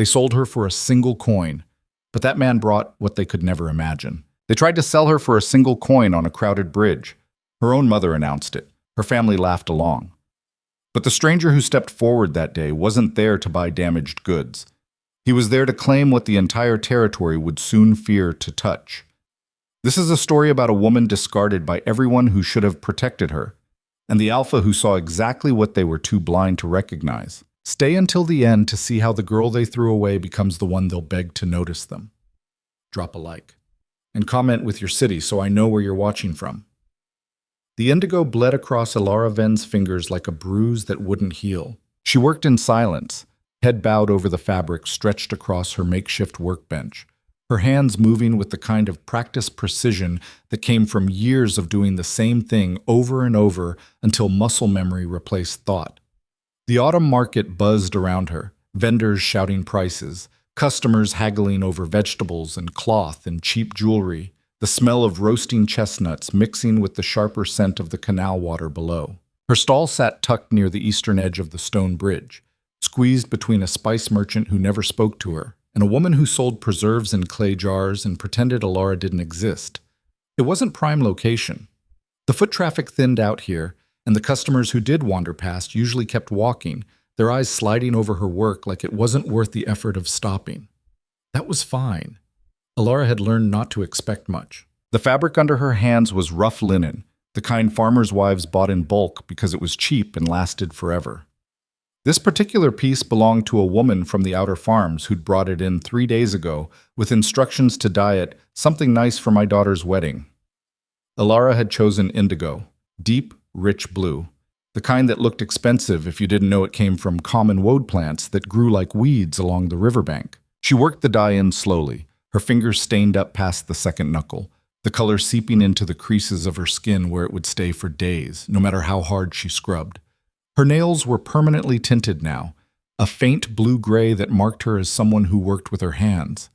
They sold her for a single coin, but that man brought what they could never imagine. They tried to sell her for a single coin on a crowded bridge. Her own mother announced it. Her family laughed along. But the stranger who stepped forward that day wasn't there to buy damaged goods. He was there to claim what the entire territory would soon fear to touch. This is a story about a woman discarded by everyone who should have protected her, and the alpha who saw exactly what they were too blind to recognize. Stay until the end to see how the girl they threw away becomes the one they'll beg to notice them. Drop a like. And comment with your city so I know where you're watching from. The indigo bled across Alara Ven's fingers like a bruise that wouldn't heal. She worked in silence, head bowed over the fabric stretched across her makeshift workbench, her hands moving with the kind of practiced precision that came from years of doing the same thing over and over until muscle memory replaced thought. The autumn market buzzed around her, vendors shouting prices, customers haggling over vegetables and cloth and cheap jewelry, the smell of roasting chestnuts mixing with the sharper scent of the canal water below. Her stall sat tucked near the eastern edge of the stone bridge, squeezed between a spice merchant who never spoke to her and a woman who sold preserves in clay jars and pretended Alara didn't exist. It wasn't prime location. The foot traffic thinned out here, and the customers who did wander past usually kept walking, their eyes sliding over her work like it wasn't worth the effort of stopping. That was fine. Alara had learned not to expect much. The fabric under her hands was rough linen, the kind farmers' wives bought in bulk because it was cheap and lasted forever. This particular piece belonged to a woman from the outer farms who'd brought it in 3 days ago with instructions to dye it something nice for my daughter's wedding. Alara had chosen indigo, deep, rich blue, the kind that looked expensive if you didn't know it came from common woad plants that grew like weeds along the riverbank. She worked the dye in slowly, her fingers stained up past the second knuckle, the color seeping into the creases of her skin where it would stay for days, no matter how hard she scrubbed. Her nails were permanently tinted now, a faint blue-gray that marked her as someone who worked with her hands,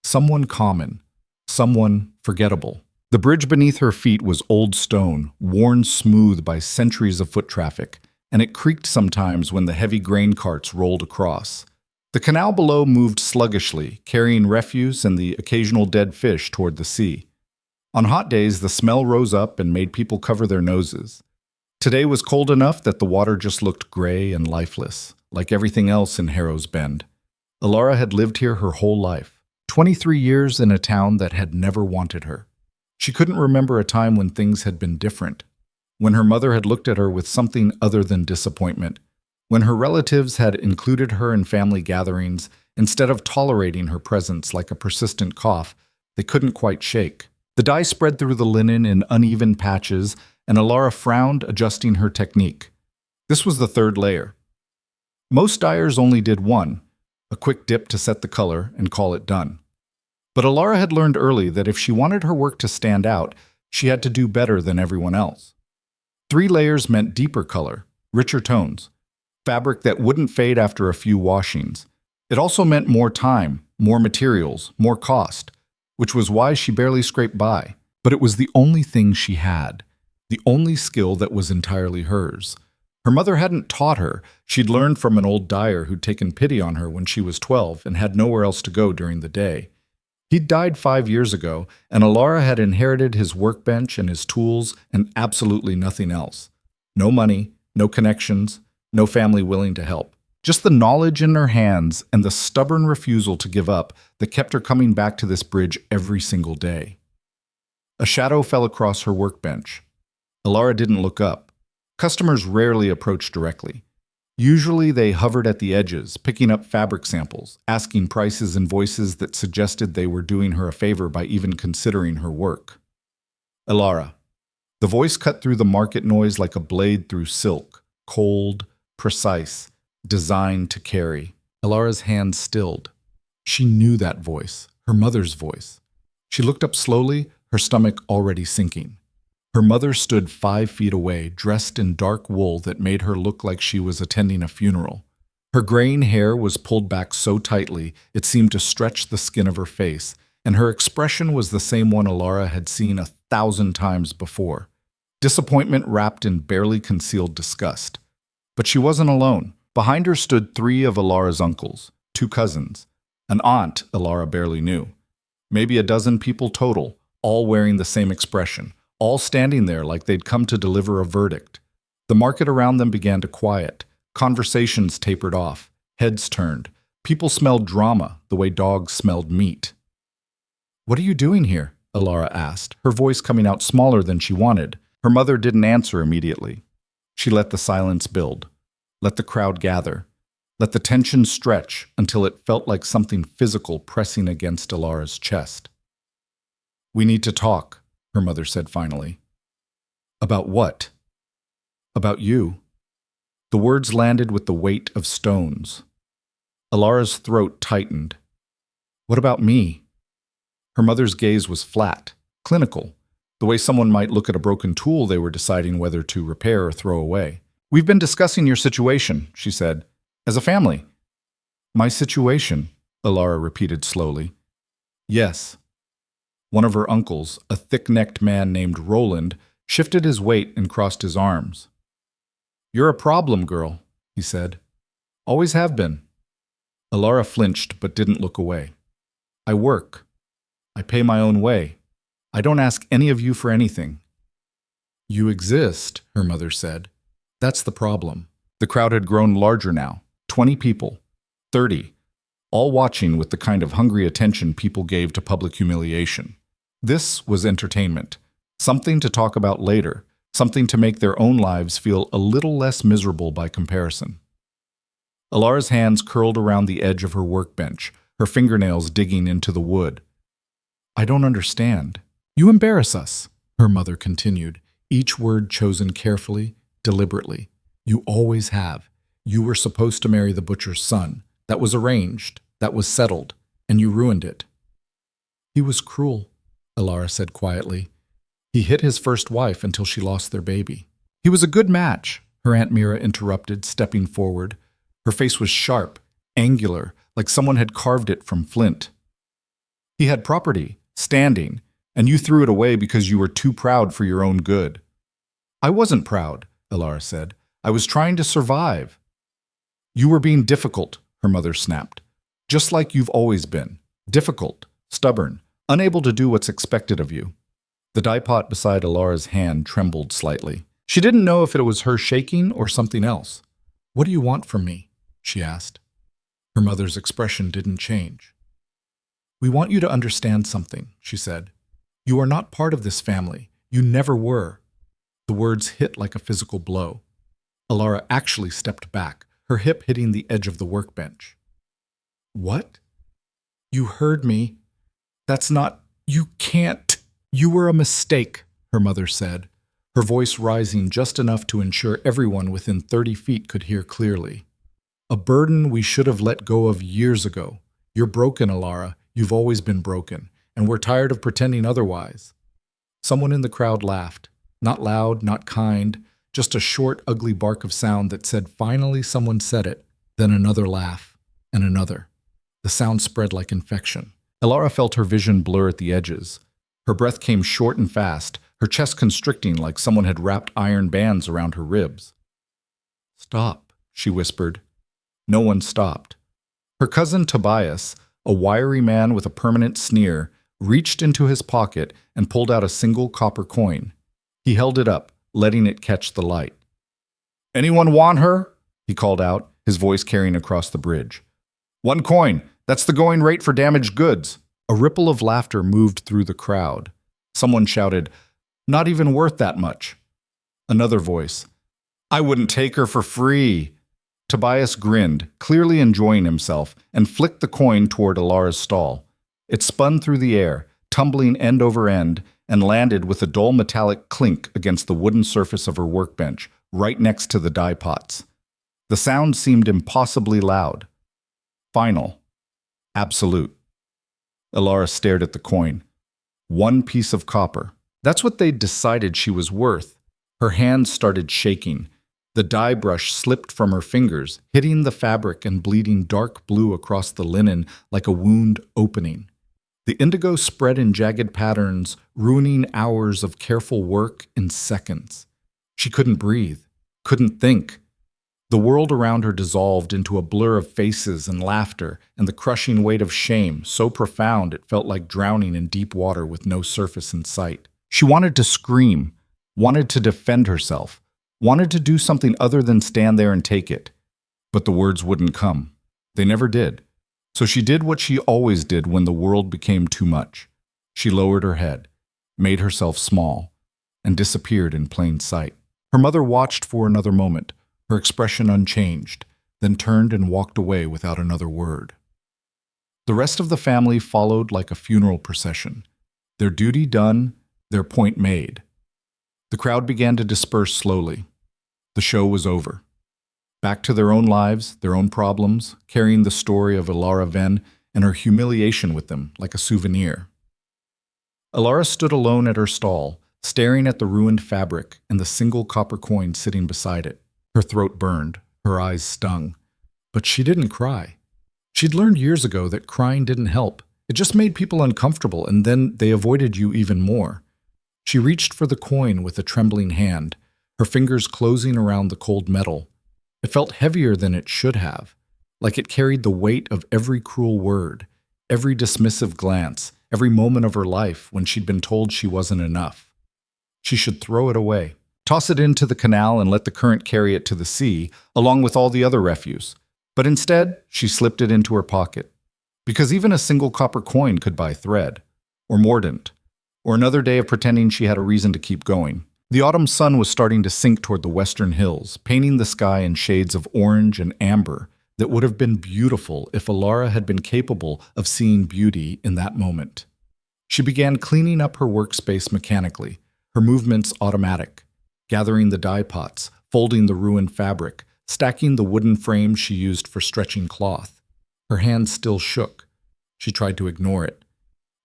someone common, someone forgettable. The bridge beneath her feet was old stone, worn smooth by centuries of foot traffic, and it creaked sometimes when the heavy grain carts rolled across. The canal below moved sluggishly, carrying refuse and the occasional dead fish toward the sea. On hot days, the smell rose up and made people cover their noses. Today was cold enough that the water just looked gray and lifeless, like everything else in Harrow's Bend. Alara had lived here her whole life, 23 years in a town that had never wanted her. She couldn't remember a time when things had been different, when her mother had looked at her with something other than disappointment, when her relatives had included her in family gatherings instead of tolerating her presence like a persistent cough they couldn't quite shake. The dye spread through the linen in uneven patches, and Alara frowned, adjusting her technique. This was the third layer. Most dyers only did one, a quick dip to set the color and call it done. But Alara had learned early that if she wanted her work to stand out, she had to do better than everyone else. 3 layers meant deeper color, richer tones, fabric that wouldn't fade after a few washings. It also meant more time, more materials, more cost, which was why she barely scraped by. But it was the only thing she had, the only skill that was entirely hers. Her mother hadn't taught her. She'd learned from an old dyer who'd taken pity on her when she was 12 and had nowhere else to go during the day. He'd died 5 years ago, and Alara had inherited his workbench and his tools and absolutely nothing else. No money, no connections, no family willing to help. Just the knowledge in her hands and the stubborn refusal to give up that kept her coming back to this bridge every single day. A shadow fell across her workbench. Alara didn't look up. Customers rarely approached directly. Usually they hovered at the edges, picking up fabric samples, asking prices in voices that suggested they were doing her a favor by even considering her work. Alara. The voice cut through the market noise like a blade through silk, cold, precise, designed to carry. Alara's hands stilled. She knew that voice, her mother's voice. She looked up slowly, her stomach already sinking. Her mother stood 5 feet away, dressed in dark wool that made her look like she was attending a funeral. Her graying hair was pulled back so tightly it seemed to stretch the skin of her face, and her expression was the same one Alara had seen 1,000 times before. Disappointment wrapped in barely concealed disgust. But she wasn't alone. Behind her stood 3 of Alara's uncles, 2 cousins, An aunt, Alara barely knew. Maybe a dozen people total, all wearing the same expression, all standing there like they'd come to deliver a verdict. The market around them began to quiet. Conversations tapered off. Heads turned. People smelled drama the way dogs smelled meat. "What are you doing here?" Alara asked, her voice coming out smaller than she wanted. Her mother didn't answer immediately. She let the silence build. Let the crowd gather. Let the tension stretch until it felt like something physical pressing against Alara's chest. "We need to talk," her mother said finally. "About what?" "About you." The words landed with the weight of stones. Alara's throat tightened. "What about me?" Her mother's gaze was flat, clinical, the way someone might look at a broken tool they were deciding whether to repair or throw away. "We've been discussing your situation," she said, "as a family." "My situation," Alara repeated slowly. "Yes." One of her uncles, a thick-necked man named Roland, shifted his weight and crossed his arms. "You're a problem, girl," he said. "Always have been." Alara flinched but didn't look away. "I work. I pay my own way. I don't ask any of you for anything." "You exist," her mother said. "That's the problem." The crowd had grown larger now. 20 people. 30. All watching with the kind of hungry attention people gave to public humiliation. This was entertainment. Something to talk about later. Something to make their own lives feel a little less miserable by comparison. Alara's hands curled around the edge of her workbench, her fingernails digging into the wood. "I don't understand." "You embarrass us," her mother continued, each word chosen carefully, deliberately. "You always have. You were supposed to marry the butcher's son. That was arranged. That was settled. And you ruined it." "He was cruel," Alara said quietly. "He hit his first wife until she lost their baby." "He was a good match," her Aunt Mira interrupted, stepping forward. Her face was sharp, angular, like someone had carved it from flint. "He had property, standing, and you threw it away because you were too proud for your own good." "I wasn't proud," Alara said. "I was trying to survive." "You were being difficult," her mother snapped. "Just like you've always been. Difficult, stubborn, unable to do what's expected of you." The dye pot beside Alara's hand trembled slightly. She didn't know if it was her shaking or something else. "What do you want from me?" she asked. Her mother's expression didn't change. "We want you to understand something," she said. "You are not part of this family. You never were." The words hit like a physical blow. Alara actually stepped back, her hip hitting the edge of the workbench. "What?" "You heard me. That's not... You can't... You were a mistake," her mother said, her voice rising just enough to ensure everyone within 30 feet could hear clearly. "A burden we should have let go of years ago. You're broken, Alara. You've always been broken, and we're tired of pretending otherwise." Someone in the crowd laughed. Not loud, not kind, just a short, ugly bark of sound that said finally someone said it, then another laugh, and another. The sound spread like infection. Alara felt her vision blur at the edges. Her breath came short and fast, her chest constricting like someone had wrapped iron bands around her ribs. "Stop," she whispered. No one stopped. Her cousin Tobias, a wiry man with a permanent sneer, reached into his pocket and pulled out a single copper coin. He held it up, letting it catch the light. "Anyone want her?" he called out, his voice carrying across the bridge. "1 coin. That's the going rate for damaged goods." A ripple of laughter moved through the crowd. Someone shouted, "Not even worth that much." Another voice, "I wouldn't take her for free." Tobias grinned, clearly enjoying himself, and flicked the coin toward Alara's stall. It spun through the air, tumbling end over end, and landed with a dull metallic clink against the wooden surface of her workbench, right next to the dye pots. The sound seemed impossibly loud. Final. Absolute. Alara stared at the coin. 1 piece of copper. That's what they'd decided she was worth. Her hands started shaking. The dye brush slipped from her fingers, hitting the fabric and bleeding dark blue across the linen like a wound opening. The indigo spread in jagged patterns, ruining hours of careful work in seconds. She couldn't breathe, couldn't think. The world around her dissolved into a blur of faces and laughter and the crushing weight of shame, so profound it felt like drowning in deep water with no surface in sight. She wanted to scream, wanted to defend herself, wanted to do something other than stand there and take it. But the words wouldn't come. They never did. So she did what she always did when the world became too much. She lowered her head, made herself small, and disappeared in plain sight. Her mother watched for another moment, her expression unchanged, then turned and walked away without another word. The rest of the family followed like a funeral procession. Their duty done, their point made. The crowd began to disperse slowly. The show was over. Back to their own lives, their own problems, carrying the story of Elara Venn and her humiliation with them like a souvenir. Elara stood alone at her stall, staring at the ruined fabric and the single copper coin sitting beside it. Her throat burned, her eyes stung. But she didn't cry. She'd learned years ago that crying didn't help. It just made people uncomfortable, and then they avoided you even more. She reached for the coin with a trembling hand, her fingers closing around the cold metal. It felt heavier than it should have, like it carried the weight of every cruel word, every dismissive glance, every moment of her life when she'd been told she wasn't enough. She should throw it away, toss it into the canal and let the current carry it to the sea, along with all the other refuse. But instead, she slipped it into her pocket. Because even a single copper coin could buy thread, or mordant, or another day of pretending she had a reason to keep going. The autumn sun was starting to sink toward the western hills, painting the sky in shades of orange and amber that would have been beautiful if Elara had been capable of seeing beauty in that moment. She began cleaning up her workspace mechanically, her movements automatic, gathering the dye pots, folding the ruined fabric, stacking the wooden frames she used for stretching cloth. Her hands still shook. She tried to ignore it,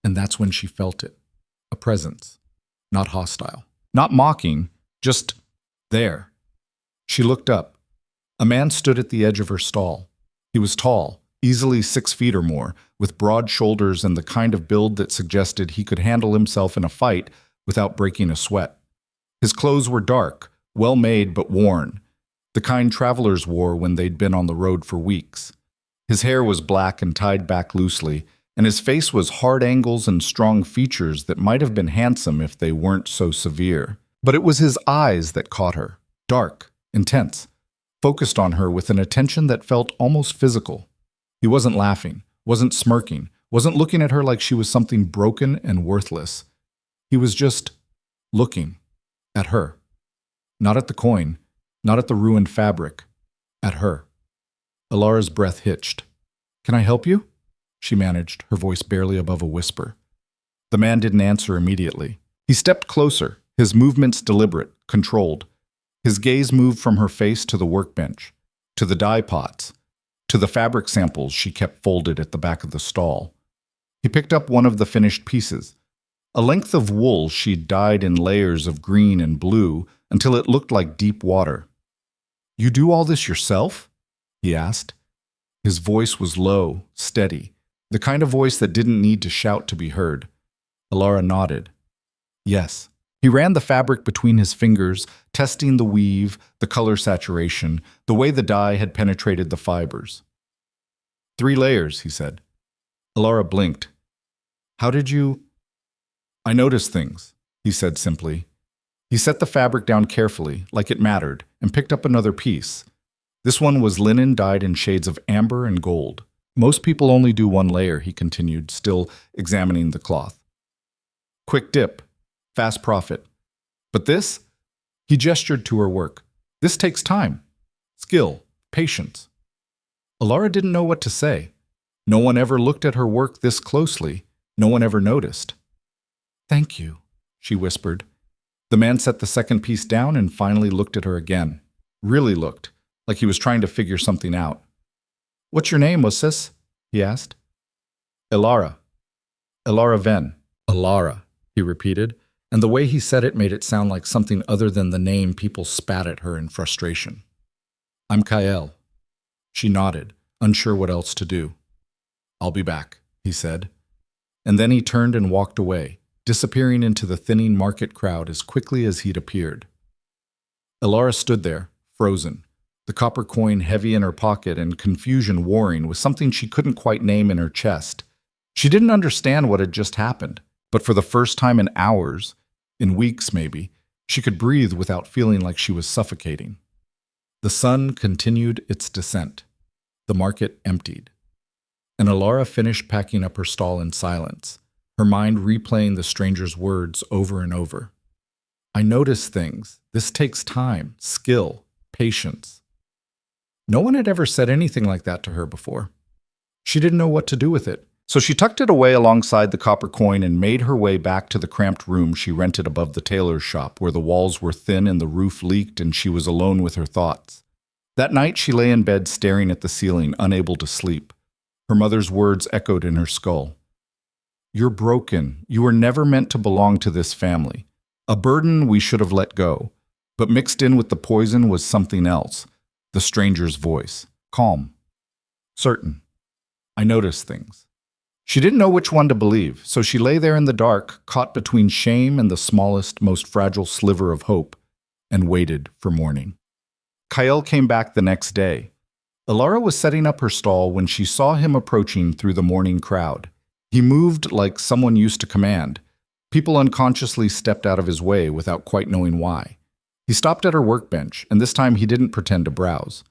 and that's when she felt it. A presence, not hostile. Not mocking, just there. She looked up. A man stood at the edge of her stall. He was tall, easily 6 feet or more, with broad shoulders and the kind of build that suggested he could handle himself in a fight without breaking a sweat. His clothes were dark, well made but worn, the kind travelers wore when they'd been on the road for weeks. His hair was black and tied back loosely, and his face was hard angles and strong features that might have been handsome if they weren't so severe. But it was his eyes that caught her, dark, intense, focused on her with an attention that felt almost physical. He wasn't laughing, wasn't smirking, wasn't looking at her like she was something broken and worthless. He was just looking at her. Not at the coin, not at the ruined fabric, at her. Elara's breath hitched. "Can I help you?" she managed, her voice barely above a whisper. The man didn't answer immediately. He stepped closer, his movements deliberate, controlled. His gaze moved from her face to the workbench, to the dye pots, to the fabric samples she kept folded at the back of the stall. He picked up one of the finished pieces, a length of wool she'd dyed in layers of green and blue until it looked like deep water. "You do all this yourself?" he asked. His voice was low, steady, the kind of voice that didn't need to shout to be heard. Elara nodded. Yes. He ran the fabric between his fingers, testing the weave, the color saturation, the way the dye had penetrated the fibers. 3 layers, he said. Elara blinked. "How did you—" "I noticed things," he said simply. He set the fabric down carefully, like it mattered, and picked up another piece. This one was linen dyed in shades of amber and gold. "Most people only do 1 layer," he continued, still examining the cloth. "Quick dip, fast profit. But this," he gestured to her work, "this takes time, skill, patience." Elara didn't know what to say. No one ever looked at her work this closely. No one ever noticed. "Thank you," she whispered. The man set the second piece down and finally looked at her again. Really looked, like he was trying to figure something out. "What's your name, Moses?" he asked. "Elara. Elara Venn." "Elara," he repeated, and the way he said it made it sound like something other than the name people spat at her in frustration. "I'm Kael." She nodded, unsure what else to do. "I'll be back," he said. And then he turned and walked away, disappearing into the thinning market crowd as quickly as he'd appeared. Elara stood there, frozen, the copper coin heavy in her pocket and confusion warring with something she couldn't quite name in her chest. She didn't understand what had just happened, but for the first time in hours, in weeks maybe, she could breathe without feeling like she was suffocating. The sun continued its descent. The market emptied. And Alara finished packing up her stall in silence, her mind replaying the stranger's words over and over. I notice things. This takes time, skill, patience. No one had ever said anything like that to her before. She didn't know what to do with it, so she tucked it away alongside the copper coin and made her way back to the cramped room she rented above the tailor's shop, where the walls were thin and the roof leaked and she was alone with her thoughts. That night she lay in bed staring at the ceiling, unable to sleep. Her mother's words echoed in her skull. You're broken. You were never meant to belong to this family. A burden we should have let go. But mixed in with the poison was something else. The stranger's voice. Calm. Certain. I noticed things. She didn't know which one to believe, so she lay there in the dark, caught between shame and the smallest, most fragile sliver of hope, and waited for morning. Kyle came back the next day. Alara was setting up her stall when she saw him approaching through the morning crowd. He moved like someone used to command. People unconsciously stepped out of his way without quite knowing why. He stopped at her workbench, and this time he didn't pretend to browse.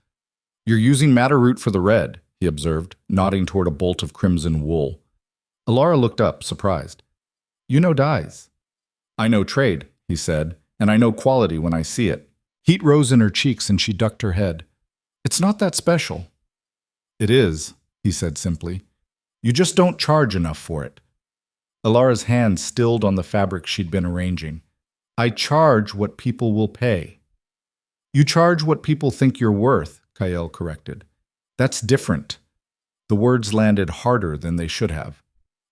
You're using madder root for the red, he observed, nodding toward a bolt of crimson wool. Alara looked up, surprised. You know dyes. I know trade, he said, and I know quality when I see it. Heat rose in her cheeks and she ducked her head. It's not that special. It is, he said simply. You just don't charge enough for it. Alara's hand stilled on the fabric she'd been arranging. I charge what people will pay. You charge what people think you're worth, Kyle corrected. That's different. The words landed harder than they should have.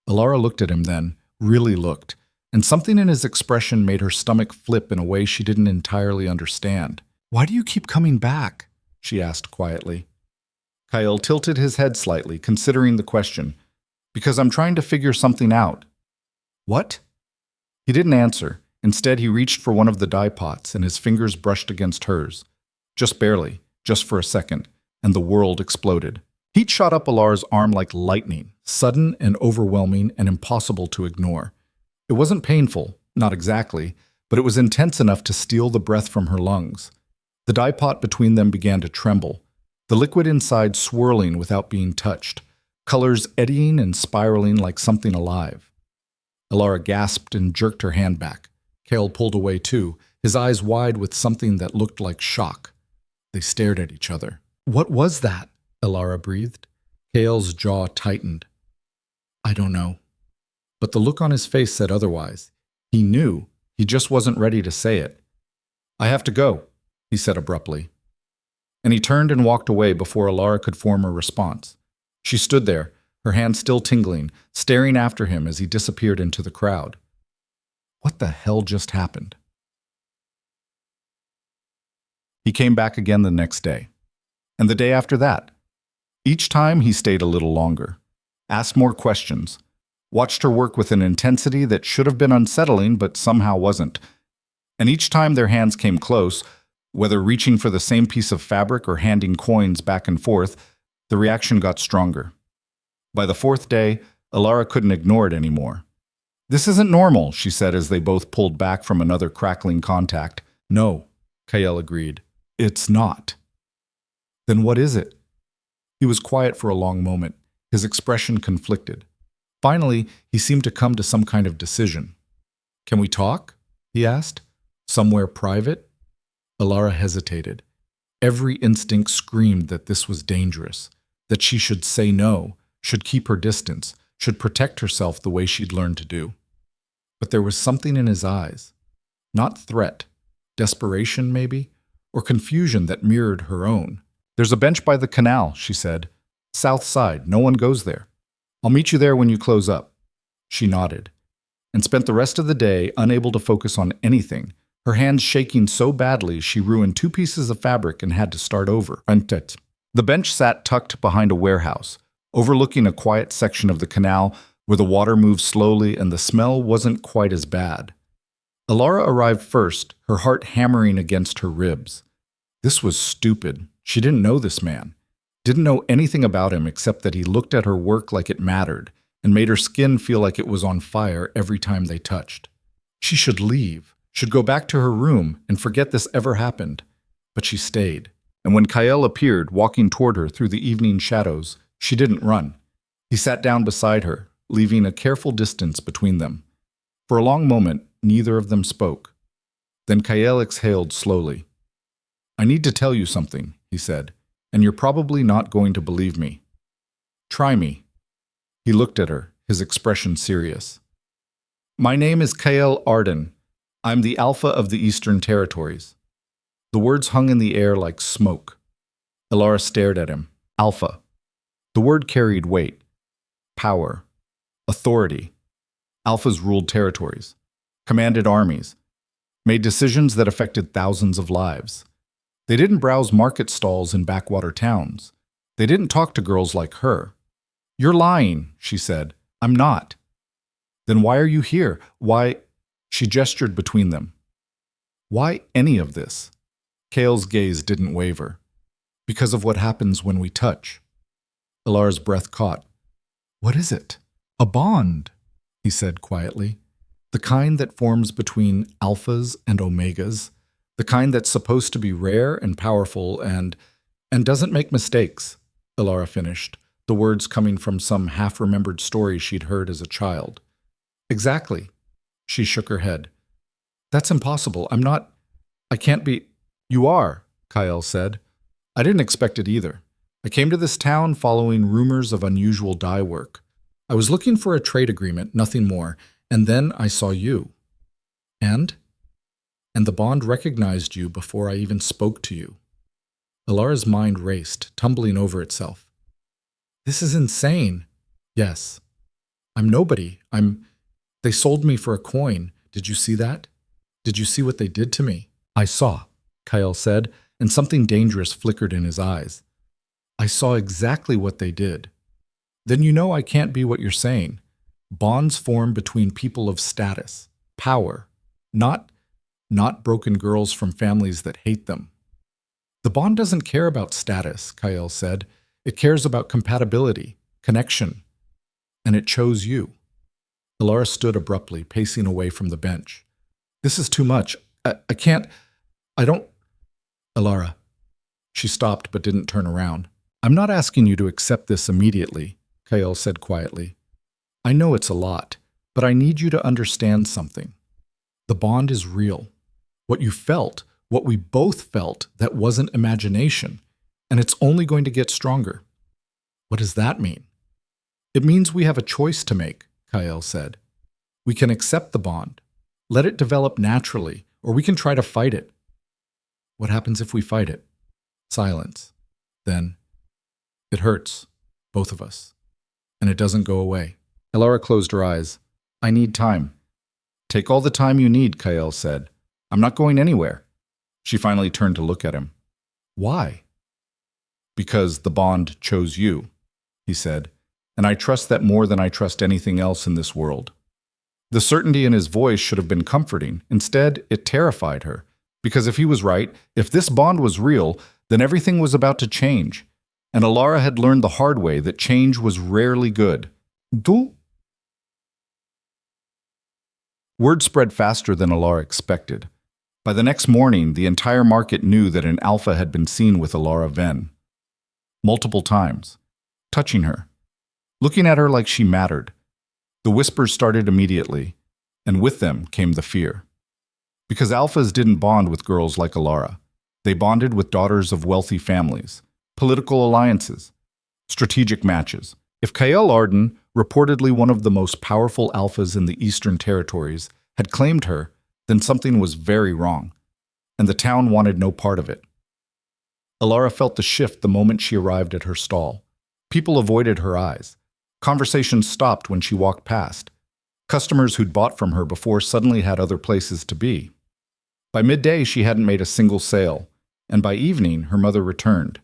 Alara looked at him then, really looked, and something in his expression made her stomach flip in a way she didn't entirely understand. Why do you keep coming back? She asked quietly. Kyle tilted his head slightly, considering the question. Because I'm trying to figure something out. What? He didn't answer. Instead, he reached for one of the dye pots, and his fingers brushed against hers. Just barely, just for a second, and the world exploded. Heat shot up Alara's arm like lightning, sudden and overwhelming and impossible to ignore. It wasn't painful, not exactly, but it was intense enough to steal the breath from her lungs. The dye pot between them began to tremble, the liquid inside swirling without being touched, colors eddying and spiraling like something alive. Alara gasped and jerked her hand back. Cale pulled away too, his eyes wide with something that looked like shock. They stared at each other. What was that? Alara breathed. Cale's jaw tightened. I don't know. But the look on his face said otherwise. He knew, he just wasn't ready to say it. I have to go, he said abruptly. And he turned and walked away before Alara could form a response. She stood there, her hand still tingling, staring after him as he disappeared into the crowd. What the hell just happened? He came back again the next day, and the day after that. Each time he stayed a little longer, asked more questions, watched her work with an intensity that should have been unsettling but somehow wasn't. And each time their hands came close, whether reaching for the same piece of fabric or handing coins back and forth, the reaction got stronger. By the fourth day, Alara couldn't ignore it anymore. This isn't normal, she said as they both pulled back from another crackling contact. No, Kyle agreed. It's not. Then what is it? He was quiet for a long moment, his expression conflicted. Finally, he seemed to come to some kind of decision. Can we talk? He asked. Somewhere private? Alara hesitated. Every instinct screamed that this was dangerous, that she should say no, should keep her distance, should protect herself the way she'd learned to do. But there was something in his eyes. Not threat, desperation maybe, or confusion that mirrored her own. There's a bench by the canal, she said. South side, no one goes there. I'll meet you there when you close up. She nodded, and spent the rest of the day unable to focus on anything, her hands shaking so badly she ruined 2 pieces of fabric and had to start over. The bench sat tucked behind a warehouse, overlooking a quiet section of the canal where the water moved slowly and the smell wasn't quite as bad. Alara arrived first, her heart hammering against her ribs. This was stupid, She didn't know this man, didn't know anything about him except that he looked at her work like it mattered and made her skin feel like it was on fire every time they touched. She should leave, should go back to her room and forget this ever happened. But she stayed, and when Kyle appeared, walking toward her through the evening shadows, she didn't run. He sat down beside her, leaving a careful distance between them. For a long moment, neither of them spoke. Then Kyle exhaled slowly. "I need to tell you something," he said, "and you're probably not going to believe me. Try me." He looked at her, his expression serious. "My name is Kyle Arden. I'm the Alpha of the Eastern Territories." The words hung in the air like smoke. Elara stared at him. Alpha. The word carried weight, power, authority. Alphas ruled territories, commanded armies, made decisions that affected thousands of lives. They didn't browse market stalls in backwater towns. They didn't talk to girls like her. "You're lying," she said. "I'm not." "Then why are you here? Why?" She gestured between them. "Why any of this?" Kale's gaze didn't waver. "Because of what happens when we touch." Elara's breath caught. "What is it?" "A bond," he said quietly. "The kind that forms between alphas and omegas. The kind that's supposed to be rare and powerful and doesn't make mistakes," Elara finished, the words coming from some half-remembered story she'd heard as a child. "Exactly." She shook her head. "That's impossible. I can't be—" "You are," Kyle said. "I didn't expect it either. I came to this town following rumors of unusual dye work. I was looking for a trade agreement, nothing more, and then I saw you. And the bond recognized you before I even spoke to you." Elara's mind raced, tumbling over itself. "This is insane." "Yes. I'm nobody. They sold me for a coin. Did you see that? Did you see what they did to me?" "I saw," Kyle said, and something dangerous flickered in his eyes. "I saw exactly what they did." "Then you know I can't be what you're saying. Bonds form between people of status, power, not broken girls from families that hate them." "The bond doesn't care about status," Kyle said. "It cares about compatibility, connection. And it chose you." Elara stood abruptly, pacing away from the bench. "This is too much. I can't. I don't—" "Elara." She stopped but didn't turn around. "I'm not asking you to accept this immediately," Kyle said quietly. "I know it's a lot, but I need you to understand something. The bond is real. What you felt, what we both felt, that wasn't imagination, and it's only going to get stronger." "What does that mean?" "It means we have a choice to make," Kyle said. "We can accept the bond, let it develop naturally, or we can try to fight it." "What happens if we fight it?" Silence. Then, "It hurts, both of us, and it doesn't go away." Elara closed her eyes. "I need time." "Take all the time you need," Kyle said. "I'm not going anywhere." She finally turned to look at him. "Why?" "Because the bond chose you," he said, "and I trust that more than I trust anything else in this world." The certainty in his voice should have been comforting. Instead, it terrified her. Because if he was right, if this bond was real, then everything was about to change. And Elara had learned the hard way that change was rarely good. Word spread faster than Elara expected. By the next morning, the entire market knew that an alpha had been seen with Elara Venn. Multiple times. Touching her. Looking at her like she mattered. The whispers started immediately, and with them came the fear. Because alphas didn't bond with girls like Elara. They bonded with daughters of wealthy families, political alliances, strategic matches. If Kyle Arden, reportedly one of the most powerful alphas in the Eastern Territories, had claimed her, then something was very wrong, and the town wanted no part of it. Elara felt the shift the moment she arrived at her stall. People avoided her eyes. Conversations stopped when she walked past. Customers who'd bought from her before suddenly had other places to be. By midday, she hadn't made a single sale, and by evening, her mother returned,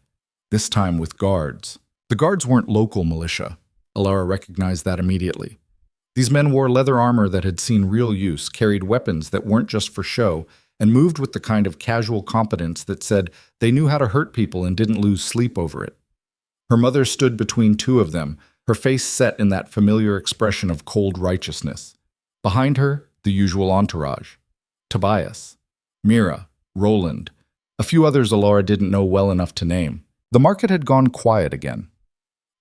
this time with guards. The guards weren't local militia. Elara recognized that immediately. These men wore leather armor that had seen real use, carried weapons that weren't just for show, and moved with the kind of casual competence that said they knew how to hurt people and didn't lose sleep over it. Her mother stood between two of them, her face set in that familiar expression of cold righteousness. Behind her, the usual entourage. Tobias, Mira, Roland, a few others Alara didn't know well enough to name. The market had gone quiet again.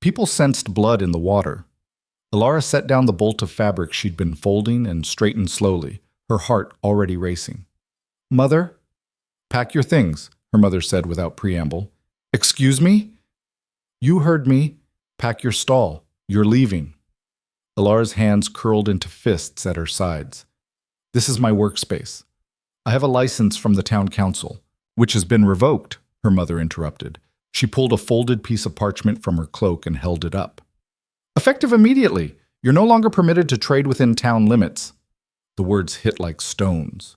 People sensed blood in the water. Alara set down the bolt of fabric she'd been folding and straightened slowly, her heart already racing. "Mother?" "Pack your things," her mother said without preamble. "Excuse me?" "You heard me. Pack your stall. You're leaving." Alara's hands curled into fists at her sides. "This is my workspace. I have a license from the town council, which has been revoked," her mother interrupted. She pulled a folded piece of parchment from her cloak and held it up. "Effective immediately. You're no longer permitted to trade within town limits." The words hit like stones.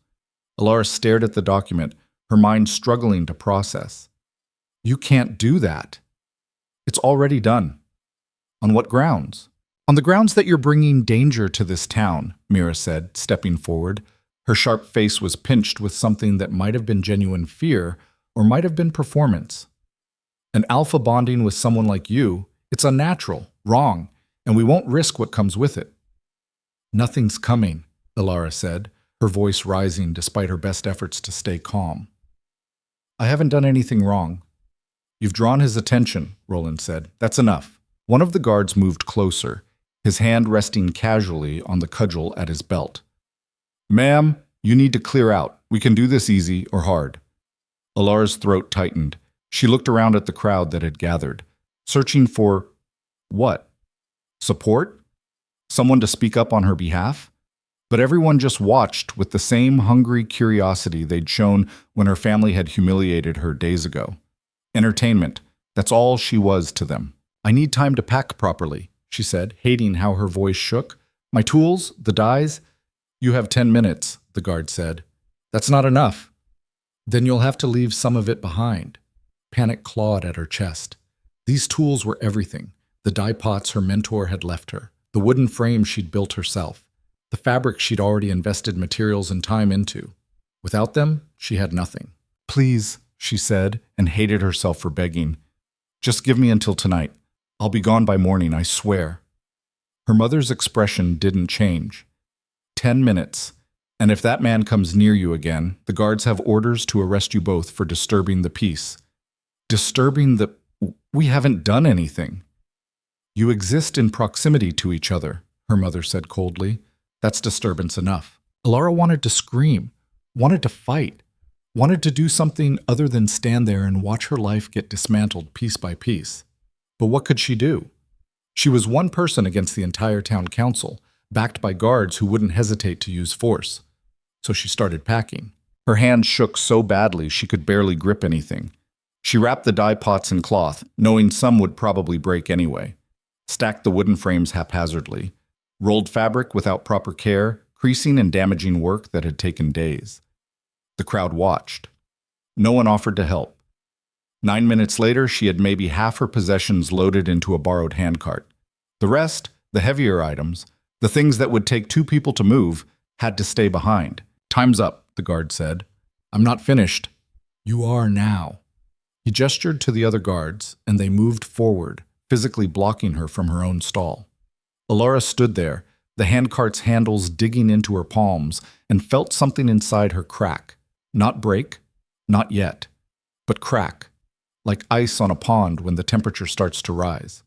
Alara stared at the document, her mind struggling to process. "You can't do that." "It's already done." "On what grounds?" "On the grounds that you're bringing danger to this town," Mira said, stepping forward. Her sharp face was pinched with something that might have been genuine fear or might have been performance. "An alpha bonding with someone like you, it's unnatural, wrong, and we won't risk what comes with it." "Nothing's coming," Alara said, her voice rising despite her best efforts to stay calm. "I haven't done anything wrong." "You've drawn his attention," Roland said. "That's enough." One of the guards moved closer, his hand resting casually on the cudgel at his belt. "Ma'am, you need to clear out. We can do this easy or hard." Alara's throat tightened. She looked around at the crowd that had gathered, searching for what? Support? Someone to speak up on her behalf? But everyone just watched with the same hungry curiosity they'd shown when her family had humiliated her days ago. Entertainment. That's all she was to them. "I need time to pack properly," she said, hating how her voice shook. "My tools, the dyes." "You have 10 minutes, the guard said. "That's not enough." "Then you'll have to leave some of it behind." Panic clawed at her chest. These tools were everything. The dye pots her mentor had left her, the wooden frame she'd built herself, the fabric she'd already invested materials and time into. Without them, she had nothing. "Please," she said, and hated herself for begging. "Just give me until tonight. I'll be gone by morning, I swear." Her mother's expression didn't change. 10 minutes, and if that man comes near you again, the guards have orders to arrest you both for disturbing the peace. Disturbing the... We haven't done anything. "You exist in proximity to each other," her mother said coldly. "That's disturbance enough." Alara wanted to scream, wanted to fight, wanted to do something other than stand there and watch her life get dismantled piece by piece. But what could she do? She was one person against the entire town council, backed by guards who wouldn't hesitate to use force. So she started packing. Her hands shook so badly she could barely grip anything. She wrapped the dye pots in cloth, knowing some would probably break anyway. Stacked the wooden frames haphazardly. Rolled fabric without proper care, creasing and damaging work that had taken days. The crowd watched. No one offered to help. 9 minutes later, she had maybe half her possessions loaded into a borrowed handcart. The rest, the heavier items, the things that would take 2 people to move, had to stay behind. "Time's up," the guard said. "I'm not finished." "You are now." He gestured to the other guards, and they moved forward, physically blocking her from her own stall. Alara stood there, the handcart's handles digging into her palms, and felt something inside her crack. Not break, not yet, but crack, like ice on a pond when the temperature starts to rise.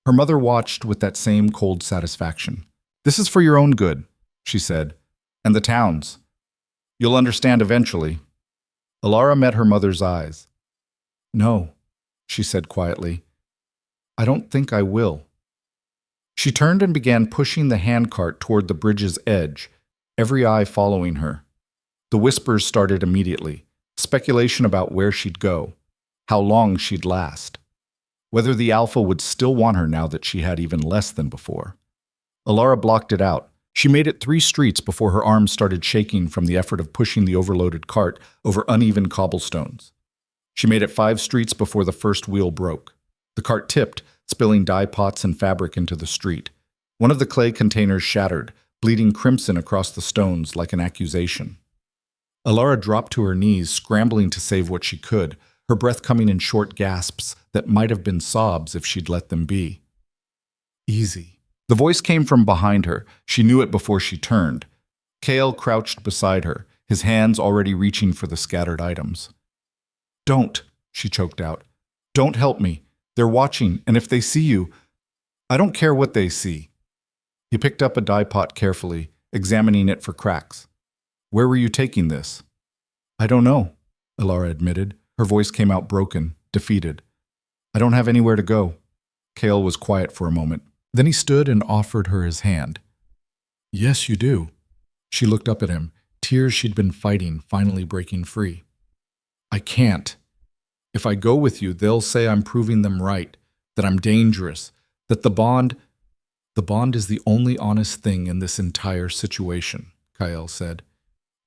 Her mother watched with that same cold satisfaction. "This is for your own good," she said, "and the town's. You'll understand eventually." Alara met her mother's eyes. "No," she said quietly. "I don't think I will." She turned and began pushing the handcart toward the bridge's edge, every eye following her. The whispers started immediately, speculation about where she'd go, how long she'd last, whether the Alpha would still want her now that she had even less than before. Alara blocked it out. She made it 3 streets before her arms started shaking from the effort of pushing the overloaded cart over uneven cobblestones. She made it 5 streets before the first wheel broke. The cart tipped, spilling dye pots and fabric into the street. One of the clay containers shattered, bleeding crimson across the stones like an accusation. Alara dropped to her knees, scrambling to save what she could, her breath coming in short gasps that might have been sobs if she'd let them be. Easy. The voice came from behind her. She knew it before she turned. Kale crouched beside her, his hands already reaching for the scattered items. Don't, she choked out. Don't help me. They're watching, and if they see you, I don't care what they see. He picked up a dye pot carefully, examining it for cracks. Where were you taking this? I don't know, Alara admitted. Her voice came out broken, defeated. I don't have anywhere to go. Kale was quiet for a moment. Then he stood and offered her his hand. Yes, you do. She looked up at him, tears she'd been fighting finally breaking free. I can't. If I go with you, they'll say I'm proving them right, that I'm dangerous, that the bond is the only honest thing in this entire situation, Kyle said.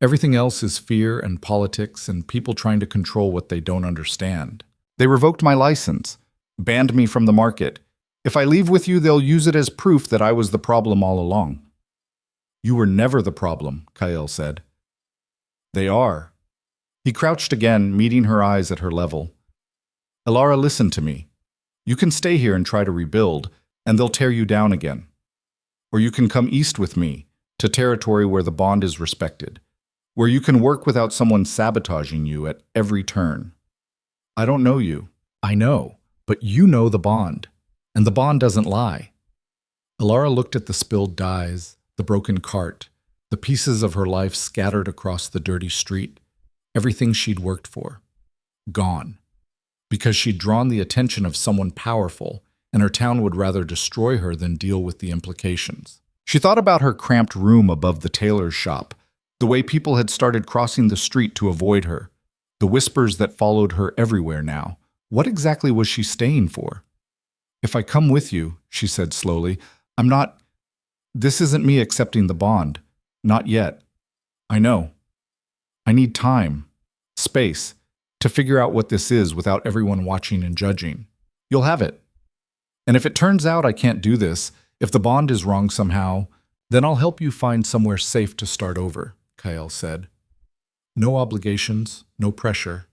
Everything else is fear and politics and people trying to control what they don't understand. They revoked my license, banned me from the market. If I leave with you, they'll use it as proof that I was the problem all along. You were never the problem, Kyle said. They are. He crouched again, meeting her eyes at her level. Alara, listen to me. You can stay here and try to rebuild, and they'll tear you down again. Or you can come east with me, to territory where the bond is respected, where you can work without someone sabotaging you at every turn. I don't know you. I know, but you know the bond, and the bond doesn't lie. Alara looked at the spilled dyes, the broken cart, the pieces of her life scattered across the dirty street, everything she'd worked for. Gone. Because she'd drawn the attention of someone powerful, and her town would rather destroy her than deal with the implications. She thought about her cramped room above the tailor's shop, the way people had started crossing the street to avoid her, the whispers that followed her everywhere now. What exactly was she staying for? If I come with you, she said slowly, this isn't me accepting the bond. Not yet. I know. I need time, space, to figure out what this is without everyone watching and judging. You'll have it. And if it turns out I can't do this, if the bond is wrong somehow, then I'll help you find somewhere safe to start over, Kyle said. No obligations, no pressure.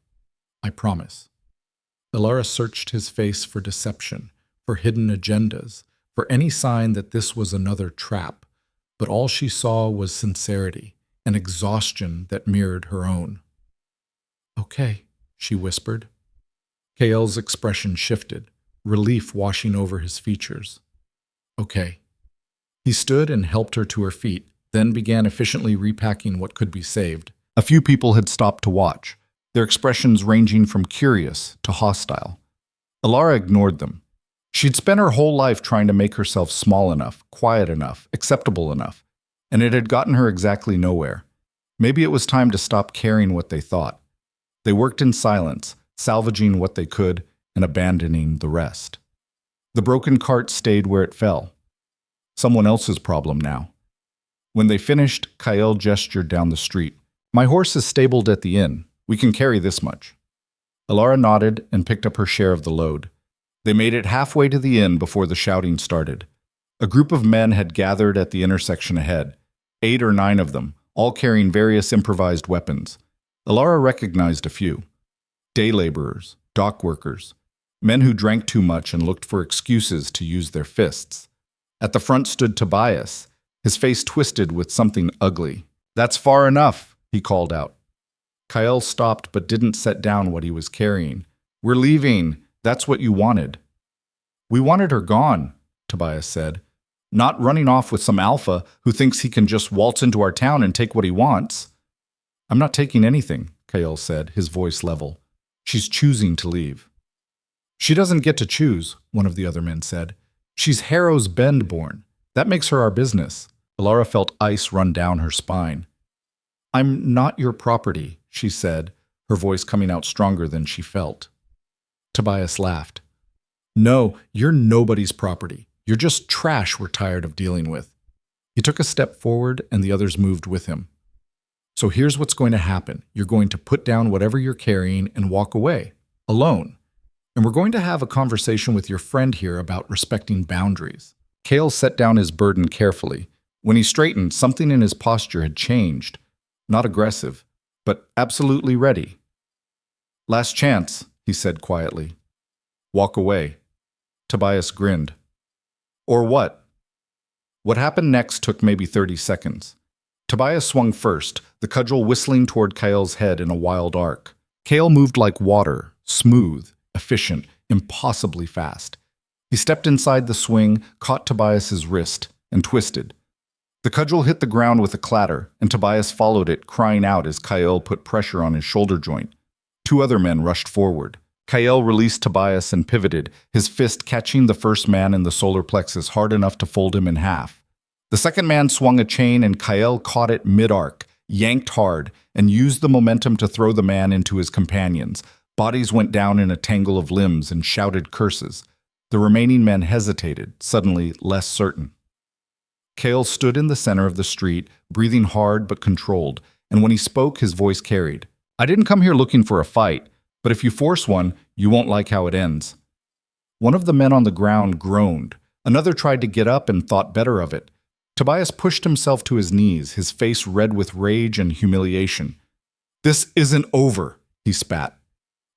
I promise. Alara searched his face for deception, for hidden agendas, for any sign that this was another trap, but all she saw was sincerity, an exhaustion that mirrored her own. Okay, she whispered. Kale's expression shifted, relief washing over his features. Okay. He stood and helped her to her feet, then began efficiently repacking what could be saved. A few people had stopped to watch, their expressions ranging from curious to hostile. Alara ignored them. She'd spent her whole life trying to make herself small enough, quiet enough, acceptable enough, and it had gotten her exactly nowhere. Maybe it was time to stop caring what they thought. They worked in silence, salvaging what they could and abandoning the rest. The broken cart stayed where it fell. Someone else's problem now. When they finished, Kyle gestured down the street. My horse is stabled at the inn. We can carry this much. Alara nodded and picked up her share of the load. They made it halfway to the inn before the shouting started. A group of men had gathered at the intersection ahead, 8 or 9 of them, all carrying various improvised weapons. Alara recognized a few. Day laborers, dock workers, men who drank too much and looked for excuses to use their fists. At the front stood Tobias, his face twisted with something ugly. That's far enough, he called out. Kyle stopped but didn't set down what he was carrying. We're leaving. That's what you wanted. We wanted her gone, Tobias said. Not running off with some alpha who thinks he can just waltz into our town and take what he wants. I'm not taking anything, Kyle said, his voice level. She's choosing to leave. She doesn't get to choose, one of the other men said. She's Harrow's Bend born. That makes her our business. Alara felt ice run down her spine. I'm not your property, she said, her voice coming out stronger than she felt. Tobias laughed. No, you're nobody's property. You're just trash we're tired of dealing with. He took a step forward and the others moved with him. So here's what's going to happen. You're going to put down whatever you're carrying and walk away, alone. And we're going to have a conversation with your friend here about respecting boundaries. Kale set down his burden carefully. When he straightened, something in his posture had changed. Not aggressive, but absolutely ready. Last chance, he said quietly. Walk away. Tobias grinned. Or what? What happened next took maybe 30 seconds. Tobias swung first, the cudgel whistling toward Kael's head in a wild arc. Kael moved like water, smooth, efficient, impossibly fast. He stepped inside the swing, caught Tobias's wrist, and twisted. The cudgel hit the ground with a clatter, and Tobias followed it, crying out as Kael put pressure on his shoulder joint. Two other men rushed forward. Kael released Tobias and pivoted, his fist catching the first man in the solar plexus hard enough to fold him in half. The second man swung a chain and Kael caught it mid-arc, yanked hard, and used the momentum to throw the man into his companions. Bodies went down in a tangle of limbs and shouted curses. The remaining men hesitated, suddenly less certain. Kael stood in the center of the street, breathing hard but controlled, and when he spoke, his voice carried. I didn't come here looking for a fight, but if you force one, you won't like how it ends. One of the men on the ground groaned. Another tried to get up and thought better of it. Tobias pushed himself to his knees, his face red with rage and humiliation. This isn't over, he spat.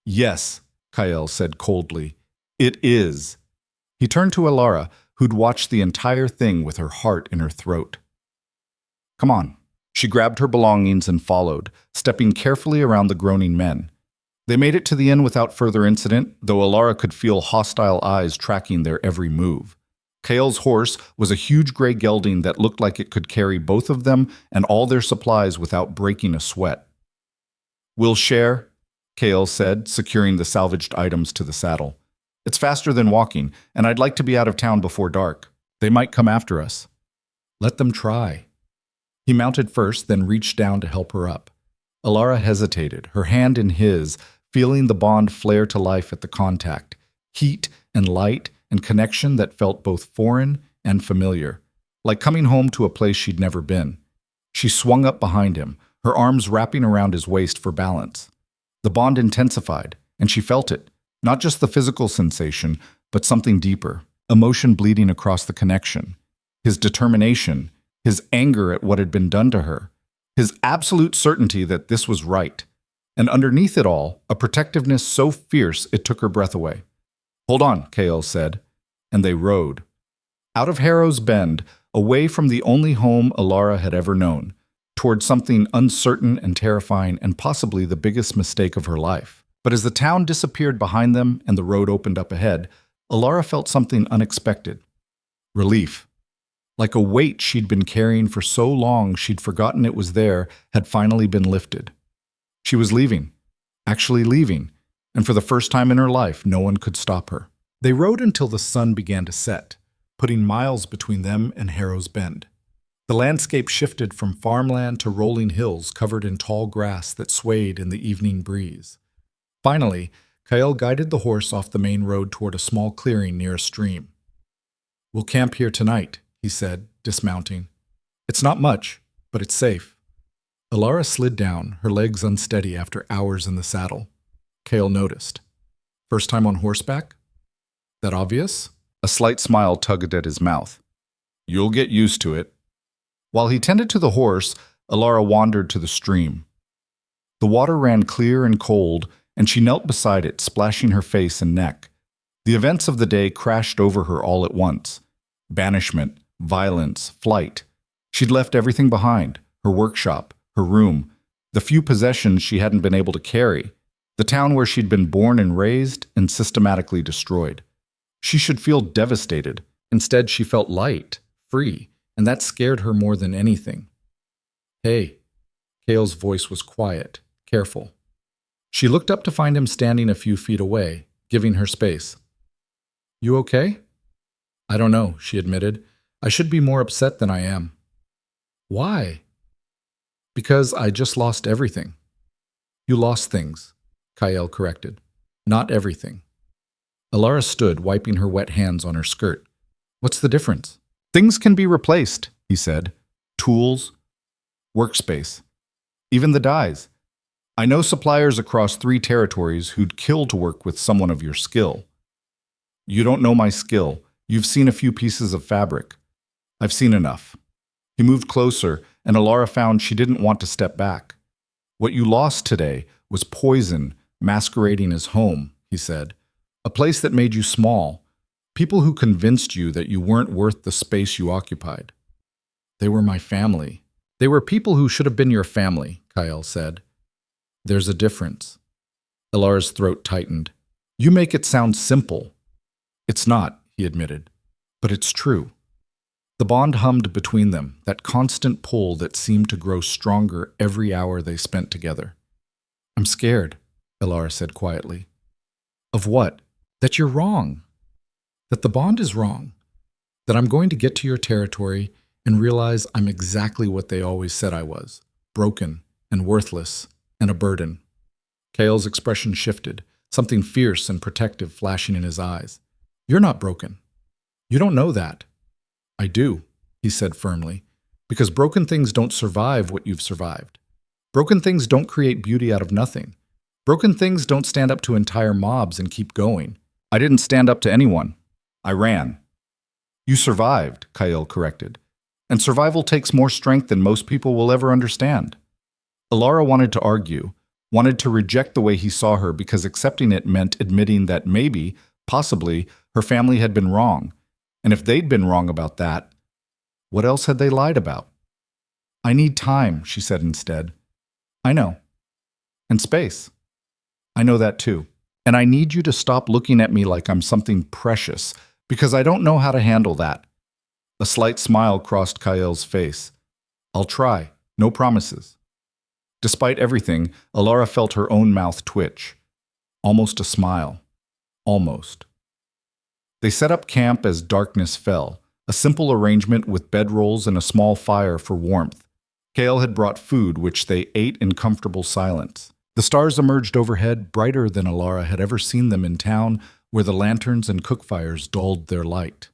Yes, Kael said coldly. It is. He turned to Alara, who'd watched the entire thing with her heart in her throat. Come on. She grabbed her belongings and followed, stepping carefully around the groaning men. They made it to the inn without further incident, though Alara could feel hostile eyes tracking their every move. Kael's horse was a huge gray gelding that looked like it could carry both of them and all their supplies without breaking a sweat. We'll share, Kael said, securing the salvaged items to the saddle. It's faster than walking, and I'd like to be out of town before dark. They might come after us. Let them try. He mounted first, then reached down to help her up. Alara hesitated, her hand in his, feeling the bond flare to life at the contact. Heat and light and connection that felt both foreign and familiar, like coming home to a place she'd never been. She swung up behind him, her arms wrapping around his waist for balance. The bond intensified, and she felt it, not just the physical sensation, but something deeper, emotion bleeding across the connection. His determination, his anger at what had been done to her, his absolute certainty that this was right. And underneath it all, a protectiveness so fierce it took her breath away. Hold on, Kael said, and they rode. Out of Harrow's Bend, away from the only home Alara had ever known, toward something uncertain and terrifying and possibly the biggest mistake of her life. But as the town disappeared behind them and the road opened up ahead, Alara felt something unexpected. Relief. Like a weight she'd been carrying for so long she'd forgotten it was there had finally been lifted. She was leaving, actually leaving, and for the first time in her life, no one could stop her. They rode until the sun began to set, putting miles between them and Harrow's Bend. The landscape shifted from farmland to rolling hills covered in tall grass that swayed in the evening breeze. Finally, Kael guided the horse off the main road toward a small clearing near a stream. We'll camp here tonight, he said, dismounting. It's not much, but it's safe. Alara slid down, her legs unsteady after hours in the saddle. Kael noticed. First time on horseback? That obvious? A slight smile tugged at his mouth. You'll get used to it. While he tended to the horse, Alara wandered to the stream. The water ran clear and cold, and she knelt beside it, splashing her face and neck. The events of the day crashed over her all at once. Banishment, violence, flight. She'd left everything behind, her workshop, her room, the few possessions she hadn't been able to carry, the town where she'd been born and raised and systematically destroyed. She should feel devastated. Instead, she felt light, free, and that scared her more than anything. Hey, Kael's voice was quiet, careful. She looked up to find him standing a few feet away, giving her space. You okay? I don't know, she admitted. I should be more upset than I am. Why? Because I just lost everything. You lost things, Kael corrected. Not everything. Alara stood, wiping her wet hands on her skirt. What's the difference? Things can be replaced, he said. Tools, workspace, even the dyes. I know suppliers across 3 territories who'd kill to work with someone of your skill. You don't know my skill. You've seen a few pieces of fabric. I've seen enough. He moved closer, and Alara found she didn't want to step back. What you lost today was poison masquerading as home, he said. A place that made you small. People who convinced you that you weren't worth the space you occupied. They were my family. They were people who should have been your family, Kyle said. There's a difference. Ilara's throat tightened. You make it sound simple. It's not, he admitted, but it's true. The bond hummed between them, that constant pull that seemed to grow stronger every hour they spent together. I'm scared, Ilara said quietly. Of what? That you're wrong. That the bond is wrong. That I'm going to get to your territory and realize I'm exactly what they always said I was, broken and worthless and a burden. Kale's expression shifted, something fierce and protective flashing in his eyes. You're not broken. You don't know that. I do, he said firmly, because broken things don't survive what you've survived. Broken things don't create beauty out of nothing. Broken things don't stand up to entire mobs and keep going. I didn't stand up to anyone. I ran. You survived, Kyle corrected. And survival takes more strength than most people will ever understand. Ilara wanted to argue, wanted to reject the way he saw her because accepting it meant admitting that maybe, possibly, her family had been wrong. And if they'd been wrong about that, what else had they lied about? I need time, she said instead. I know. And space. I know that too. And I need you to stop looking at me like I'm something precious, because I don't know how to handle that. A slight smile crossed Kyle's face. I'll try. No promises. Despite everything, Ilara felt her own mouth twitch. Almost a smile. Almost. They set up camp as darkness fell, a simple arrangement with bedrolls and a small fire for warmth. Kale had brought food, which they ate in comfortable silence. The stars emerged overhead, brighter than Ilara had ever seen them in town, where the lanterns and cook fires dulled their light.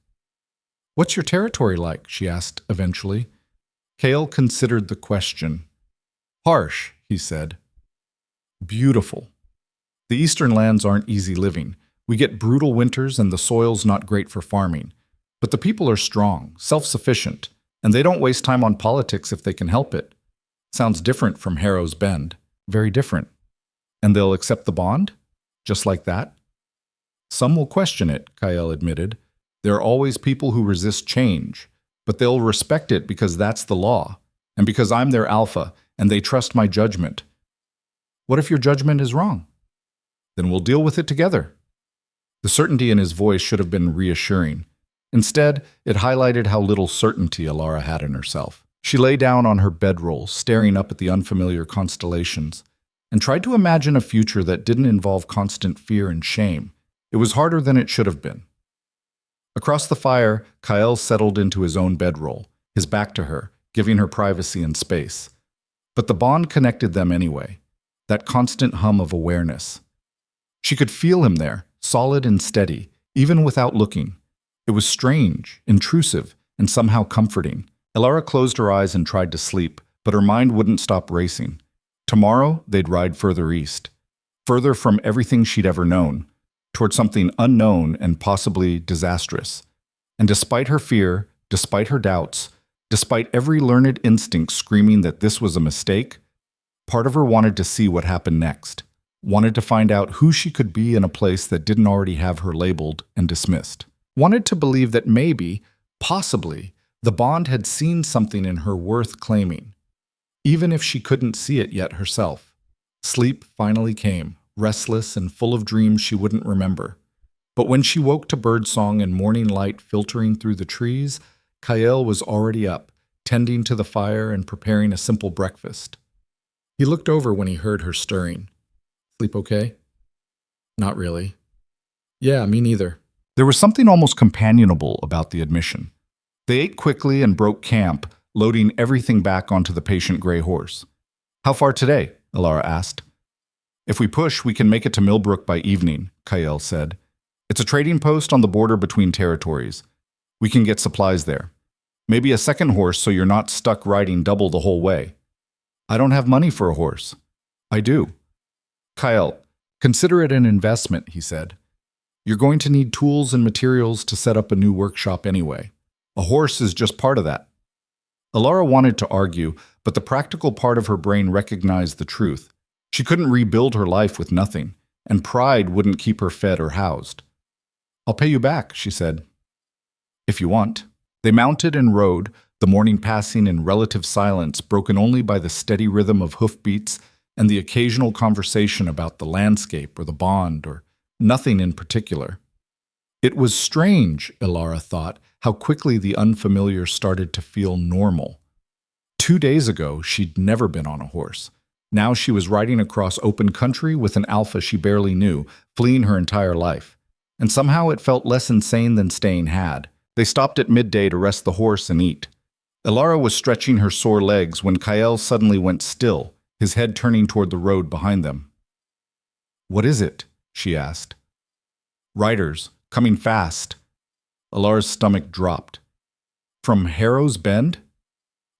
What's your territory like? She asked eventually. Kale considered the question. Harsh, he said. Beautiful. The eastern lands aren't easy living. We get brutal winters and the soil's not great for farming. But the people are strong, self-sufficient, and they don't waste time on politics if they can help it. Sounds different from Harrow's Bend. Very different. And they'll accept the bond? Just like that? Some will question it, Kyle admitted. There are always people who resist change, but they'll respect it because that's the law, and because I'm their alpha, and they trust my judgment. What if your judgment is wrong? Then we'll deal with it together. The certainty in his voice should have been reassuring. Instead, it highlighted how little certainty Ilara had in herself. She lay down on her bedroll, staring up at the unfamiliar constellations, and tried to imagine a future that didn't involve constant fear and shame. It was harder than it should have been. Across the fire, Kyle settled into his own bedroll, his back to her, giving her privacy and space. But the bond connected them anyway, that constant hum of awareness. She could feel him there, solid and steady, even without looking. It was strange, intrusive, and somehow comforting. Ilara closed her eyes and tried to sleep, but her mind wouldn't stop racing. Tomorrow, they'd ride further east, further from everything she'd ever known, toward something unknown and possibly disastrous. And despite her fear, despite her doubts, despite every learned instinct screaming that this was a mistake, part of her wanted to see what happened next, wanted to find out who she could be in a place that didn't already have her labeled and dismissed, wanted to believe that maybe, possibly, the bond had seen something in her worth claiming, even if she couldn't see it yet herself. Sleep finally came, restless and full of dreams she wouldn't remember. But when she woke to birdsong and morning light filtering through the trees, Kyle was already up, tending to the fire and preparing a simple breakfast. He looked over when he heard her stirring. Sleep okay? Not really. Yeah, me neither. There was something almost companionable about the admission. They ate quickly and broke camp, loading everything back onto the patient gray horse. How far today? Ilara asked. If we push, we can make it to Millbrook by evening, Kyle said. It's a trading post on the border between territories. We can get supplies there. Maybe a second horse so you're not stuck riding double the whole way. I don't have money for a horse. I do. Kyle, consider it an investment, he said. You're going to need tools and materials to set up a new workshop anyway. A horse is just part of that. Ilara wanted to argue, but the practical part of her brain recognized the truth. She couldn't rebuild her life with nothing, and pride wouldn't keep her fed or housed. "I'll pay you back," she said. "If you want." They mounted and rode, the morning passing in relative silence, broken only by the steady rhythm of hoofbeats and the occasional conversation about the landscape or the bond or nothing in particular. It was strange, Ilara thought, how quickly the unfamiliar started to feel normal. 2 days ago, she'd never been on a horse. Now she was riding across open country with an alpha she barely knew, fleeing her entire life. And somehow it felt less insane than staying had. They stopped at midday to rest the horse and eat. Ilara was stretching her sore legs when Kael suddenly went still, his head turning toward the road behind them. "What is it?" she asked. "Riders, coming fast." Ilara's stomach dropped. "From Harrow's Bend?"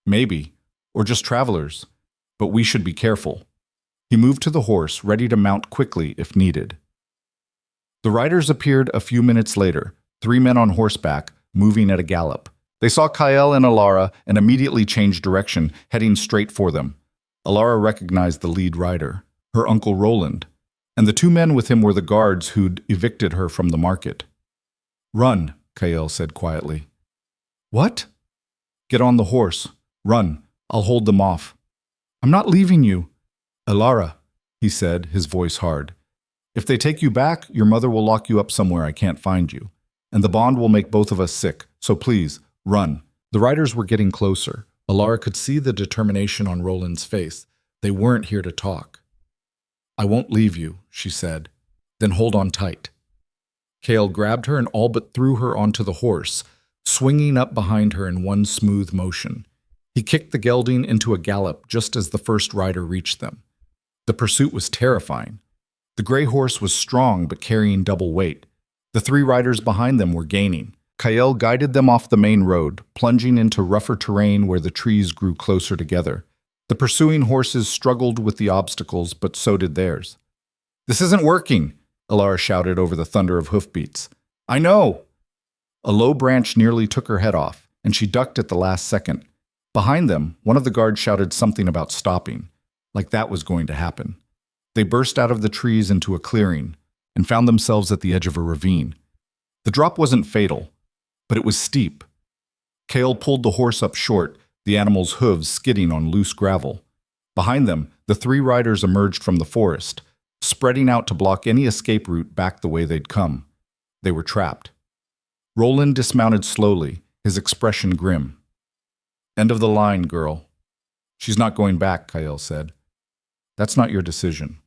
"Maybe, or just travelers, but we should be careful." He moved to the horse, ready to mount quickly if needed. The riders appeared a few minutes later, 3 men on horseback, moving at a gallop. They saw Kael and Ilara and immediately changed direction, heading straight for them. Ilara recognized the lead rider, her uncle Roland, and the 2 men with him were the guards who'd evicted her from the market. "Run," Kael said quietly. "What?" "Get on the horse. Run. I'll hold them off." "I'm not leaving you." "Ilara," he said, his voice hard. "If they take you back, your mother will lock you up somewhere I can't find you. And the bond will make both of us sick. So please, run." The riders were getting closer. Ilara could see the determination on Roland's face. They weren't here to talk. "I won't leave you," she said. "Then hold on tight." Kael grabbed her and all but threw her onto the horse, swinging up behind her in one smooth motion. He kicked the gelding into a gallop just as the first rider reached them. The pursuit was terrifying. The gray horse was strong but carrying double weight. The 3 riders behind them were gaining. Kael guided them off the main road, plunging into rougher terrain where the trees grew closer together. The pursuing horses struggled with the obstacles, but so did theirs. "This isn't working," Ilara shouted over the thunder of hoofbeats. "I know!" A low branch nearly took her head off, and she ducked at the last second. Behind them, one of the guards shouted something about stopping, like that was going to happen. They burst out of the trees into a clearing and found themselves at the edge of a ravine. The drop wasn't fatal, but it was steep. Kael pulled the horse up short, the animal's hooves skidding on loose gravel. Behind them, the 3 riders emerged from the forest, spreading out to block any escape route back the way they'd come. They were trapped. Roland dismounted slowly, his expression grim. "End of the line, girl." "She's not going back," Kael said. "That's not your decision."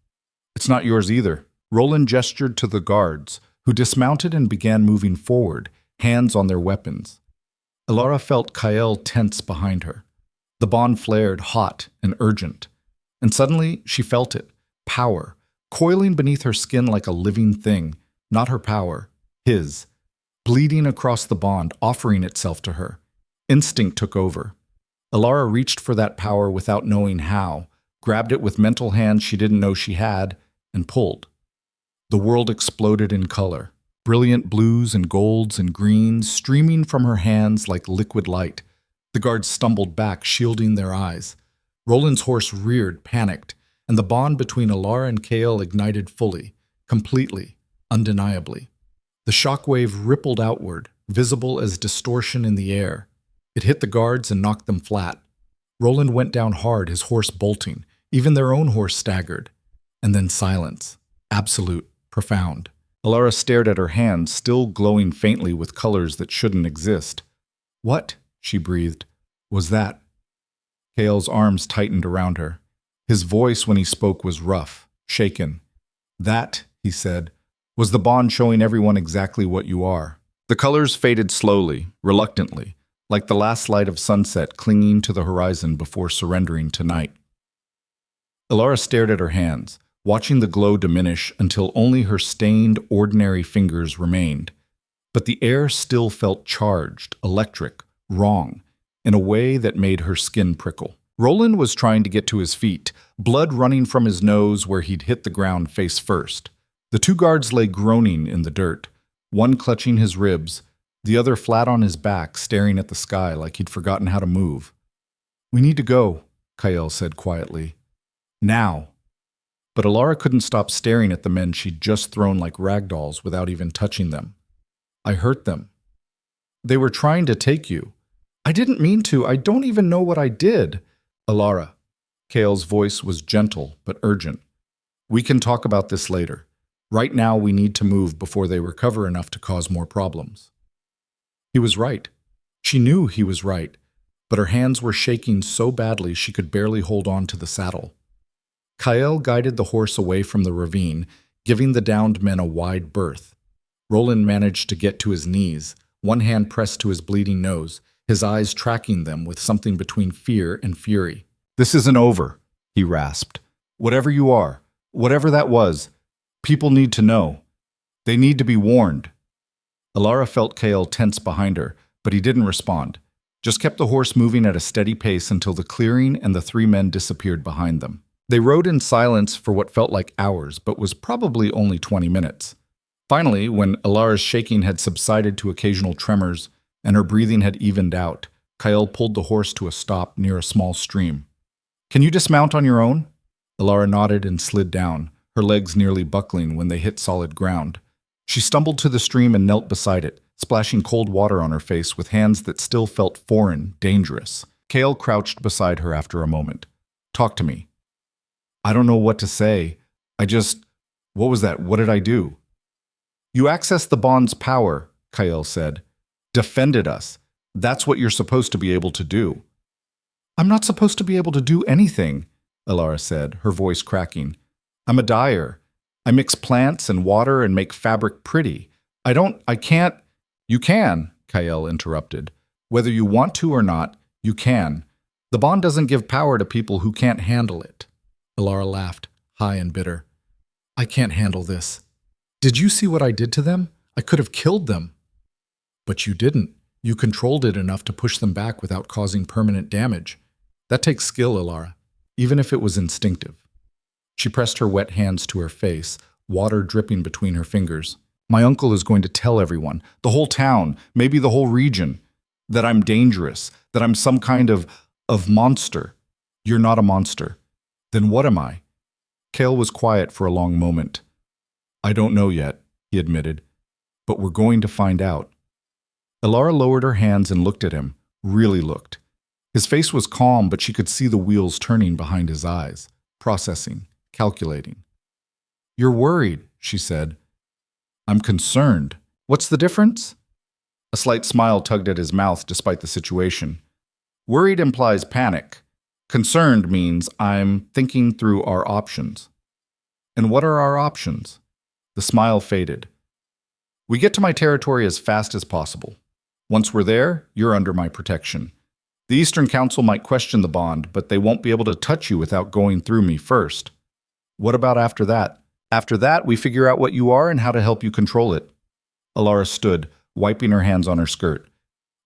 "It's not yours either." Roland gestured to the guards, who dismounted and began moving forward, hands on their weapons. Ilara felt Kael tense behind her. The bond flared, hot and urgent. And suddenly she felt it, power, coiling beneath her skin like a living thing, not her power, his, bleeding across the bond, offering itself to her. Instinct took over. Ilara reached for that power without knowing how, grabbed it with mental hands she didn't know she had, and pulled. The world exploded in color, brilliant blues and golds and greens streaming from her hands like liquid light. The guards stumbled back, shielding their eyes. Roland's horse reared, panicked, and the bond between Ilara and Kael ignited fully, completely, undeniably. The shockwave rippled outward, visible as distortion in the air. It hit the guards and knocked them flat. Roland went down hard, his horse bolting. Even their own horse staggered. And then silence, absolute, profound. Ilara stared at her hands, still glowing faintly with colors that shouldn't exist. "What?" she breathed. "Was that?" Kael's arms tightened around her. His voice when he spoke was rough, shaken. "That," he said, "was the bond showing everyone exactly what you are." The colors faded slowly, reluctantly, like the last light of sunset clinging to the horizon before surrendering to night. Ilara stared at her hands, watching the glow diminish until only her stained, ordinary fingers remained. But the air still felt charged, electric, wrong, in a way that made her skin prickle. Roland was trying to get to his feet, blood running from his nose where he'd hit the ground face first. The 2 guards lay groaning in the dirt, one clutching his ribs, the other flat on his back, staring at the sky like he'd forgotten how to move. "We need to go," Kael said quietly. Now. But Alara couldn't stop staring at the men she'd just thrown like ragdolls without even touching them. I hurt them. They were trying to take you. I didn't mean to. I don't even know what I did. Alara. Kael's voice was gentle but urgent. We can talk about this later. Right now we need to move before they recover enough to cause more problems. He was right. She knew he was right, but her hands were shaking so badly she could barely hold on to the saddle. Kael guided the horse away from the ravine, giving the downed men a wide berth. Roland managed to get to his knees, one hand pressed to his bleeding nose, his eyes tracking them with something between fear and fury. This isn't over, he rasped. Whatever you are, whatever that was, people need to know. They need to be warned. Alara felt Kael tense behind her, but he didn't respond, just kept the horse moving at a steady pace until the clearing and the three men disappeared behind them. They rode in silence for what felt like hours, but was probably only 20 minutes. Finally, when Alara's shaking had subsided to occasional tremors and her breathing had evened out, Kael pulled the horse to a stop near a small stream. Can you dismount on your own? Alara nodded and slid down, her legs nearly buckling when they hit solid ground. She stumbled to the stream and knelt beside it, splashing cold water on her face with hands that still felt foreign, dangerous. Kael crouched beside her after a moment. Talk to me. I don't know what to say. What was that? What did I do? You accessed the bond's power, Kael said. Defended us. That's what you're supposed to be able to do. I'm not supposed to be able to do anything, Alara said, her voice cracking. I'm a dyer. I mix plants and water and make fabric pretty. I can't. You can, Kael interrupted. Whether you want to or not, you can. The bond doesn't give power to people who can't handle it. Alara laughed, high and bitter. I can't handle this. Did you see what I did to them? I could have killed them. But you didn't. You controlled it enough to push them back without causing permanent damage. That takes skill, Alara, even if it was instinctive. She pressed her wet hands to her face, water dripping between her fingers. My uncle is going to tell everyone, the whole town, maybe the whole region, that I'm dangerous, that I'm some kind of monster. You're not a monster. Then what am I? Kael was quiet for a long moment. I don't know yet, he admitted, but we're going to find out. Alara lowered her hands and looked at him, really looked. His face was calm, but she could see the wheels turning behind his eyes, processing, calculating. You're worried, she said. I'm concerned. What's the difference? A slight smile tugged at his mouth despite the situation. Worried implies panic. Concerned means I'm thinking through our options. And what are our options? The smile faded. We get to my territory as fast as possible. Once we're there, you're under my protection. The Eastern Council might question the bond, but they won't be able to touch you without going through me first. What about after that? After that, we figure out what you are and how to help you control it. Alara stood, wiping her hands on her skirt.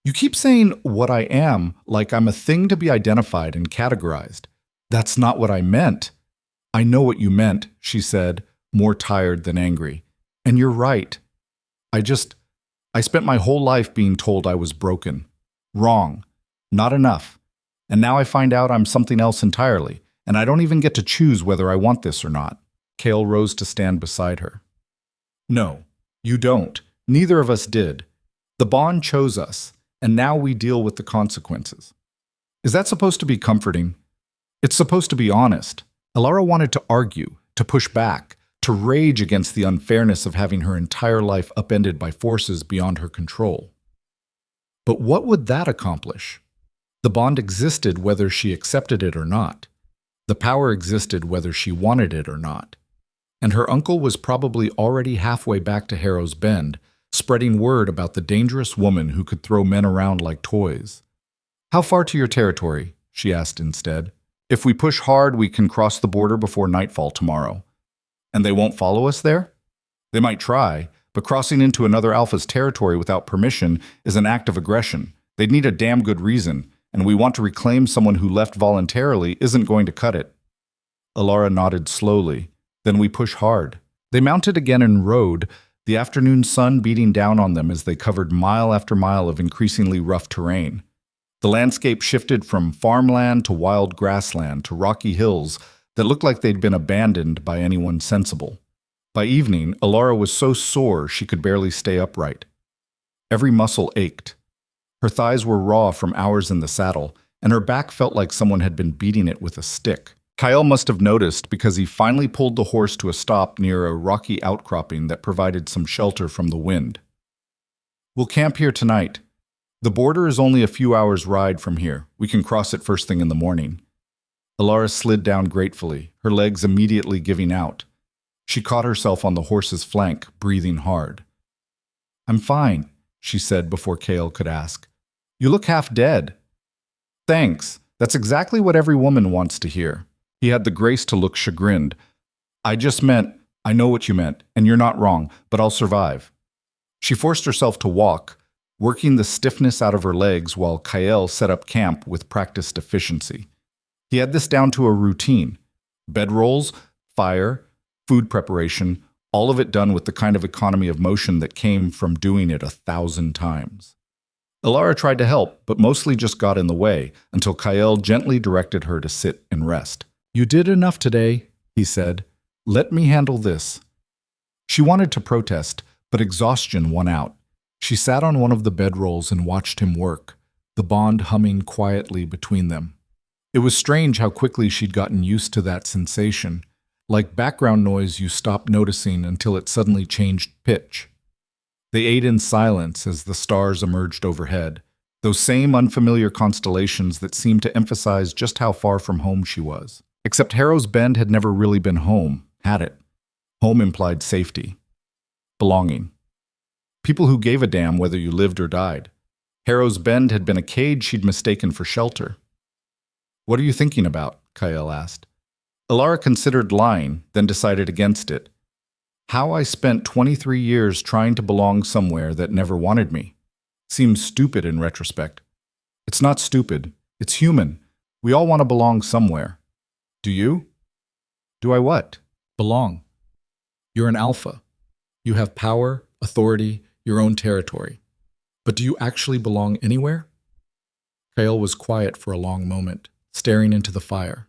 You keep saying what I am like I'm a thing to be identified and categorized. That's not what I meant. I know what you meant, she said, more tired than angry. And you're right. I spent my whole life being told I was broken. Wrong. Not enough. And now I find out I'm something else entirely, and I don't even get to choose whether I want this or not. Kael rose to stand beside her. No, you don't. Neither of us did. The bond chose us, and now we deal with the consequences. Is that supposed to be comforting? It's supposed to be honest. Alara wanted to argue, to push back, to rage against the unfairness of having her entire life upended by forces beyond her control. But what would that accomplish? The bond existed whether she accepted it or not. The power existed whether she wanted it or not. And her uncle was probably already halfway back to Harrow's Bend, spreading word about the dangerous woman who could throw men around like toys. How far to your territory? She asked instead. If we push hard, we can cross the border before nightfall tomorrow. And they won't follow us there? They might try, but crossing into another Alpha's territory without permission is an act of aggression. They'd need a damn good reason, and we want to reclaim someone who left voluntarily isn't going to cut it. Alara nodded slowly. Then we push hard. They mounted again and rode, the afternoon sun beating down on them as they covered mile after mile of increasingly rough terrain. The landscape shifted from farmland to wild grassland to rocky hills that looked like they'd been abandoned by anyone sensible. By evening, Alara was so sore she could barely stay upright. Every muscle ached. Her thighs were raw from hours in the saddle, and her back felt like someone had been beating it with a stick. Kyle must have noticed because he finally pulled the horse to a stop near a rocky outcropping that provided some shelter from the wind. "We'll camp here tonight. The border is only a few hours' ride from here. We can cross it first thing in the morning." Alara slid down gratefully, her legs immediately giving out. She caught herself on the horse's flank, breathing hard. "I'm fine," she said before Kale could ask. "You look half dead." "Thanks. That's exactly what every woman wants to hear." He had the grace to look chagrined. "I just meant, I know what you meant, and you're not wrong, but I'll survive." She forced herself to walk, working the stiffness out of her legs while Kyle set up camp with practiced efficiency. He had this down to a routine. Bedrolls, fire, food preparation, all of it done with the kind of economy of motion that came from doing it 1,000 times. Alara tried to help, but mostly just got in the way until Kyle gently directed her to sit and rest. "You did enough today," he said. "Let me handle this." She wanted to protest, but exhaustion won out. She sat on one of the bedrolls and watched him work, the bond humming quietly between them. It was strange how quickly she'd gotten used to that sensation, like background noise you stop noticing until it suddenly changed pitch. They ate in silence as the stars emerged overhead, those same unfamiliar constellations that seemed to emphasize just how far from home she was. Except Harrow's Bend had never really been home, had it? Home implied safety. Belonging. People who gave a damn whether you lived or died. Harrow's Bend had been a cage she'd mistaken for shelter. "What are you thinking about?" Kyle asked. Alara considered lying, then decided against it. "How I spent 23 years trying to belong somewhere that never wanted me. Seems stupid in retrospect." "It's not stupid. It's human. We all want to belong somewhere." "Do you?" "Do I what?" "Belong. You're an alpha. You have power, authority, your own territory. But do you actually belong anywhere?" Kyle was quiet for a long moment, staring into the fire.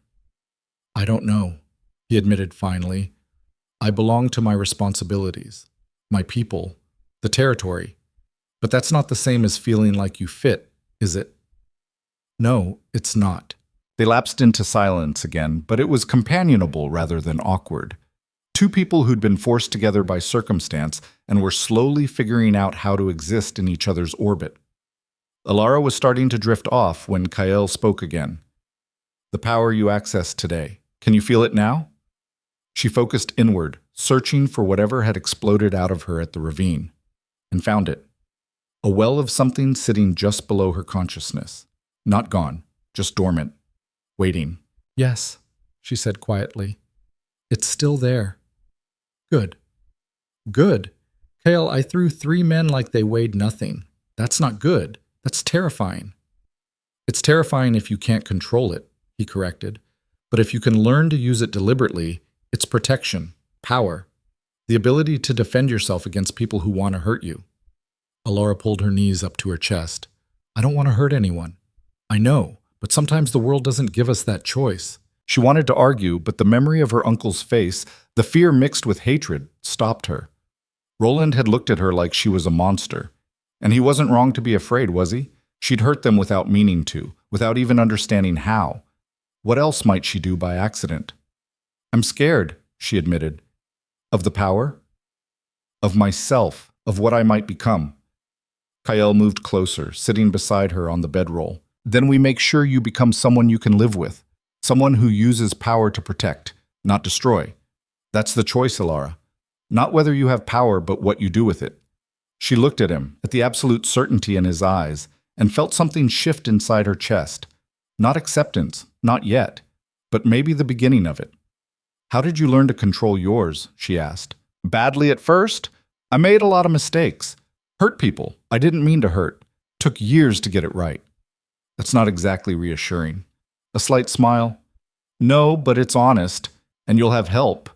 "I don't know," he admitted finally. "I belong to my responsibilities, my people, the territory. But that's not the same as feeling like you fit, is it?" "No, it's not." They lapsed into silence again, but it was companionable rather than awkward. Two people who'd been forced together by circumstance and were slowly figuring out how to exist in each other's orbit. Alara was starting to drift off when Kyle spoke again. "The power you accessed today, can you feel it now?" She focused inward, searching for whatever had exploded out of her at the ravine, and found it. A well of something sitting just below her consciousness. Not gone, just dormant. Waiting. "Yes," she said quietly. "It's still there." "Good." "Good? Kale, I threw 3 men like they weighed nothing. That's not good. That's terrifying." "It's terrifying if you can't control it," he corrected. "But if you can learn to use it deliberately, it's protection, power, the ability to defend yourself against people who want to hurt you." Alara pulled her knees up to her chest. "I don't want to hurt anyone. I know. But sometimes the world doesn't give us that choice." She wanted to argue, but the memory of her uncle's face, the fear mixed with hatred, stopped her. Roland had looked at her like she was a monster. And he wasn't wrong to be afraid, was he? She'd hurt them without meaning to, without even understanding how. What else might she do by accident? "I'm scared," she admitted. "Of the power? Of myself, of what I might become." Kyle moved closer, sitting beside her on the bedroll. "Then we make sure you become someone you can live with. Someone who uses power to protect, not destroy. That's the choice, Alara. Not whether you have power, but what you do with it." She looked at him, at the absolute certainty in his eyes, and felt something shift inside her chest. Not acceptance, not yet, but maybe the beginning of it. "How did you learn to control yours?" she asked. "Badly at first. I made a lot of mistakes. Hurt people I didn't mean to hurt. Took years to get it right." That's not exactly reassuring. A slight smile. "No, but it's honest, and you'll have help.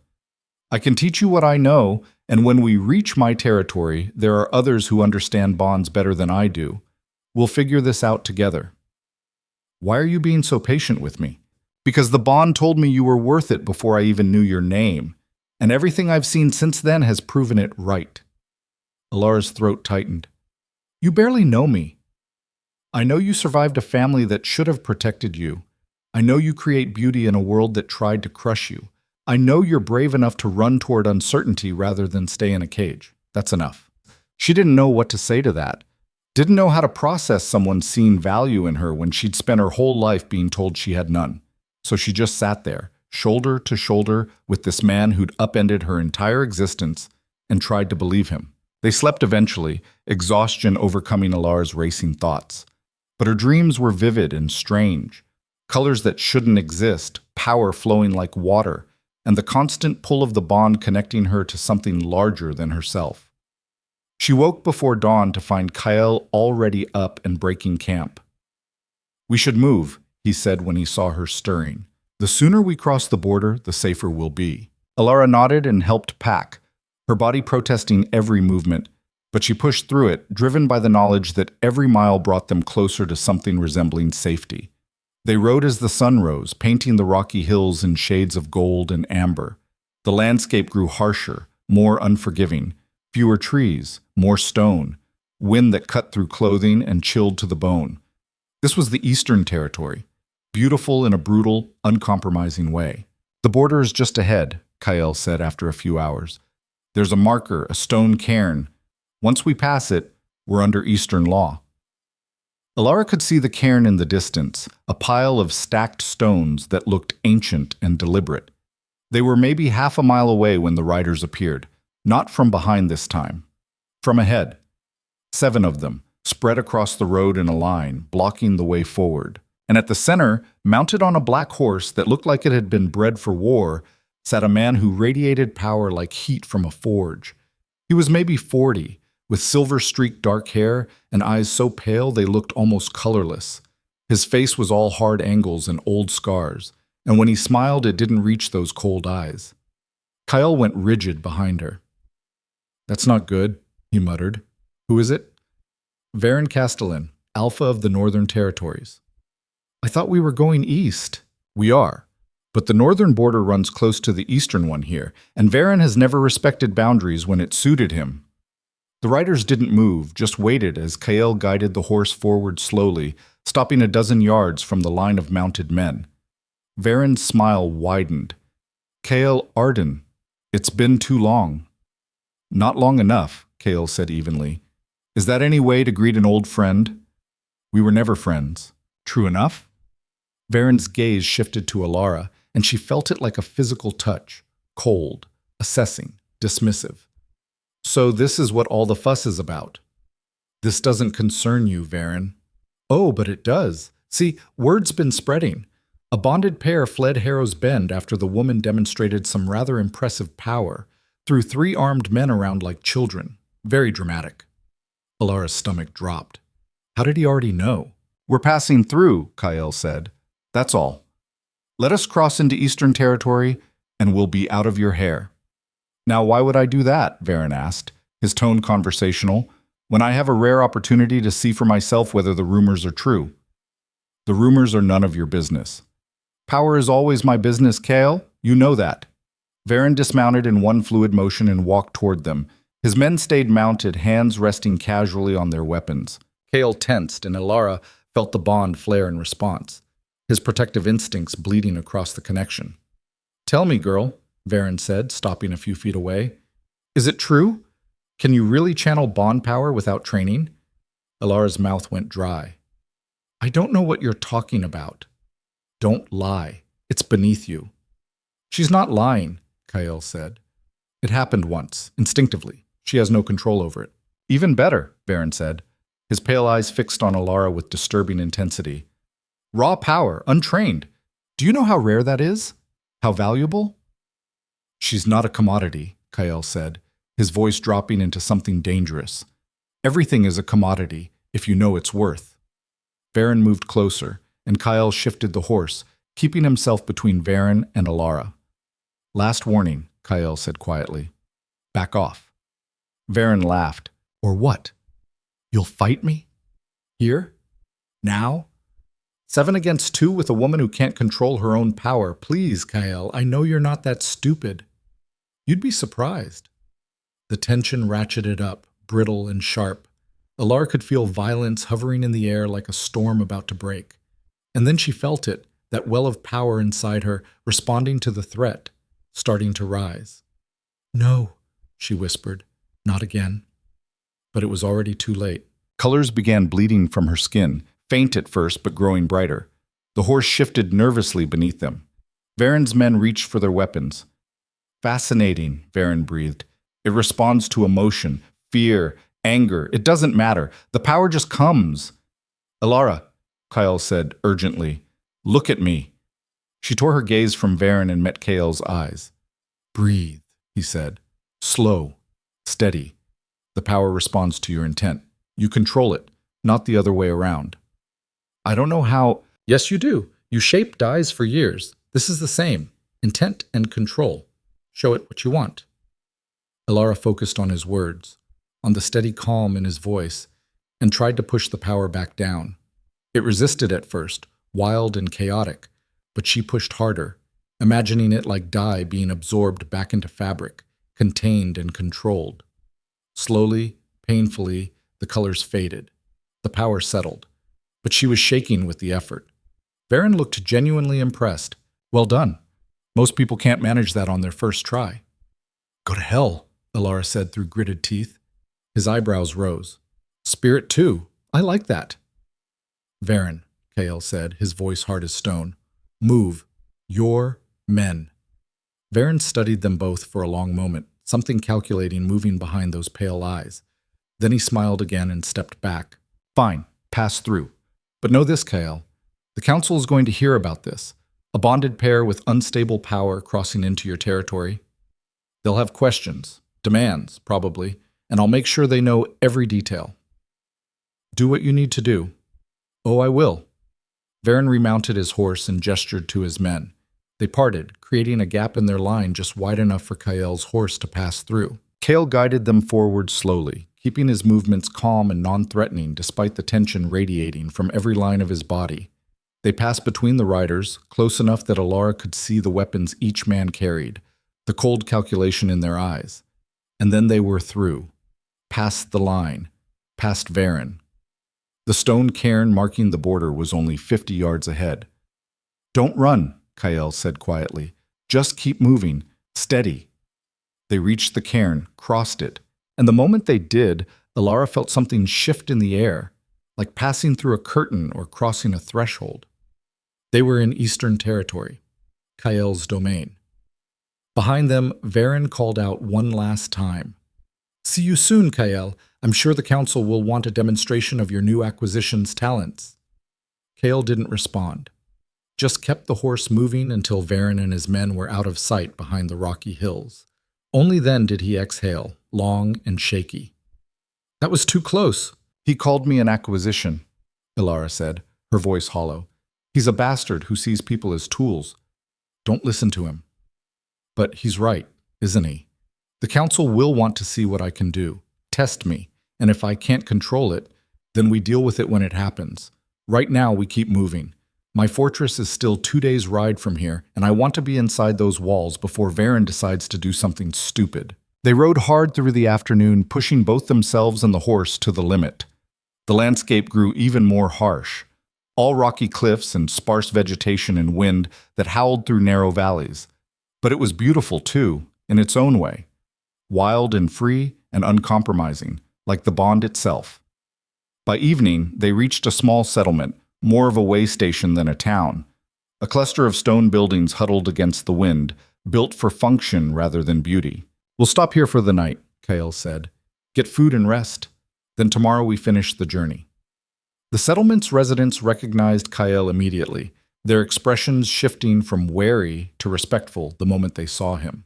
I can teach you what I know, and when we reach my territory, there are others who understand bonds better than I do. We'll figure this out together." Why are you being so patient with me? Because the bond told me you were worth it before I even knew your name, and everything I've seen since then has proven it right. Alara's throat tightened. You barely know me. I know you survived a family that should have protected you. I know you create beauty in a world that tried to crush you. I know you're brave enough to run toward uncertainty rather than stay in a cage. That's enough. She didn't know what to say to that. Didn't know how to process someone seeing value in her when she'd spent her whole life being told she had none. So she just sat there, shoulder to shoulder with this man who'd upended her entire existence, and tried to believe him. They slept eventually, exhaustion overcoming Alara's racing thoughts. But her dreams were vivid and strange. Colors that shouldn't exist, power flowing like water, and the constant pull of the bond connecting her to something larger than herself. She woke before dawn to find Kyle already up and breaking camp. We should move, he said when he saw her stirring. The sooner we cross the border, the safer we'll be. Alara nodded and helped pack, her body protesting every movement, but she pushed through it, driven by the knowledge that every mile brought them closer to something resembling safety. They rode as the sun rose, painting the rocky hills in shades of gold and amber. The landscape grew harsher, more unforgiving. Fewer trees, more stone, wind that cut through clothing and chilled to the bone. This was the Eastern Territory, beautiful in a brutal, uncompromising way. The border is just ahead, Kyle said after a few hours. There's a marker, a stone cairn. Once we pass it, we're under Eastern law. Alara could see the cairn in the distance, a pile of stacked stones that looked ancient and deliberate. They were maybe half a mile away when the riders appeared. Not from behind this time. From ahead. 7 of them, spread across the road in a line, blocking the way forward. And at the center, mounted on a black horse that looked like it had been bred for war, sat a man who radiated power like heat from a forge. He was maybe 40, with silver-streaked dark hair and eyes so pale they looked almost colorless. His face was all hard angles and old scars, and when he smiled it didn't reach those cold eyes. Kyle went rigid behind her. That's not good, he muttered. Who is it? Varen Castellan, Alpha of the Northern Territories. I thought we were going east. We are. But the northern border runs close to the eastern one here, and Varen has never respected boundaries when it suited him. The riders didn't move, just waited as Kael guided the horse forward slowly, stopping a dozen yards from the line of mounted men. Varen's smile widened. Kael Arden, it's been too long. Not long enough, Kael said evenly. Is that any way to greet an old friend? We were never friends. True enough? Varen's gaze shifted to Alara, and she felt it like a physical touch, cold, assessing, dismissive. So this is what all the fuss is about. This doesn't concern you, Varen. Oh, but it does. See, word's been spreading. A bonded pair fled Harrow's Bend after the woman demonstrated some rather impressive power, threw 3 armed men around like children. Very dramatic. Alara's stomach dropped. How did he already know? We're passing through, Kael said. That's all. Let us cross into Eastern Territory, and we'll be out of your hair. Now, why would I do that? Varen asked, his tone conversational, when I have a rare opportunity to see for myself whether the rumors are true. The rumors are none of your business. Power is always my business, Kael. You know that. Varen dismounted in one fluid motion and walked toward them. His men stayed mounted, hands resting casually on their weapons. Kael tensed, and Alara felt the bond flare in response, his protective instincts bleeding across the connection. Tell me, girl, Varen said, stopping a few feet away. Is it true? Can you really channel bond power without training? Alara's mouth went dry. I don't know what you're talking about. Don't lie. It's beneath you. She's not lying, Kael said. It happened once, instinctively. She has no control over it. Even better, Varen said, his pale eyes fixed on Alara with disturbing intensity. Raw power, untrained. Do you know how rare that is? How valuable? She's not a commodity, Kael said, his voice dropping into something dangerous. Everything is a commodity, if you know its worth. Varen moved closer, and Kael shifted the horse, keeping himself between Varen and Alara. Last warning, Kael said quietly. Back off. Varen laughed. Or what? You'll fight me? Here? Now? 7 against 2 with a woman who can't control her own power. Please, Kael, I know you're not that stupid. You'd be surprised. The tension ratcheted up, brittle and sharp. Alara could feel violence hovering in the air like a storm about to break. And then she felt it, that well of power inside her, responding to the threat, starting to rise. No, she whispered, not again. But it was already too late. Colors began bleeding from her skin, faint at first but growing brighter. The horse shifted nervously beneath them. Varen's men reached for their weapons. Fascinating, Varen breathed. It responds to emotion, fear, anger. It doesn't matter. The power just comes. Alara, Kael said urgently, look at me. She tore her gaze from Varen and met Kael's eyes. Breathe, he said. Slow, steady. The power responds to your intent. You control it, not the other way around. I don't know how. Yes, you do. You shape dyes for years. This is the same. Intent and control. Show it what you want. Alara focused on his words, on the steady calm in his voice, and tried to push the power back down. It resisted at first, wild and chaotic, but she pushed harder, imagining it like dye being absorbed back into fabric, contained and controlled. Slowly, painfully, the colors faded. The power settled, but she was shaking with the effort. Varen looked genuinely impressed. Well done. Most people can't manage that on their first try. Go to hell, Alara said through gritted teeth. His eyebrows rose. Spirit too. I like that. Varen, Kael said, his voice hard as stone. Move. Your men. Varen studied them both for a long moment, something calculating moving behind those pale eyes. Then he smiled again and stepped back. Fine, pass through. But know this, Kael. The council is going to hear about this. A bonded pair with unstable power crossing into your territory. They'll have questions, demands, probably, and I'll make sure they know every detail. Do what you need to do. Oh, I will. Varen remounted his horse and gestured to his men. They parted, creating a gap in their line just wide enough for Kael's horse to pass through. Kael guided them forward slowly, keeping his movements calm and non-threatening despite the tension radiating from every line of his body. They passed between the riders, close enough that Alara could see the weapons each man carried, the cold calculation in their eyes. And then they were through, past the line, past Varen. The stone cairn marking the border was only 50 yards ahead. Don't run, Kael said quietly. Just keep moving, steady. They reached the cairn, crossed it, and the moment they did, Alara felt something shift in the air, like passing through a curtain or crossing a threshold. They were in Eastern Territory, Kael's domain. Behind them, Varen called out one last time. See you soon, Kael. I'm sure the council will want a demonstration of your new acquisition's talents. Kael didn't respond, just kept the horse moving until Varen and his men were out of sight behind the rocky hills. Only then did he exhale, long and shaky. That was too close. He called me an acquisition, Alara said, her voice hollow. He's a bastard who sees people as tools. Don't listen to him. But he's right, isn't he? The council will want to see what I can do, test me, and if I can't control it, then we deal with it when it happens. Right now, we keep moving. My fortress is still 2 days' ride from here, and I want to be inside those walls before Varen decides to do something stupid. They rode hard through the afternoon, pushing both themselves and the horse to the limit. The landscape grew even more harsh. All rocky cliffs and sparse vegetation and wind that howled through narrow valleys. But it was beautiful, too, in its own way. Wild and free and uncompromising, like the bond itself. By evening, they reached a small settlement, more of a way station than a town. A cluster of stone buildings huddled against the wind, built for function rather than beauty. We'll stop here for the night, Kael said. Get food and rest. Then tomorrow we finish the journey. The settlement's residents recognized Kael immediately, their expressions shifting from wary to respectful the moment they saw him.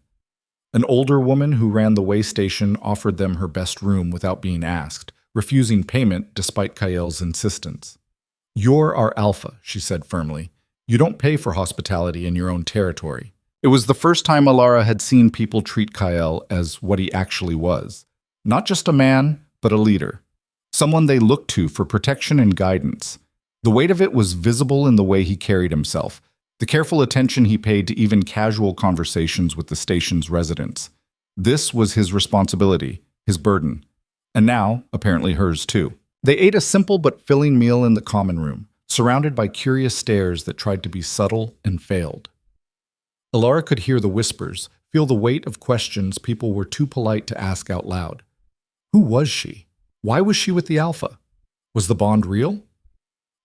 An older woman who ran the way station offered them her best room without being asked, refusing payment despite Kael's insistence. You're our alpha, she said firmly. You don't pay for hospitality in your own territory. It was the first time Alara had seen people treat Kael as what he actually was. Not just a man, but a leader. Someone they looked to for protection and guidance. The weight of it was visible in the way he carried himself, the careful attention he paid to even casual conversations with the station's residents. This was his responsibility, his burden, and now, apparently hers too. They ate a simple but filling meal in the common room, surrounded by curious stares that tried to be subtle and failed. Alara could hear the whispers, feel the weight of questions people were too polite to ask out loud. Who was she? Why was she with the Alpha? Was the bond real?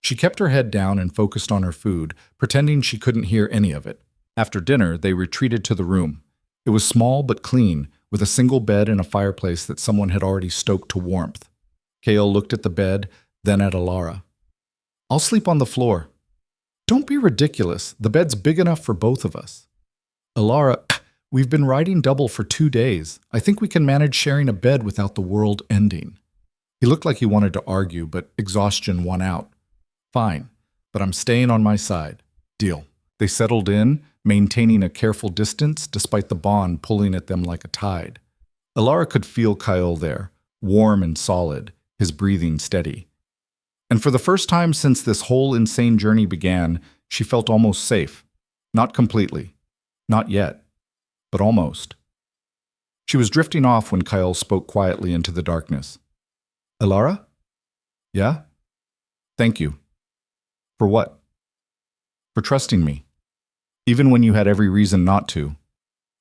She kept her head down and focused on her food, pretending she couldn't hear any of it. After dinner, they retreated to the room. It was small but clean, with a single bed and a fireplace that someone had already stoked to warmth. Kale looked at the bed, then at Alara. I'll sleep on the floor. Don't be ridiculous. The bed's big enough for both of us. Alara, we've been riding double for 2 days. I think we can manage sharing a bed without the world ending. He looked like he wanted to argue, but exhaustion won out. Fine, but I'm staying on my side. Deal. They settled in, maintaining a careful distance despite the bond pulling at them like a tide. Alara could feel Kyle there, warm and solid, his breathing steady. And for the first time since this whole insane journey began, she felt almost safe. Not completely. Not yet. But almost. She was drifting off when Kyle spoke quietly into the darkness. Alara? Yeah? Thank you. For what? For trusting me. Even when you had every reason not to.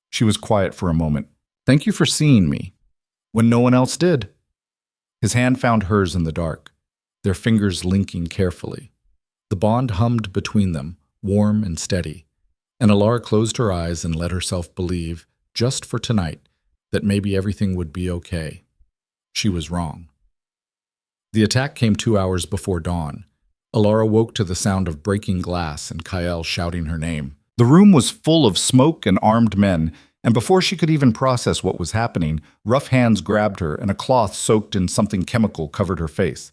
She was quiet for a moment. Thank you for seeing me. When no one else did. His hand found hers in the dark, their fingers linking carefully. The bond hummed between them, warm and steady. And Alara closed her eyes and let herself believe, just for tonight, that maybe everything would be okay. She was wrong. The attack came 2 hours before dawn. Alara woke to the sound of breaking glass and Kyle shouting her name. The room was full of smoke and armed men, and before she could even process what was happening, rough hands grabbed her and a cloth soaked in something chemical covered her face.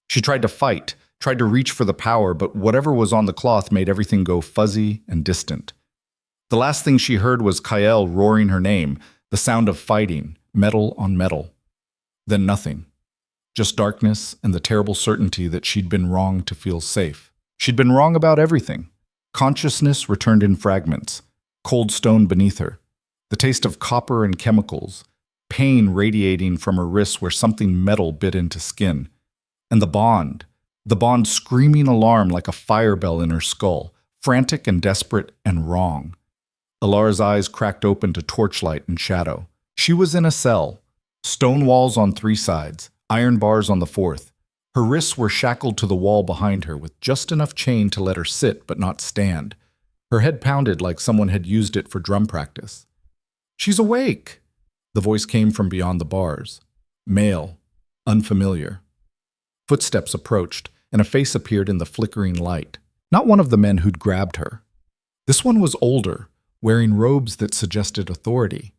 She tried to fight, tried to reach for the power, but whatever was on the cloth made everything go fuzzy and distant. The last thing she heard was Kyle roaring her name, the sound of fighting, metal on metal. Then nothing. Just darkness and the terrible certainty that she'd been wrong to feel safe. She'd been wrong about everything. Consciousness returned in fragments, cold stone beneath her, the taste of copper and chemicals, pain radiating from her wrists where something metal bit into skin. And the bond screaming alarm like a fire bell in her skull, frantic and desperate and wrong. Alara's eyes cracked open to torchlight and shadow. She was in a cell, stone walls on 3 sides, iron bars on the 4th. Her wrists were shackled to the wall behind her with just enough chain to let her sit but not stand. Her head pounded like someone had used it for drum practice. She's awake! The voice came from beyond the bars. Male, unfamiliar. Footsteps approached, and a face appeared in the flickering light. Not one of the men who'd grabbed her. This one was older, wearing robes that suggested authority.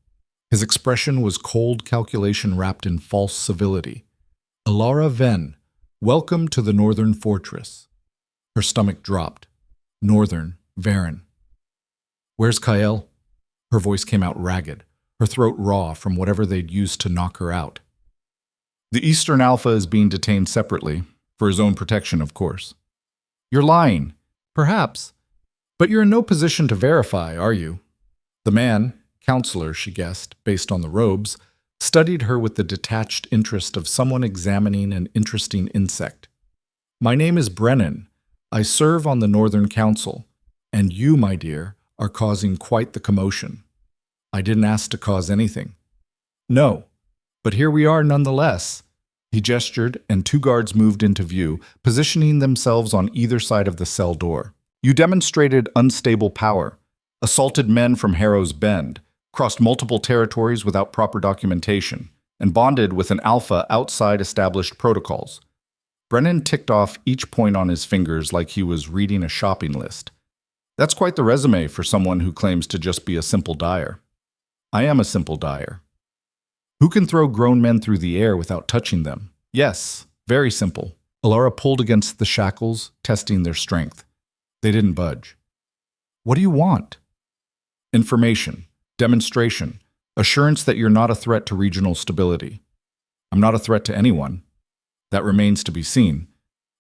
His expression was cold calculation wrapped in false civility. Alara Ven, welcome to the Northern Fortress. Her stomach dropped. Northern, Varen. Where's Kyle? Her voice came out ragged, her throat raw from whatever they'd used to knock her out. The Eastern Alpha is being detained separately, for his own protection, of course. You're lying. Perhaps. But you're in no position to verify, are you? The man, counselor, she guessed, based on the robes, studied her with the detached interest of someone examining an interesting insect. My name is Brennan. I serve on the Northern Council, and you, my dear, are causing quite the commotion. I didn't ask to cause anything. No, but here we are nonetheless. He gestured, and 2 guards moved into view, positioning themselves on either side of the cell door. You demonstrated unstable power, assaulted men from Harrow's Bend, crossed multiple territories without proper documentation, and bonded with an Alpha outside established protocols. Brennan ticked off each point on his fingers like he was reading a shopping list. That's quite the resume for someone who claims to just be a simple dyer. I am a simple dyer. Who can throw grown men through the air without touching them? Yes, very simple. Alara pulled against the shackles, testing their strength. They didn't budge. What do you want? Information, demonstration, assurance that you're not a threat to regional stability. I'm not a threat to anyone. That remains to be seen.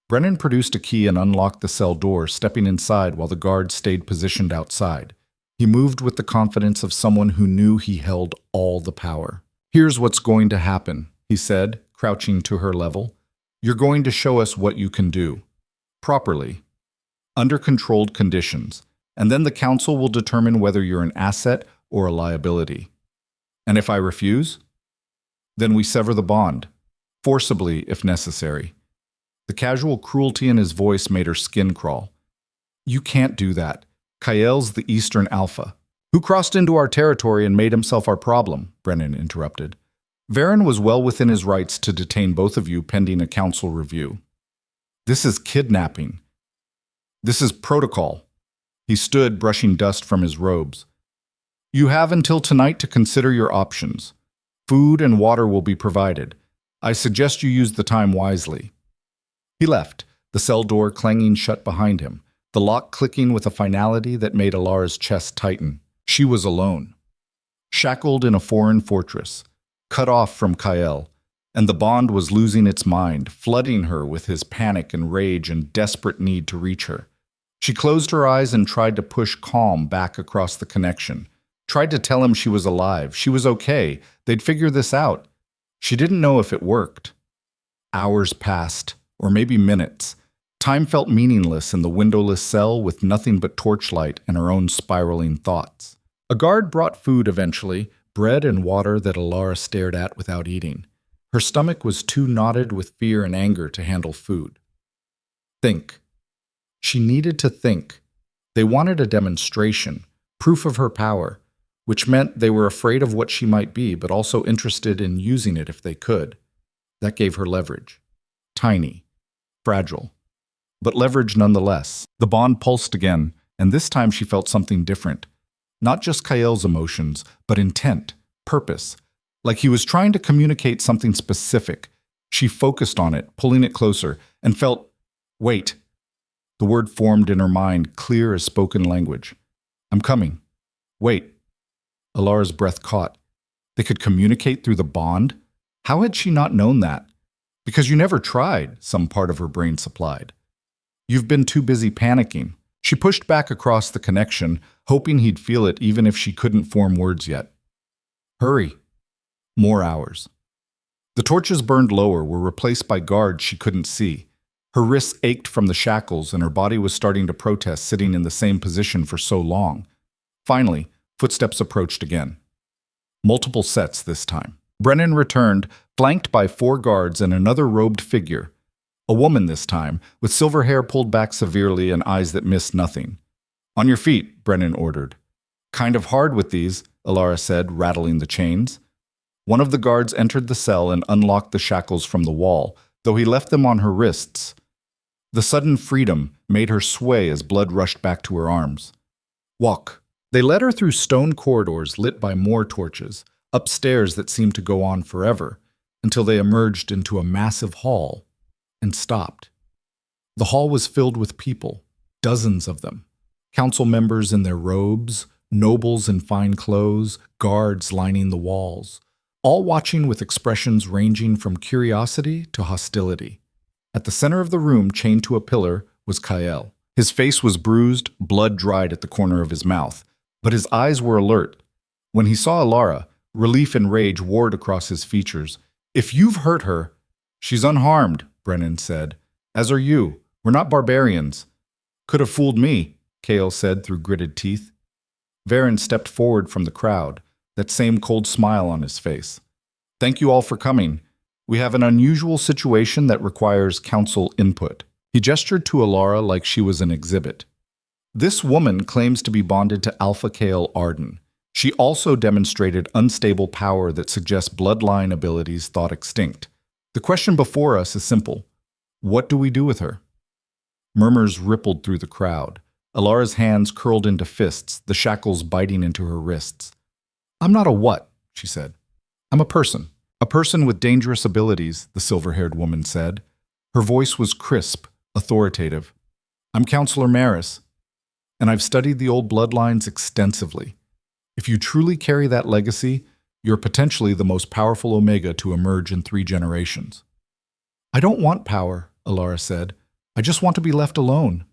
Brennan produced a key and unlocked the cell door, stepping inside while the guards stayed positioned outside. He moved with the confidence of someone who knew he held all the power. "Here's what's going to happen," he said, crouching to her level. "You're going to show us what you can do. Properly. Under controlled conditions. And then the council will determine whether you're an asset or a liability. And if I refuse? Then we sever the bond. Forcibly, if necessary." The casual cruelty in his voice made her skin crawl. "You can't do that. Kael's the Eastern Alpha." "Who crossed into our territory and made himself our problem?" Brennan interrupted. "Varen was well within his rights to detain both of you pending a council review. This is kidnapping. This is protocol." He stood, brushing dust from his robes. "You have until tonight to consider your options. Food and water will be provided. I suggest you use the time wisely." He left, the cell door clanging shut behind him, the lock clicking with a finality that made Alara's chest tighten. She was alone, shackled in a foreign fortress, cut off from Kael, and the bond was losing its mind, flooding her with his panic and rage and desperate need to reach her. She closed her eyes and tried to push calm back across the connection, tried to tell him she was alive, she was okay, they'd figure this out. She didn't know if it worked. Hours passed, or maybe minutes. Time felt meaningless in the windowless cell with nothing but torchlight and her own spiraling thoughts. A guard brought food eventually, bread and water that Alara stared at without eating. Her stomach was too knotted with fear and anger to handle food. Think. She needed to think. They wanted a demonstration, proof of her power, which meant they were afraid of what she might be, but also interested in using it if they could. That gave her leverage. Tiny. Fragile. But leverage nonetheless. The bond pulsed again, and this time she felt something different. Not just Kael's emotions, but intent, purpose. Like he was trying to communicate something specific. She focused on it, pulling it closer, and felt, wait. The word formed in her mind, clear as spoken language. "I'm coming. Wait." Alara's breath caught. They could communicate through the bond? How had she not known that? "Because you never tried," some part of her brain supplied. "You've been too busy panicking." She pushed back across the connection, hoping he'd feel it even if she couldn't form words yet. "Hurry." More hours. The torches burned lower, were replaced by guards she couldn't see. Her wrists ached from the shackles, and her body was starting to protest sitting in the same position for so long. Finally, footsteps approached again. Multiple sets this time. Brennan returned, flanked by 4 guards and another robed figure. A woman this time, with silver hair pulled back severely and eyes that missed nothing. "On your feet," Brennan ordered. "Kind of hard with these," Alara said, rattling the chains. One of the guards entered the cell and unlocked the shackles from the wall, though he left them on her wrists. The sudden freedom made her sway as blood rushed back to her arms. "Walk." They led her through stone corridors lit by more torches, up stairs that seemed to go on forever, until they emerged into a massive hall and stopped. The hall was filled with people, dozens of them. Council members in their robes, nobles in fine clothes, guards lining the walls, all watching with expressions ranging from curiosity to hostility. At the center of the room, chained to a pillar, was Kael. His face was bruised, blood dried at the corner of his mouth, but his eyes were alert. When he saw Alara, relief and rage warred across his features. "If you've hurt her—" "She's unharmed," Brennan said. "As are you. We're not barbarians." "Could have fooled me," Kael said through gritted teeth. Varen stepped forward from the crowd, that same cold smile on his face. "Thank you all for coming. We have an unusual situation that requires council input." He gestured to Alara like she was an exhibit. "This woman claims to be bonded to Alpha Kael Arden. She also demonstrated unstable power that suggests bloodline abilities thought extinct. The question before us is simple. What do we do with her?" Murmurs rippled through the crowd. Alara's hands curled into fists, the shackles biting into her wrists. "I'm not a what," she said. "I'm a person. A person with dangerous abilities," the silver-haired woman said. Her voice was crisp, authoritative. "I'm Counselor Maris, and I've studied the old bloodlines extensively. If you truly carry that legacy, you're potentially the most powerful Omega to emerge in 3 generations." "I don't want power," Alara said. I just want to be left alone.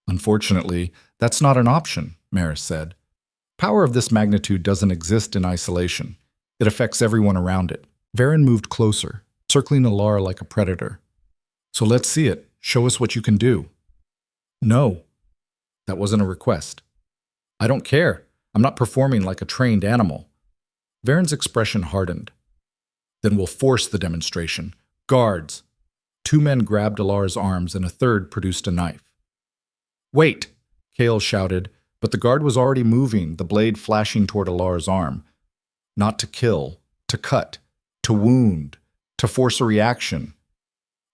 Unfortunately, that's not an option, Maris said. Power of this magnitude doesn't exist in isolation. It affects everyone around it. Varen moved closer, circling Alara like a predator. So let's see it. Show us what you can do. No, that wasn't a request. I don't care. I'm not performing like a trained animal. Varen's expression hardened. Then we'll force the demonstration. Guards! 2 men grabbed Alara's arms and a third produced a knife. Wait! Kale shouted, but the guard was already moving, the blade flashing toward Alara's arm. Not to kill, to cut, to wound, to force a reaction.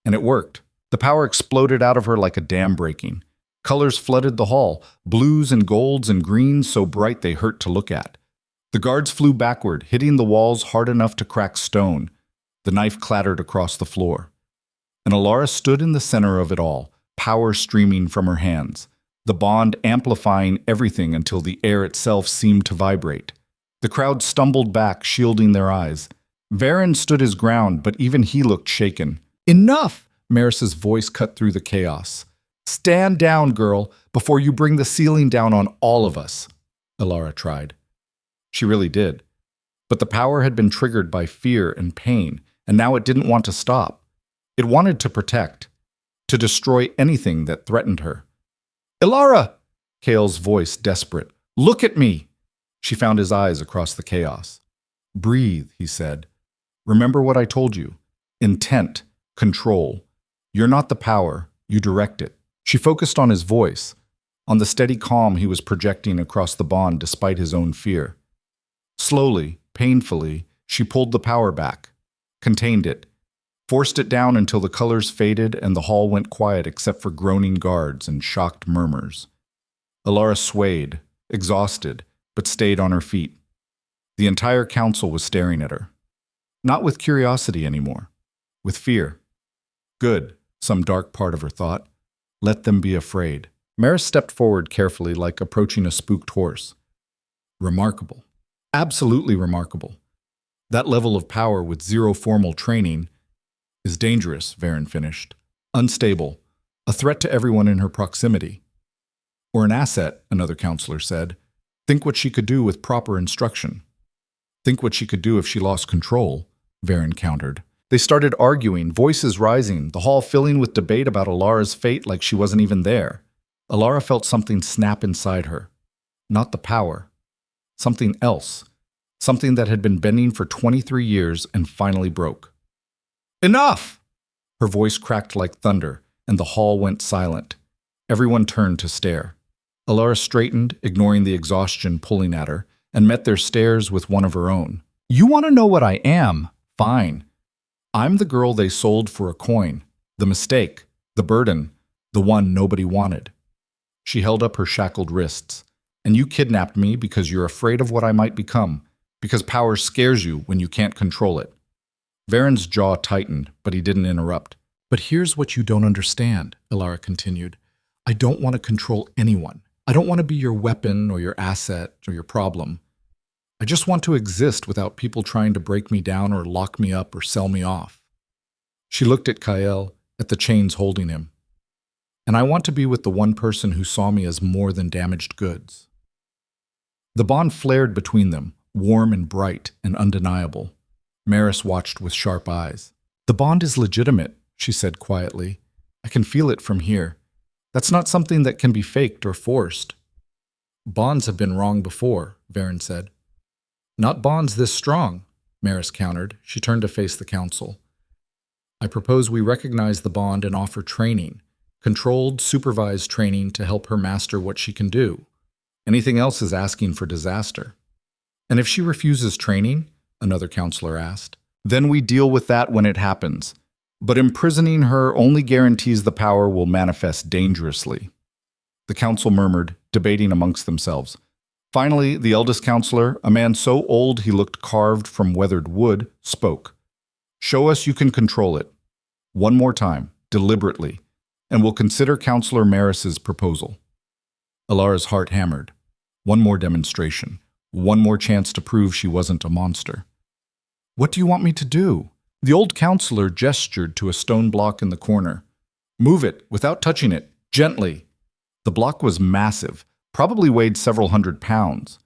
And it worked. The power exploded out of her like a dam breaking. Colors flooded the hall, blues and golds and greens so bright they hurt to look at. The guards flew backward, hitting the walls hard enough to crack stone. The knife clattered across the floor. And Alara stood in the center of it all, power streaming from her hands, the bond amplifying everything until the air itself seemed to vibrate. The crowd stumbled back, shielding their eyes. Varen stood his ground, but even he looked shaken. Enough! Maris's voice cut through the chaos. Stand down, girl, before you bring the ceiling down on all of us, Alara tried. She really did. But the power had been triggered by fear and pain, and now it didn't want to stop. It wanted to protect, to destroy anything that threatened her. Alara! Kale's voice desperate. Look at me! She found his eyes across the chaos. Breathe, he said. Remember what I told you. Intent, control. You're not the power, you direct it. She focused on his voice, on the steady calm he was projecting across the bond despite his own fear. Slowly, painfully, she pulled the power back, contained it, forced it down until the colors faded and the hall went quiet except for groaning guards and shocked murmurs. Alara swayed, exhausted, but stayed on her feet. The entire council was staring at her. Not with curiosity anymore, with fear. Good, some dark part of her thought. Let them be afraid. Maris stepped forward carefully like approaching a spooked horse. Remarkable. Absolutely remarkable. That level of power with zero formal training is dangerous, Varen finished. Unstable. A threat to everyone in her proximity. Or an asset, another counselor said. Think what she could do with proper instruction. Think what she could do if she lost control, Varen countered. They started arguing, voices rising, the hall filling with debate about Alara's fate like she wasn't even there. Alara felt something snap inside her. Not the power. Something else. Something that had been bending for 23 years and finally broke. Enough! Her voice cracked like thunder, and the hall went silent. Everyone turned to stare. Alara straightened, ignoring the exhaustion pulling at her, and met their stares with one of her own. You want to know what I am? Fine. I'm the girl they sold for a coin, the mistake, the burden, the one nobody wanted. She held up her shackled wrists. And you kidnapped me because you're afraid of what I might become, because power scares you when you can't control it. Varen's jaw tightened, but he didn't interrupt. But here's what you don't understand, Alara continued. I don't want to control anyone. I don't want to be your weapon or your asset or your problem. I just want to exist without people trying to break me down or lock me up or sell me off. She looked at Kael, at the chains holding him. And I want to be with the one person who saw me as more than damaged goods. The bond flared between them, warm and bright and undeniable. Maris watched with sharp eyes. The bond is legitimate, she said quietly. I can feel it from here. That's not something that can be faked or forced. Bonds have been wrong before, Varen said. Not bonds this strong, Maris countered. She turned to face the council. I propose we recognize the bond and offer training, controlled, supervised training to help her master what she can do. Anything else is asking for disaster. And if she refuses training, another counselor asked, then we deal with that when it happens. But imprisoning her only guarantees the power will manifest dangerously. The council murmured, debating amongst themselves. Finally, the eldest counselor, a man so old he looked carved from weathered wood, spoke. Show us you can control it. One more time, deliberately, and we'll consider Counselor Maris's proposal. Alara's heart hammered. One more demonstration. One more chance to prove she wasn't a monster. What do you want me to do? The old counselor gestured to a stone block in the corner. Move it, without touching it, gently. The block was massive, probably weighed several hundred pounds.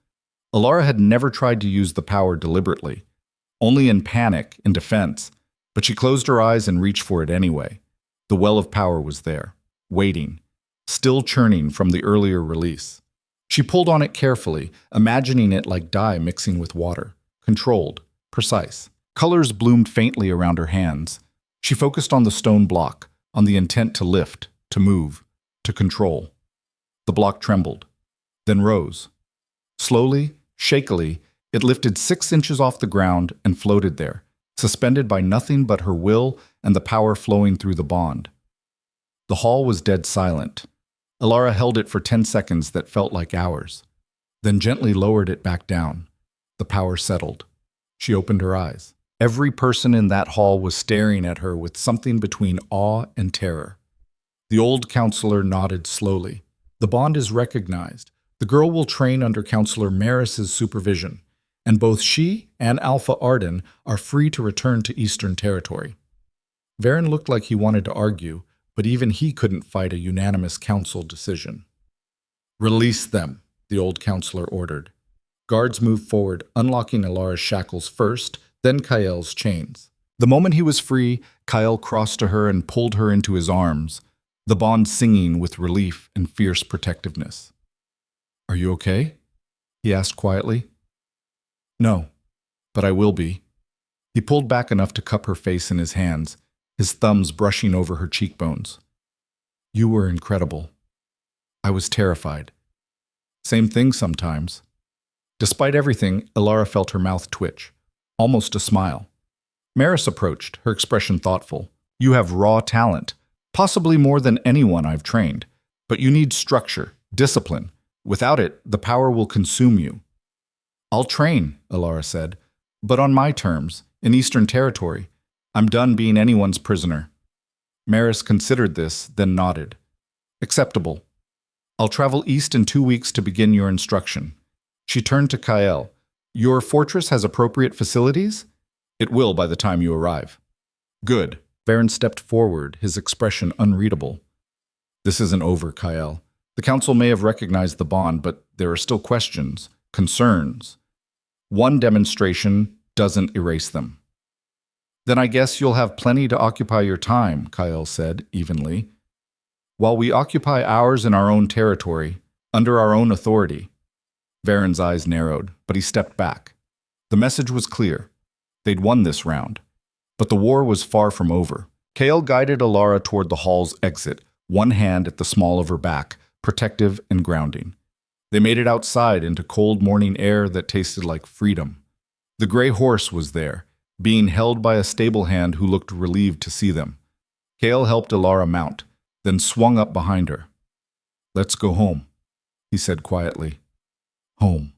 Alara had never tried to use the power deliberately, only in panic, in defense, but she closed her eyes and reached for it anyway. The well of power was there, waiting, still churning from the earlier release. She pulled on it carefully, imagining it like dye mixing with water, controlled, precise. Colors bloomed faintly around her hands. She focused on the stone block, on the intent to lift, to move, to control. The block trembled, then rose. Slowly, shakily, it lifted 6 inches off the ground and floated there, suspended by nothing but her will and the power flowing through the bond. The hall was dead silent. Alara held it for 10 seconds that felt like hours, then gently lowered it back down. The power settled. She opened her eyes. Every person in that hall was staring at her with something between awe and terror. The old counselor nodded slowly. The bond is recognized. The girl will train under Counselor Maris's supervision, and both she and Alpha Arden are free to return to Eastern Territory. Varen looked like he wanted to argue, but even he couldn't fight a unanimous council decision. Release them, the old counselor ordered. Guards moved forward, unlocking Alara's shackles first, then Kael's chains. The moment he was free, Kael crossed to her and pulled her into his arms, the bond singing with relief and fierce protectiveness. "Are you okay?" he asked quietly. "No, but I will be." He pulled back enough to cup her face in his hands, his thumbs brushing over her cheekbones. "You were incredible. I was terrified. Same thing sometimes." Despite everything, Alara felt her mouth twitch, almost a smile. Maris approached, her expression thoughtful. "You have raw talent, possibly more than anyone I've trained, but you need structure, discipline. Without it, the power will consume you." "I'll train," Alara said, "but on my terms, in Eastern Territory. I'm done being anyone's prisoner." Maris considered this, then nodded. "Acceptable. I'll travel east in 2 weeks to begin your instruction." She turned to Kael. "Your fortress has appropriate facilities?" "It will by the time you arrive." "Good." Varen stepped forward, his expression unreadable. "This isn't over, Kael. The council may have recognized the bond, but there are still questions, concerns. One demonstration doesn't erase them." "Then I guess you'll have plenty to occupy your time," Kael said evenly. "While we occupy ours in our own territory, under our own authority." Varen's eyes narrowed, but he stepped back. The message was clear. They'd won this round. But the war was far from over. Kael guided Alara toward the hall's exit, one hand at the small of her back, protective and grounding. They made it outside into cold morning air that tasted like freedom. The gray horse was there, being held by a stable hand who looked relieved to see them. Kael helped Alara mount, then swung up behind her. "Let's go home," he said quietly. "Home."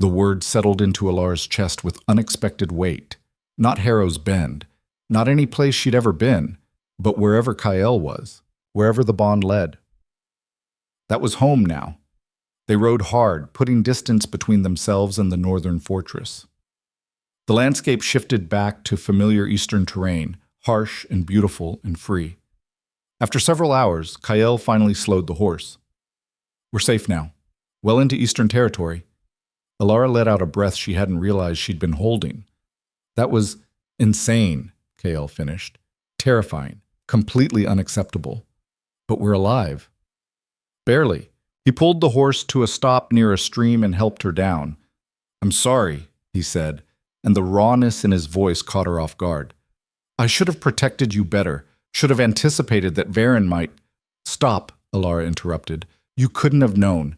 The word settled into Alara's chest with unexpected weight. Not Harrow's Bend, not any place she'd ever been, but wherever Kael was, wherever the bond led. That was home now. They rode hard, putting distance between themselves and the northern fortress. The landscape shifted back to familiar eastern terrain, harsh and beautiful and free. After several hours, Kael finally slowed the horse. "We're safe now, well into Eastern Territory." Alara let out a breath she hadn't realized she'd been holding. "That was insane," Kael finished. "Terrifying, completely unacceptable. But we're alive." "Barely." He pulled the horse to a stop near a stream and helped her down. "I'm sorry," he said, and the rawness in his voice caught her off guard. "I should have protected you better, should have anticipated that Varen might—" "Stop," Alara interrupted. "You couldn't have known.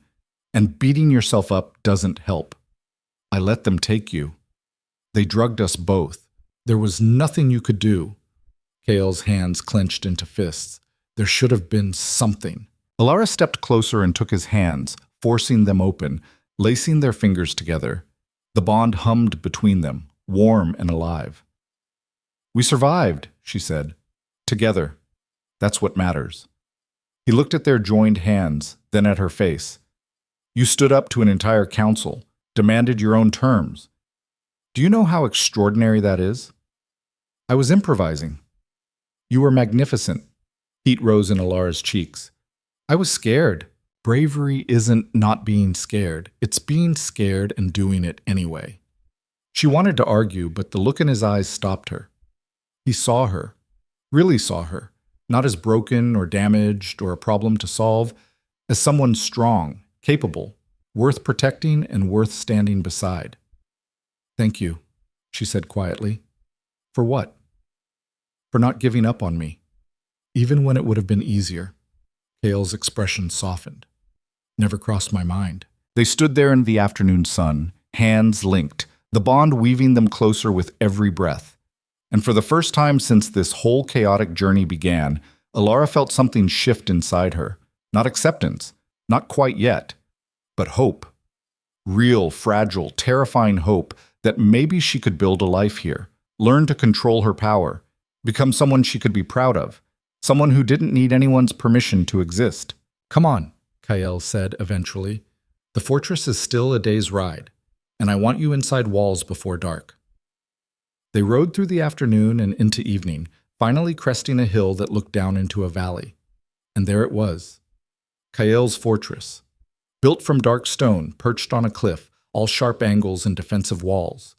And beating yourself up doesn't help. I let them take you. They drugged us both. There was nothing you could do." Kael's hands clenched into fists. "There should have been something." Alara stepped closer and took his hands, forcing them open, lacing their fingers together. The bond hummed between them, warm and alive. "We survived," she said. "Together. That's what matters." He looked at their joined hands, then at her face. "You stood up to an entire council, demanded your own terms. Do you know how extraordinary that is?" "I was improvising." "You were magnificent. Heat rose in Alara's cheeks. I was scared. Bravery isn't not being scared. It's being scared and doing it anyway. She wanted to argue, but the look in his eyes stopped her. He saw her, really saw her, not as broken or damaged or a problem to solve, as someone strong, capable, worth protecting and worth standing beside. Thank you, she said quietly. For what? For not giving up on me, even when it would have been easier. Kale's expression softened. Never crossed my mind. They stood there in the afternoon sun, hands linked, the bond weaving them closer with every breath. And for the first time since this whole chaotic journey began, Alara felt something shift inside her. Not acceptance, not quite yet, but hope. Real, fragile, terrifying hope that maybe she could build a life here, learn to control her power, become someone she could be proud of, someone who didn't need anyone's permission to exist. Come on, Kael said eventually. The fortress is still a day's ride, and I want you inside walls before dark. They rode through the afternoon and into evening, finally cresting a hill that looked down into a valley. And there it was, Kael's fortress, built from dark stone, perched on a cliff, all sharp angles and defensive walls.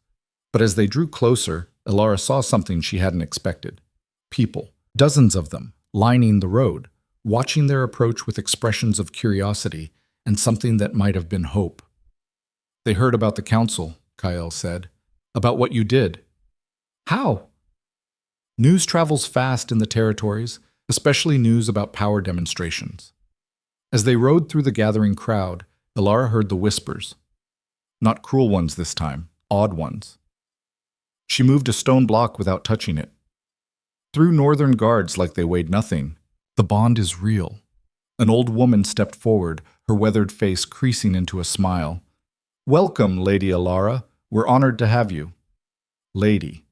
But as they drew closer, Alara saw something she hadn't expected. People, dozens of them, lining the road, watching their approach with expressions of curiosity and something that might have been hope. They heard about the council, Kael said, about what you did. How? News travels fast in the territories, especially news about power demonstrations. As they rode through the gathering crowd, Alara heard the whispers. Not cruel ones this time, odd ones. She moved a stone block without touching it. Through northern guards like they weighed nothing. The bond is real. An old woman stepped forward, her weathered face creasing into a smile. Welcome, Lady Alara. We're honored to have you. Lady.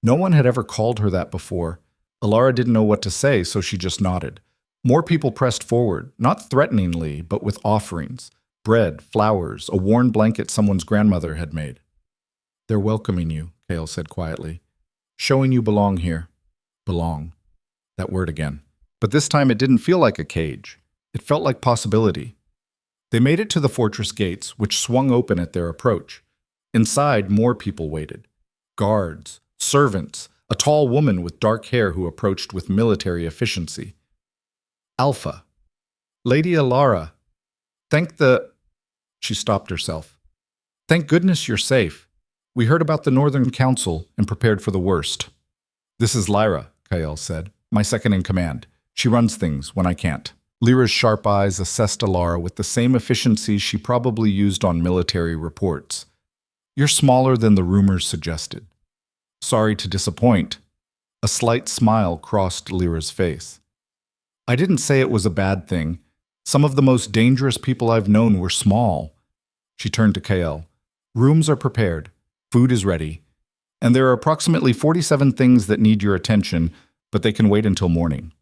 No one had ever called her that before. Alara didn't know what to say, so she just nodded. More people pressed forward, not threateningly, but with offerings. Bread, flowers, a worn blanket someone's grandmother had made. They're welcoming you, Kael said quietly. Showing you belong here. Belong. That word again. But this time it didn't feel like a cage. It felt like possibility. They made it to the fortress gates, which swung open at their approach. Inside, more people waited. Guards, servants, a tall woman with dark hair who approached with military efficiency. Alpha. Lady Alara. She stopped herself. Thank goodness you're safe. We heard about the Northern Council and prepared for the worst. This is Lyra, Kael said, my second in command. She runs things when I can't. Lyra's sharp eyes assessed Alara with the same efficiency she probably used on military reports. You're smaller than the rumors suggested. Sorry to disappoint. A slight smile crossed Lyra's face. I didn't say it was a bad thing. Some of the most dangerous people I've known were small. She turned to Kael. Rooms are prepared. Food is ready. And there are approximately 47 things that need your attention, but they can wait until morning.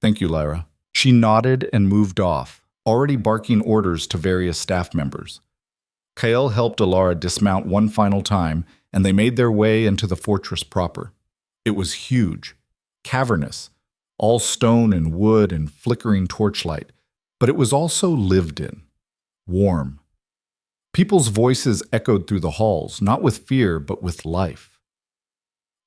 Thank you, Lyra. She nodded and moved off, already barking orders to various staff members. Kael helped Alara dismount one final time, and they made their way into the fortress proper. It was huge, cavernous, all stone and wood and flickering torchlight, but it was also lived in, warm. People's voices echoed through the halls, not with fear, but with life.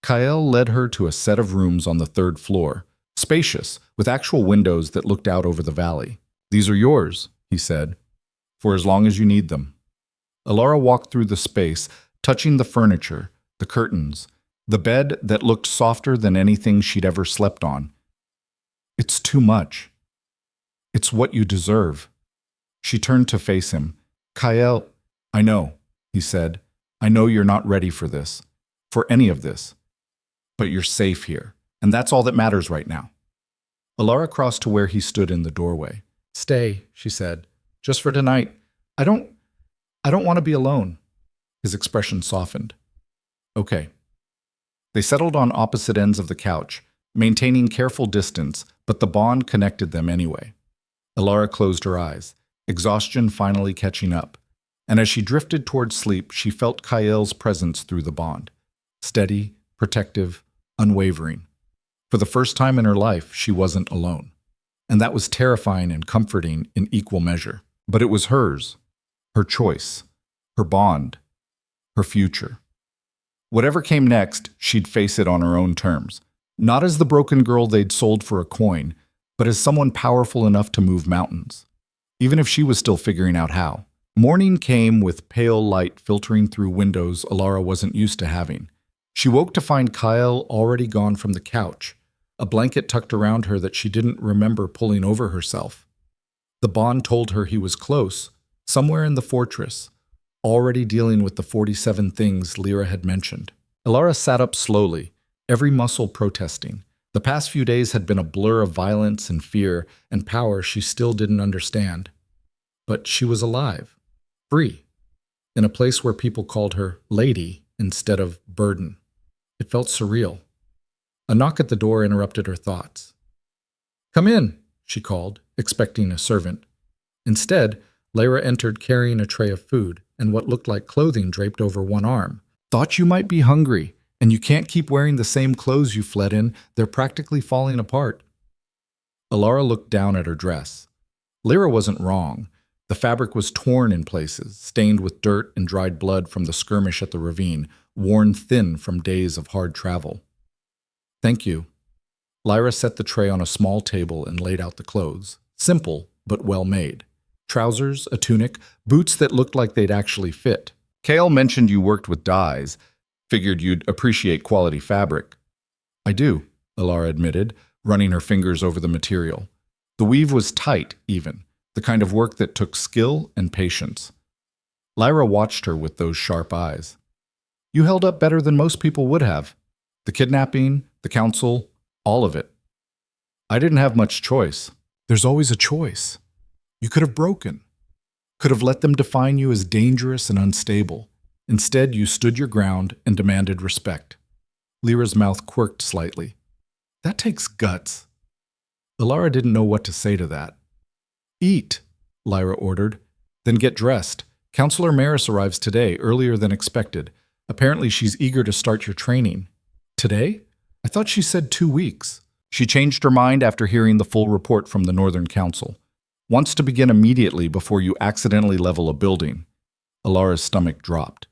Kael led her to a set of rooms on the third floor, spacious, with actual windows that looked out over the valley. These are yours, he said, for as long as you need them. Alara walked through the space, touching the furniture, the curtains, the bed that looked softer than anything she'd ever slept on. It's too much. It's what you deserve. She turned to face him. Kael, I know, he said. I know you're not ready for this, for any of this. But you're safe here, and that's all that matters right now. Alara crossed to where he stood in the doorway. Stay, she said, just for tonight. I don't want to be alone. His expression softened. Okay. They settled on opposite ends of the couch, maintaining careful distance, but the bond connected them anyway. Alara closed her eyes, exhaustion finally catching up. And as she drifted toward sleep, she felt Kael's presence through the bond. Steady, protective, unwavering. For the first time in her life, she wasn't alone. And that was terrifying and comforting in equal measure. But it was hers, her choice, her bond, her future. Whatever came next, she'd face it on her own terms. Not as the broken girl they'd sold for a coin, but as someone powerful enough to move mountains. Even if she was still figuring out how. Morning came with pale light filtering through windows Alara wasn't used to having. She woke to find Kyle already gone from the couch, a blanket tucked around her that she didn't remember pulling over herself. The bond told her he was close, somewhere in the fortress, already dealing with the 47 things Lyra had mentioned. Alara sat up slowly, every muscle protesting. The past few days had been a blur of violence and fear and power she still didn't understand. But she was alive, free, in a place where people called her lady instead of burden. It felt surreal. A knock at the door interrupted her thoughts. "Come in," she called, expecting a servant. Instead, Lyra entered carrying a tray of food and what looked like clothing draped over one arm. "Thought you might be hungry, and you can't keep wearing the same clothes you fled in. They're practically falling apart." Alara looked down at her dress. Lyra wasn't wrong. The fabric was torn in places, stained with dirt and dried blood from the skirmish at the ravine, worn thin from days of hard travel. "Thank you." Lyra set the tray on a small table and laid out the clothes. Simple, but well made. Trousers, a tunic, boots that looked like they'd actually fit. "Kale mentioned you worked with dyes. Figured you'd appreciate quality fabric." "I do," Alara admitted, running her fingers over the material. The weave was tight, even, the kind of work that took skill and patience. Lyra watched her with those sharp eyes. "You held up better than most people would have. The kidnapping, the council, all of it." "I didn't have much choice." "There's always a choice. You could have broken. Could have let them define you as dangerous and unstable. Instead, you stood your ground and demanded respect." Lyra's mouth quirked slightly. "That takes guts." Alara didn't know what to say to that. "Eat," Lyra ordered. "Then get dressed. Counselor Maris arrives today, earlier than expected. Apparently she's eager to start your training." "Today? I thought she said 2 weeks." She changed her mind after hearing the full report from the Northern Council. "Wants to begin immediately before you accidentally level a building." Alara's stomach dropped.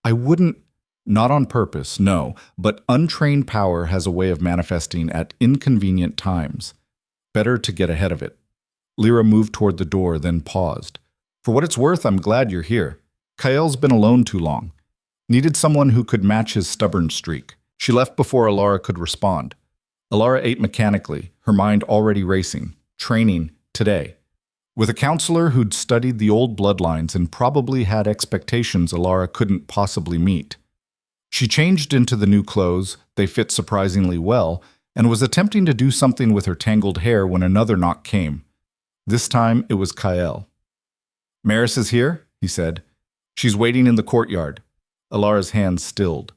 "I wouldn't—" "Not on purpose, no, but untrained power has a way of manifesting at inconvenient times. Better to get ahead of it." Lyra moved toward the door, then paused. "For what it's worth, I'm glad you're here. Kael's been alone too long. Needed someone who could match his stubborn streak." She left before Alara could respond. Alara ate mechanically, her mind already racing. Training, today. With a counselor who'd studied the old bloodlines and probably had expectations Alara couldn't possibly meet. She changed into the new clothes, they fit surprisingly well, and was attempting to do something with her tangled hair when another knock came. This time it was Kael. "Maris is here," he said. "She's waiting in the courtyard." Alara's hands stilled.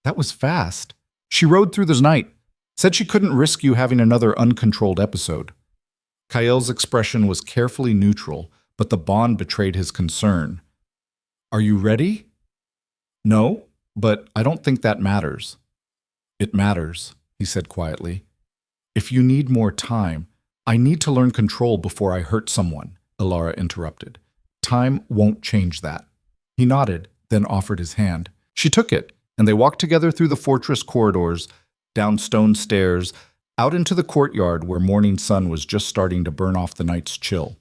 "That was fast. She rode through the night. Said she couldn't risk you having another uncontrolled episode." Kael's expression was carefully neutral, but the bond betrayed his concern. "Are you ready?" "No, but I don't think that matters." "It matters," he said quietly. "If you need more time, I need to learn control before I hurt someone," Alara interrupted. "Time won't change that." He nodded, then offered his hand. She took it, and they walked together through the fortress corridors, down stone stairs, out into the courtyard where morning sun was just starting to burn off the night's chill.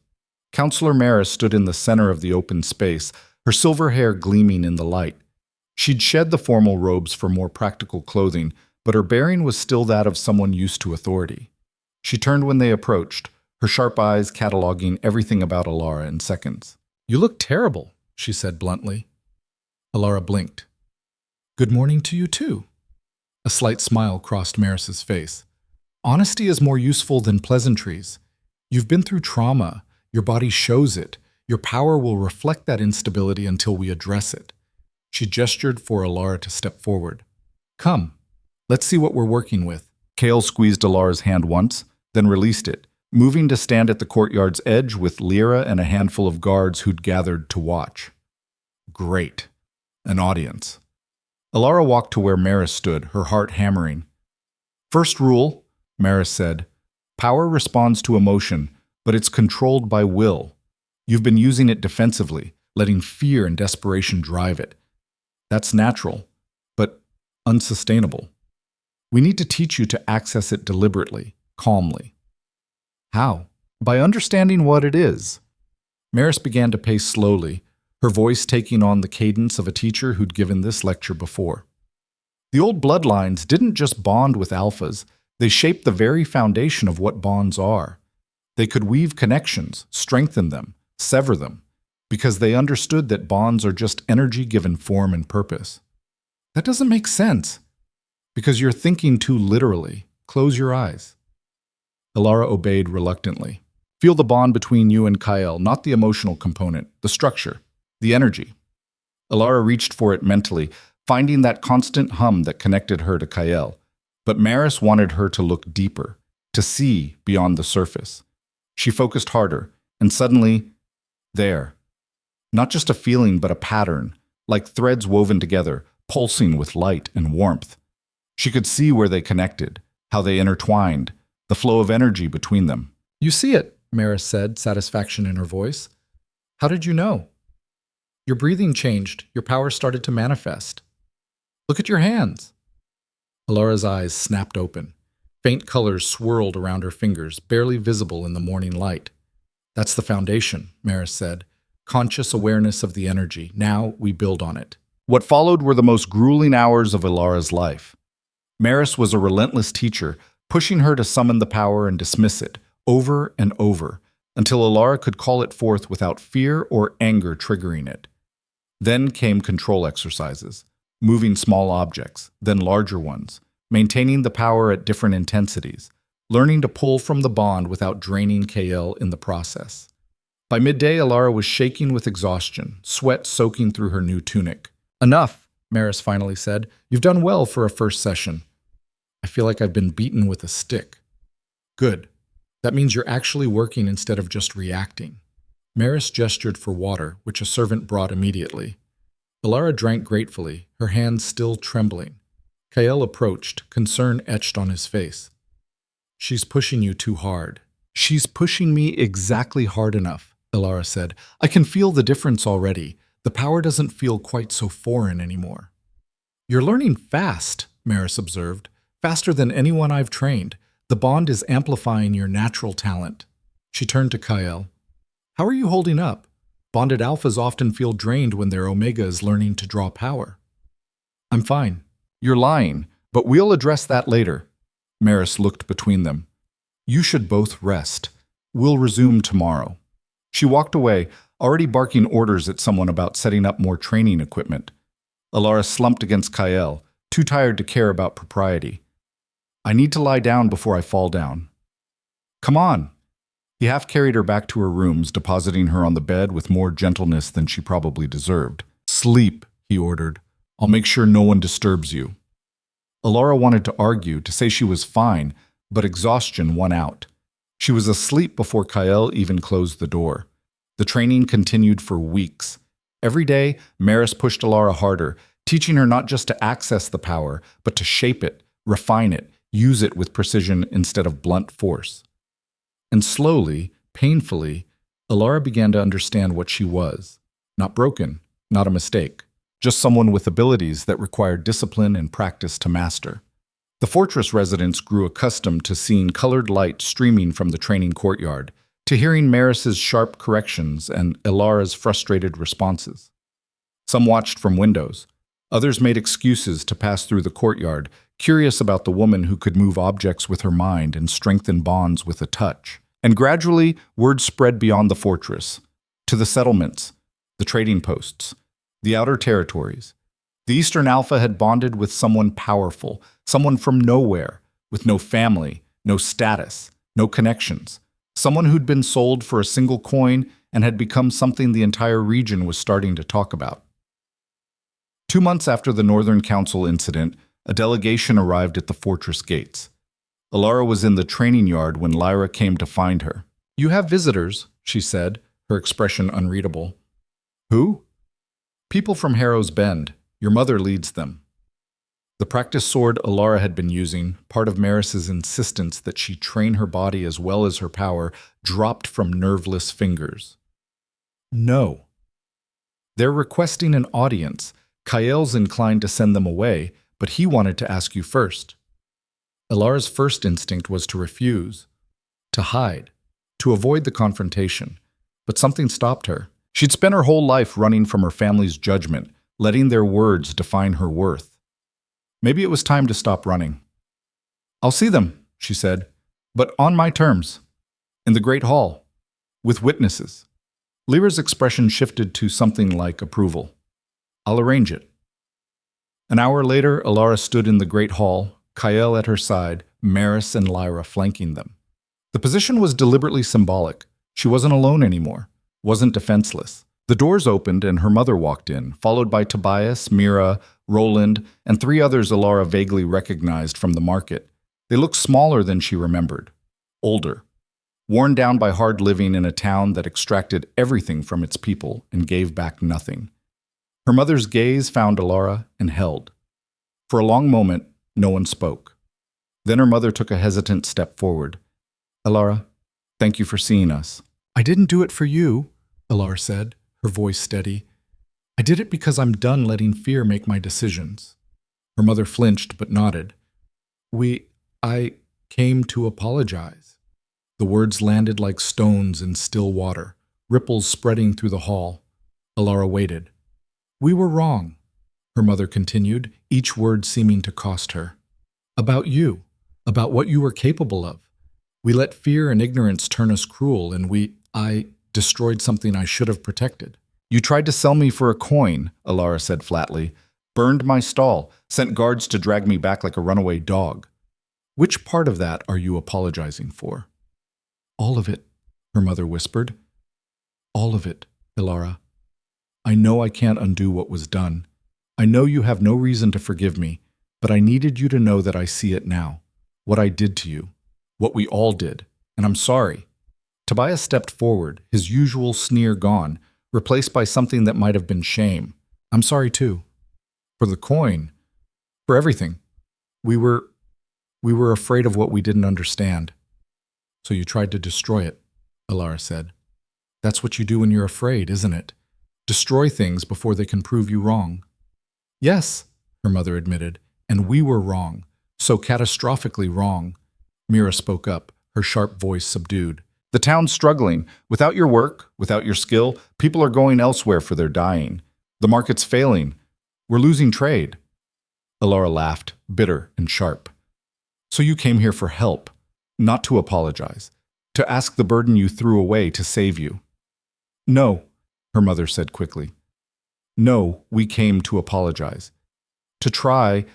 Counselor Maris stood in the center of the open space, her silver hair gleaming in the light. She'd shed the formal robes for more practical clothing, but her bearing was still that of someone used to authority. She turned when they approached, her sharp eyes cataloging everything about Alara in seconds. "You look terrible," she said bluntly. Alara blinked. "Good morning to you too." A slight smile crossed Maris's face. "Honesty is more useful than pleasantries. You've been through trauma. Your body shows it. Your power will reflect that instability until we address it." She gestured for Alara to step forward. "Come, let's see what we're working with." Kael squeezed Alara's hand once, then released it, moving to stand at the courtyard's edge with Lyra and a handful of guards who'd gathered to watch. Great. An audience. Alara walked to where Maris stood, her heart hammering. First rule, Maris said, power responds to emotion, but it's controlled by will. You've been using it defensively, letting fear and desperation drive it. That's natural, but unsustainable. We need to teach you to access it deliberately, calmly. How? By understanding what it is. Maris began to pace slowly, her voice taking on the cadence of a teacher who'd given this lecture before. The old bloodlines didn't just bond with alphas, they shaped the very foundation of what bonds are. They could weave connections, strengthen them, sever them, because they understood that bonds are just energy given form and purpose. That doesn't make sense, because you're thinking too literally. Close your eyes. Elara obeyed reluctantly. Feel the bond between you and Kael, not the emotional component, the structure, the energy. Elara reached for it mentally, finding that constant hum that connected her to Kael. But Maris wanted her to look deeper, to see beyond the surface. She focused harder, and suddenly, there. Not just a feeling, but a pattern, like threads woven together, pulsing with light and warmth. She could see where they connected, how they intertwined, the flow of energy between them. You see it, Maris said, satisfaction in her voice. How did you know? Your breathing changed, your power started to manifest. Look at your hands. Alara's eyes snapped open. Faint colors swirled around her fingers, barely visible in the morning light. That's the foundation, Maris said. Conscious awareness of the energy. Now we build on it. What followed were the most grueling hours of Alara's life. Maris was a relentless teacher, pushing her to summon the power and dismiss it, over and over, until Alara could call it forth without fear or anger triggering it. Then came control exercises, moving small objects, then larger ones, maintaining the power at different intensities, learning to pull from the bond without draining Kael in the process. By midday, Alara was shaking with exhaustion, sweat soaking through her new tunic. Enough, Maris finally said. You've done well for a first session. I feel like I've been beaten with a stick. Good. That means you're actually working instead of just reacting. Maris gestured for water, which a servant brought immediately. Alara drank gratefully, her hands still trembling. Kael approached, concern etched on his face. She's pushing you too hard. She's pushing me exactly hard enough, Alara said. I can feel the difference already. The power doesn't feel quite so foreign anymore. You're learning fast, Maris observed. Faster than anyone I've trained. The bond is amplifying your natural talent. She turned to Kael. How are you holding up? Bonded alphas often feel drained when their omega is learning to draw power. I'm fine. You're lying, but we'll address that later. Maris looked between them. You should both rest. We'll resume tomorrow. She walked away, already barking orders at someone about setting up more training equipment. Alara slumped against Kael, too tired to care about propriety. I need to lie down before I fall down. Come on. He half carried her back to her rooms, depositing her on the bed with more gentleness than she probably deserved. Sleep, he ordered. I'll make sure no one disturbs you. Alara wanted to argue, to say she was fine, but exhaustion won out. She was asleep before Kael even closed the door. The training continued for weeks. Every day, Maris pushed Alara harder, teaching her not just to access the power, but to shape it, refine it, use it with precision instead of blunt force. And slowly, painfully, Alara began to understand what she was. Not broken, not a mistake, just someone with abilities that required discipline and practice to master. The fortress residents grew accustomed to seeing colored light streaming from the training courtyard, to hearing Maris's sharp corrections and Alara's frustrated responses. Some watched from windows. Others made excuses to pass through the courtyard, curious about the woman who could move objects with her mind and strengthen bonds with a touch. And gradually, word spread beyond the fortress, to the settlements, the trading posts, the outer territories. The Eastern Alpha had bonded with someone powerful, someone from nowhere, with no family, no status, no connections, someone who'd been sold for a single coin and had become something the entire region was starting to talk about. 2 months after the Northern Council incident, a delegation arrived at the fortress gates. Alara was in the training yard when Lyra came to find her. You have visitors, she said, her expression unreadable. Who? People from Harrow's Bend. Your mother leads them. The practice sword Alara had been using, part of Maris's insistence that she train her body as well as her power, dropped from nerveless fingers. No. They're requesting an audience. Kael's inclined to send them away, but he wanted to ask you first. Alara's first instinct was to refuse, to hide, to avoid the confrontation. But something stopped her. She'd spent her whole life running from her family's judgment, letting their words define her worth. Maybe it was time to stop running. "I'll see them," she said, "but on my terms. In the Great Hall. With witnesses." Lyra's expression shifted to something like approval. "I'll arrange it." An hour later, Alara stood in the Great Hall, Kael at her side, Maris and Lyra flanking them. The position was deliberately symbolic. She wasn't alone anymore, wasn't defenseless. The doors opened and her mother walked in, followed by Tobias, Mira, Roland, and 3 others Alara vaguely recognized from the market. They looked smaller than she remembered, older, worn down by hard living in a town that extracted everything from its people and gave back nothing. Her mother's gaze found Alara and held. For a long moment, no one spoke. Then her mother took a hesitant step forward. "Alara, thank you for seeing us." "I didn't do it for you," Alara said, her voice steady. "I did it because I'm done letting fear make my decisions." Her mother flinched but nodded. I came to apologize." The words landed like stones in still water, ripples spreading through the hall. Alara waited. "We were wrong," her mother continued, each word seeming to cost her. "About you, about what you were capable of. We let fear and ignorance turn us cruel, and I destroyed something I should have protected." "You tried to sell me for a coin," Alara said flatly, "burned my stall, sent guards to drag me back like a runaway dog. Which part of that are you apologizing for?" "All of it," her mother whispered. "All of it, Alara. I know I can't undo what was done. I know you have no reason to forgive me, but I needed you to know that I see it now. What I did to you. What we all did. And I'm sorry." Tobias stepped forward, his usual sneer gone, replaced by something that might have been shame. "I'm sorry too. For the coin. For everything. We were afraid of what we didn't understand." "So you tried to destroy it," Alara said. "That's what you do when you're afraid, isn't it? Destroy things before they can prove you wrong." "Yes," her mother admitted, "and we were wrong. So catastrophically wrong." Mira spoke up, her sharp voice subdued. "The town's struggling. Without your work, without your skill, people are going elsewhere for their dying. The market's failing. We're losing trade." Alara laughed, bitter and sharp. "So you came here for help, not to apologize, to ask the burden you threw away to save you." "No," her mother said quickly. "No, we came to apologize. To try,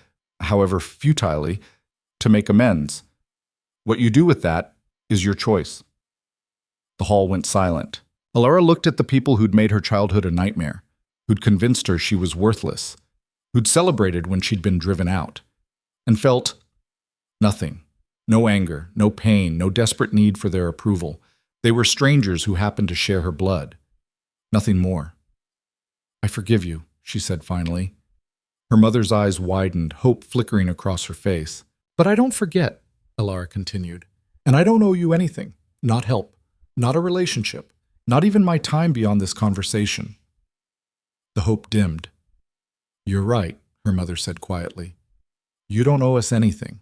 however futilely, to make amends. What you do with that is your choice." The hall went silent. Alara looked at the people who'd made her childhood a nightmare, who'd convinced her she was worthless, who'd celebrated when she'd been driven out, and felt nothing. No anger, no pain, no desperate need for their approval. They were strangers who happened to share her blood. Nothing more. "I forgive you," she said finally. Her mother's eyes widened, hope flickering across her face. "But I don't forget," Alara continued. "And I don't owe you anything. Not help. Not a relationship. Not even my time beyond this conversation." The hope dimmed. "You're right," her mother said quietly. "You don't owe us anything."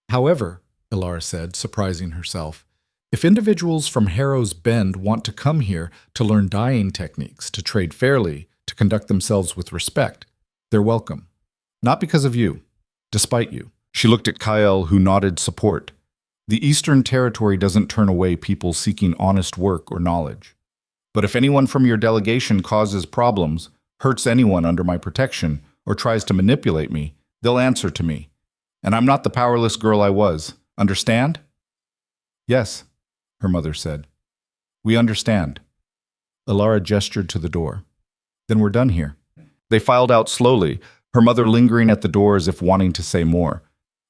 "However," Alara said, surprising herself, "if individuals from Harrow's Bend want to come here to learn dyeing techniques, to trade fairly, to conduct themselves with respect, they're welcome. Not because of you, despite you." She looked at Kael, who nodded support. "The Eastern Territory doesn't turn away people seeking honest work or knowledge. But if anyone from your delegation causes problems, hurts anyone under my protection, or tries to manipulate me, they'll answer to me. And I'm not the powerless girl I was. Understand?" "Yes," her mother said. "We understand." Alara gestured to the door. "Then we're done here." They filed out slowly, her mother lingering at the door as if wanting to say more.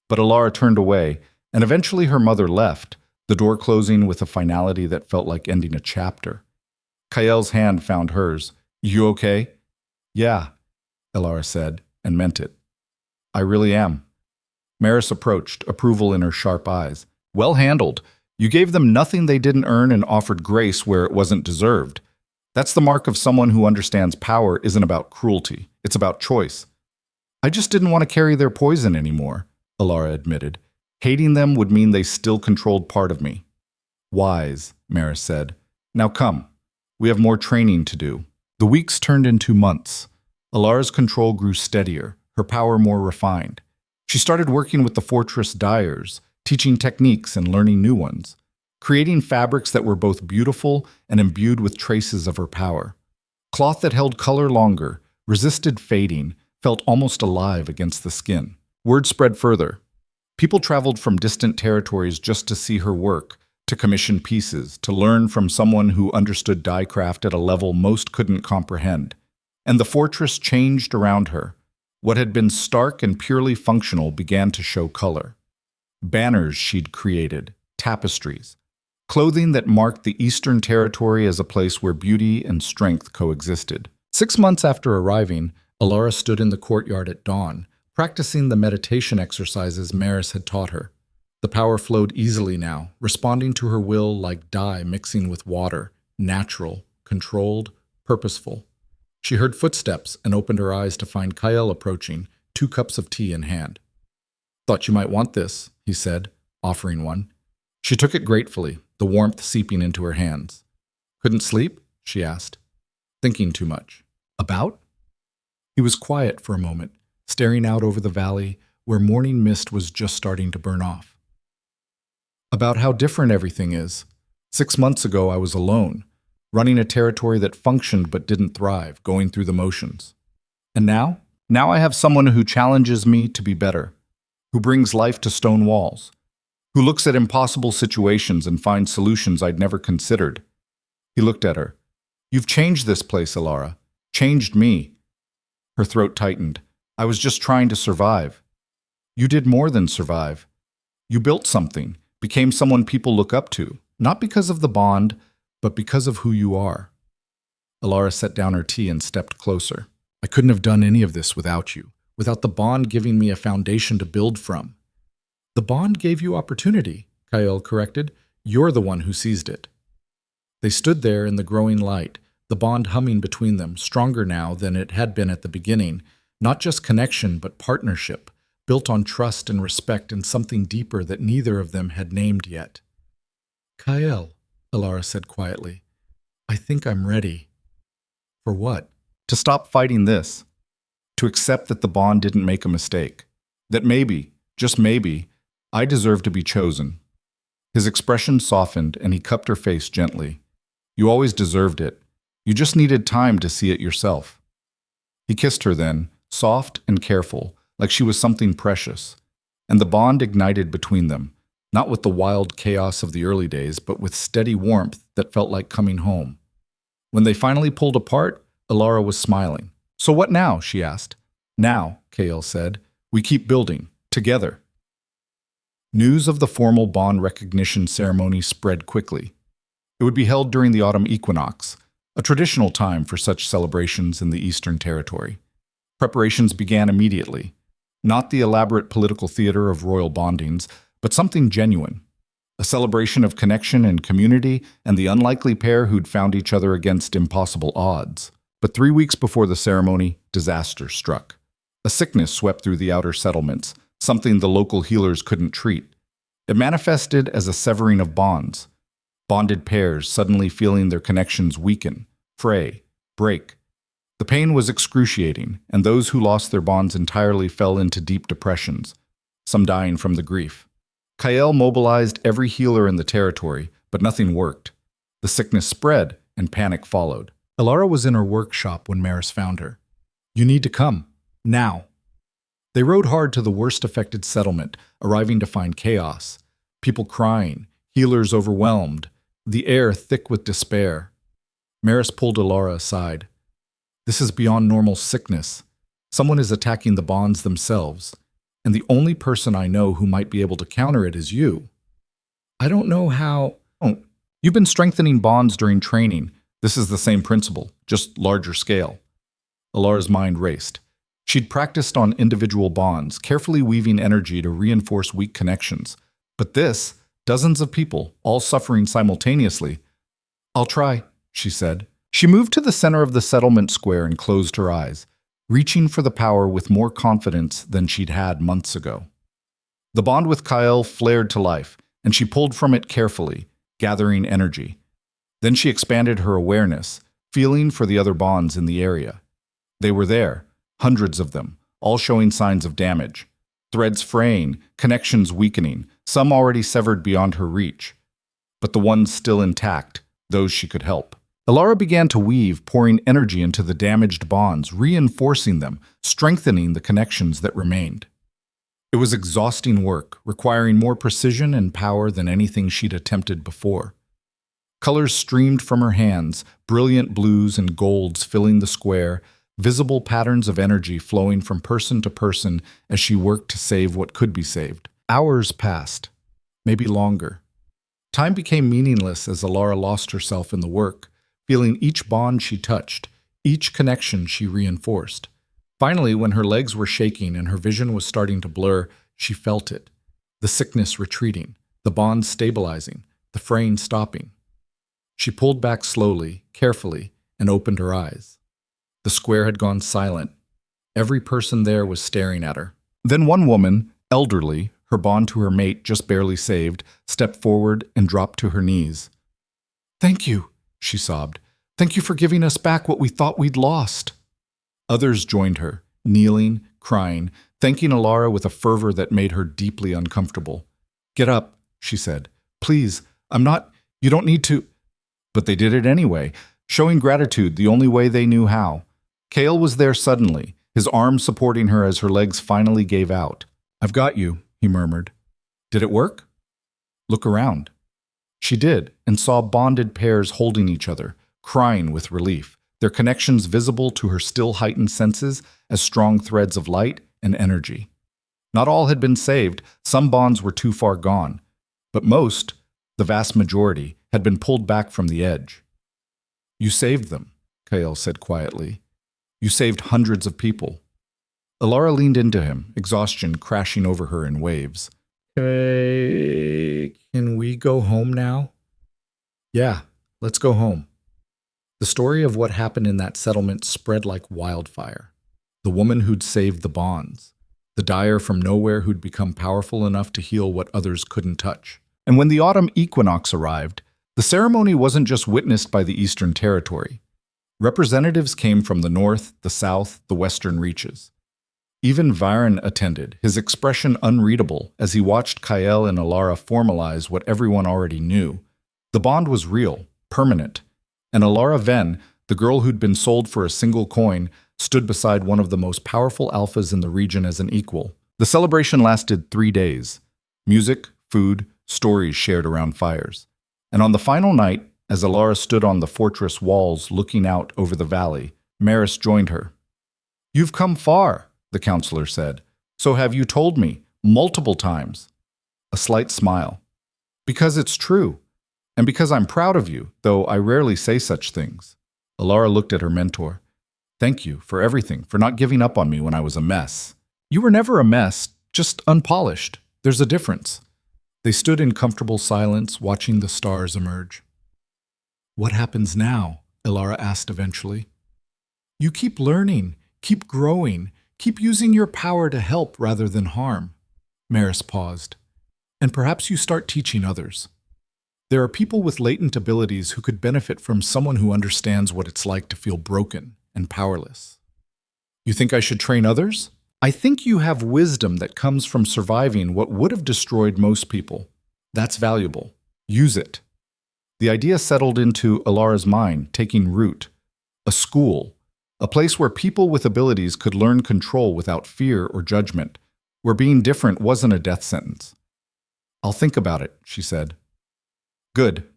But Alara turned away, and eventually her mother left, the door closing with a finality that felt like ending a chapter. Kael's hand found hers. "You okay?" "Yeah," Alara said, and meant it. I really am. Maris approached, approval in her sharp eyes. Well handled. You gave them nothing they didn't earn and offered grace where it wasn't deserved. That's the mark of someone who understands power isn't about cruelty. It's about choice. I just didn't want to carry their poison anymore, Alara admitted. Hating them would mean they still controlled part of me. Wise, Maris said. Now come. We have more training to do. The weeks turned into months. Alara's control grew steadier, her power more refined. She started working with the fortress dyers, teaching techniques and learning new ones, creating fabrics that were both beautiful and imbued with traces of her power. Cloth that held color longer, resisted fading, felt almost alive against the skin. Word spread further. People traveled from distant territories just to see her work, to commission pieces, to learn from someone who understood diecraft at a level most couldn't comprehend. And the fortress changed around her. What had been stark and purely functional began to show color. Banners she'd created, tapestries, clothing that marked the Eastern Territory as a place where beauty and strength coexisted. 6 months after arriving, Alara stood in the courtyard at dawn, practicing the meditation exercises Maris had taught her. The power flowed easily now, responding to her will like dye mixing with water, natural, controlled, purposeful. She heard footsteps and opened her eyes to find Kyle approaching, 2 cups of tea in hand. Thought you might want this, he said, offering one. She took it gratefully, the warmth seeping into her hands. Couldn't sleep? She asked. Thinking too much. About? He was quiet for a moment, staring out over the valley where morning mist was just starting to burn off. About how different everything is. 6 months ago, I was alone, running a territory that functioned but didn't thrive, going through the motions. And now? Now I have someone who challenges me to be better, who brings life to stone walls, who looks at impossible situations and finds solutions I'd never considered. He looked at her. You've changed this place, Alara. Changed me. Her throat tightened. I was just trying to survive. You did more than survive. You built something, became someone people look up to, not because of the bond, but because of who you are. Alara set down her tea and stepped closer. I couldn't have done any of this without you, without the bond giving me a foundation to build from. The bond gave you opportunity, Kyle corrected. You're the one who seized it. They stood there in the growing light, the bond humming between them, stronger now than it had been at the beginning, not just connection but partnership, built on trust and respect and something deeper that neither of them had named yet. Kyle, Alara said quietly, I think I'm ready. For what? To stop fighting this. To accept that the bond didn't make a mistake. That maybe, just maybe, I deserve to be chosen. His expression softened and he cupped her face gently. You always deserved it. You just needed time to see it yourself. He kissed her then, soft and careful, like she was something precious. And the bond ignited between them, not with the wild chaos of the early days, but with steady warmth that felt like coming home. When they finally pulled apart, Alara was smiling. So what now? She asked. Now, Kale said, we keep building, together. News of the formal bond recognition ceremony spread quickly. It would be held during the autumn equinox, a traditional time for such celebrations in the Eastern Territory. Preparations began immediately. Not the elaborate political theater of royal bondings, but something genuine. A celebration of connection and community and the unlikely pair who'd found each other against impossible odds. But 3 weeks before the ceremony, disaster struck. A sickness swept through the outer settlements, something the local healers couldn't treat. It manifested as a severing of bonds. Bonded pairs suddenly feeling their connections weaken, fray, break. The pain was excruciating, and those who lost their bonds entirely fell into deep depressions, some dying from the grief. Kyle mobilized every healer in the territory, but nothing worked. The sickness spread, and panic followed. Alara was in her workshop when Maris found her. You need to come. Now. They rode hard to the worst-affected settlement, arriving to find chaos. People crying, healers overwhelmed, the air thick with despair. Maris pulled Alara aside. This is beyond normal sickness. Someone is attacking the bonds themselves, and the only person I know who might be able to counter it is you. I don't know how... Oh, you've been strengthening bonds during training. This is the same principle, just larger scale. Alara's mind raced. She'd practiced on individual bonds, carefully weaving energy to reinforce weak connections. But this, dozens of people, all suffering simultaneously. "I'll try," she said. She moved to the center of the settlement square and closed her eyes, reaching for the power with more confidence than she'd had months ago. The bond with Kyle flared to life, and she pulled from it carefully, gathering energy. Then she expanded her awareness, feeling for the other bonds in the area. They were there, hundreds of them, all showing signs of damage. Threads fraying, connections weakening, some already severed beyond her reach. But the ones still intact, those she could help. Alara began to weave, pouring energy into the damaged bonds, reinforcing them, strengthening the connections that remained. It was exhausting work, requiring more precision and power than anything she'd attempted before. Colors streamed from her hands, brilliant blues and golds filling the square, visible patterns of energy flowing from person to person as she worked to save what could be saved. Hours passed, maybe longer. Time became meaningless as Alara lost herself in the work, feeling each bond she touched, each connection she reinforced. Finally, when her legs were shaking and her vision was starting to blur, she felt it. The sickness retreating, the bonds stabilizing, the fraying stopping. She pulled back slowly, carefully, and opened her eyes. The square had gone silent. Every person there was staring at her. Then one woman, elderly, her bond to her mate just barely saved, stepped forward and dropped to her knees. "Thank you," she sobbed. "Thank you for giving us back what we thought we'd lost." Others joined her, kneeling, crying, thanking Alara with a fervor that made her deeply uncomfortable. "Get up," she said. "Please, you don't need to." But they did it anyway, showing gratitude the only way they knew how. Kale was there suddenly, his arm supporting her as her legs finally gave out. "I've got you," he murmured. "Did it work?" "Look around." She did, and saw bonded pairs holding each other, crying with relief, their connections visible to her still heightened senses as strong threads of light and energy. Not all had been saved, some bonds were too far gone, but most, the vast majority, had been pulled back from the edge. "You saved them," Kale said quietly. "You saved hundreds of people." Alara leaned into him, exhaustion crashing over her in waves. "Can we go home now?" "Yeah, let's go home." The story of what happened in that settlement spread like wildfire. The woman who'd saved the bonds. The dyer from nowhere who'd become powerful enough to heal what others couldn't touch. And when the autumn equinox arrived, the ceremony wasn't just witnessed by the Eastern Territory. Representatives came from the north, the south, the western reaches. Even Viren attended, his expression unreadable as he watched Kyle and Alara formalize what everyone already knew. The bond was real, permanent, and Alara Ven, the girl who'd been sold for a single coin, stood beside one of the most powerful alphas in the region as an equal. The celebration lasted 3 days. Music, food, stories shared around fires. And on the final night, as Alara stood on the fortress walls looking out over the valley, Maris joined her. "You've come far," the counselor said. "So have you told me, multiple times." A slight smile. "Because it's true. And because I'm proud of you, though I rarely say such things." Alara looked at her mentor. "Thank you for everything, for not giving up on me when I was a mess." "You were never a mess, just unpolished. There's a difference." They stood in comfortable silence, watching the stars emerge. "What happens now?" Alara asked eventually. "You keep learning, keep growing, keep using your power to help rather than harm." Maris paused. "And perhaps you start teaching others. There are people with latent abilities who could benefit from someone who understands what it's like to feel broken and powerless." "You think I should train others?" "I think you have wisdom that comes from surviving what would have destroyed most people. That's valuable. Use it." The idea settled into Alara's mind, taking root. A school, a place where people with abilities could learn control without fear or judgment, where being different wasn't a death sentence. "I'll think about it," she said. "Good."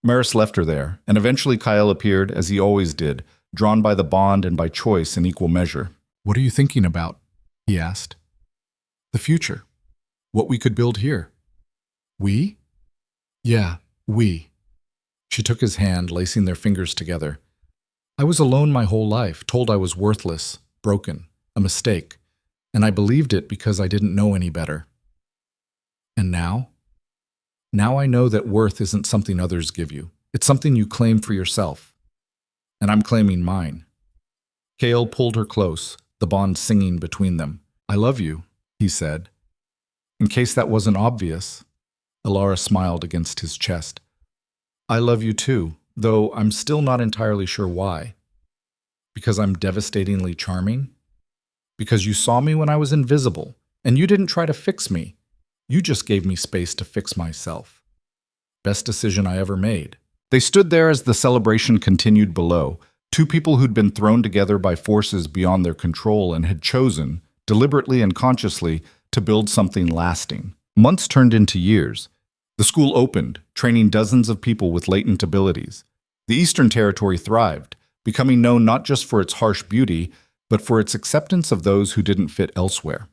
Maris left her there, and eventually Kyle appeared, as he always did, drawn by the bond and by choice in equal measure. "What are you thinking about?" he asked. "The future. What we could build here." "We?" "Yeah, we." She took his hand, lacing their fingers together. "I was alone my whole life, told I was worthless, broken. a mistake, and I believed it because I didn't know any better. And now? Now I know that worth isn't something others give you. It's something you claim for yourself. And I'm claiming mine. Cale pulled her close, the bond singing between them. I love you, he said. In case that wasn't obvious, Alara smiled against his chest. I love you too, though I'm still not entirely sure why. Because I'm devastatingly charming? Because you saw me when I was invisible, and you didn't try to fix me. You just gave me space to fix myself. Best decision I ever made. They stood there as the celebration continued below, two people who'd been thrown together by forces beyond their control and had chosen, deliberately and consciously, to build something lasting. Months turned into years. The school opened, training dozens of people with latent abilities. The Eastern Territory thrived, becoming known not just for its harsh beauty, but for its acceptance of those who didn't fit elsewhere.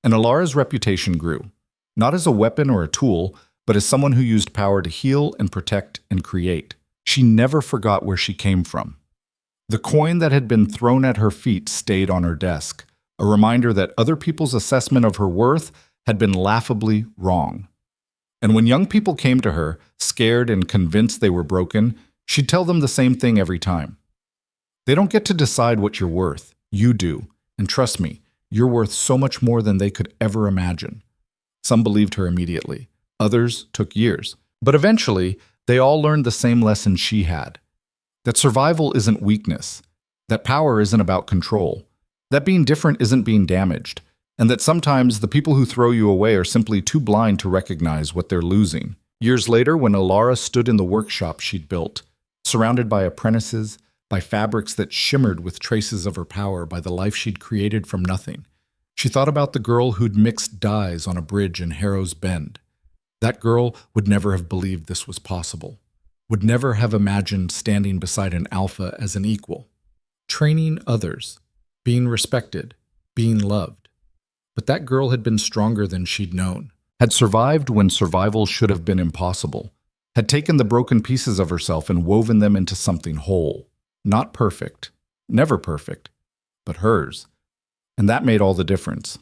And Alara's reputation grew, not as a weapon or a tool, but as someone who used power to heal and protect and create. She never forgot where she came from. The coin that had been thrown at her feet stayed on her desk, a reminder that other people's assessment of her worth had been laughably wrong. And when young people came to her, scared and convinced they were broken, she'd tell them the same thing every time. They don't get to decide what you're worth. You do. And trust me, you're worth so much more than they could ever imagine. Some believed her immediately. Others took years. But eventually, they all learned the same lesson she had. That survival isn't weakness. That power isn't about control. That being different isn't being damaged. And that sometimes the people who throw you away are simply too blind to recognize what they're losing. Years later, when Alara stood in the workshop she'd built, surrounded by apprentices, by fabrics that shimmered with traces of her power, by the life she'd created from nothing, she thought about the girl who'd mixed dyes on a bridge in Harrow's Bend. That girl would never have believed this was possible, would never have imagined standing beside an alpha as an equal, training others, being respected, being loved. But that girl had been stronger than she'd known, had survived when survival should have been impossible, had taken the broken pieces of herself and woven them into something whole. Not perfect, never perfect, but hers. And that made all the difference.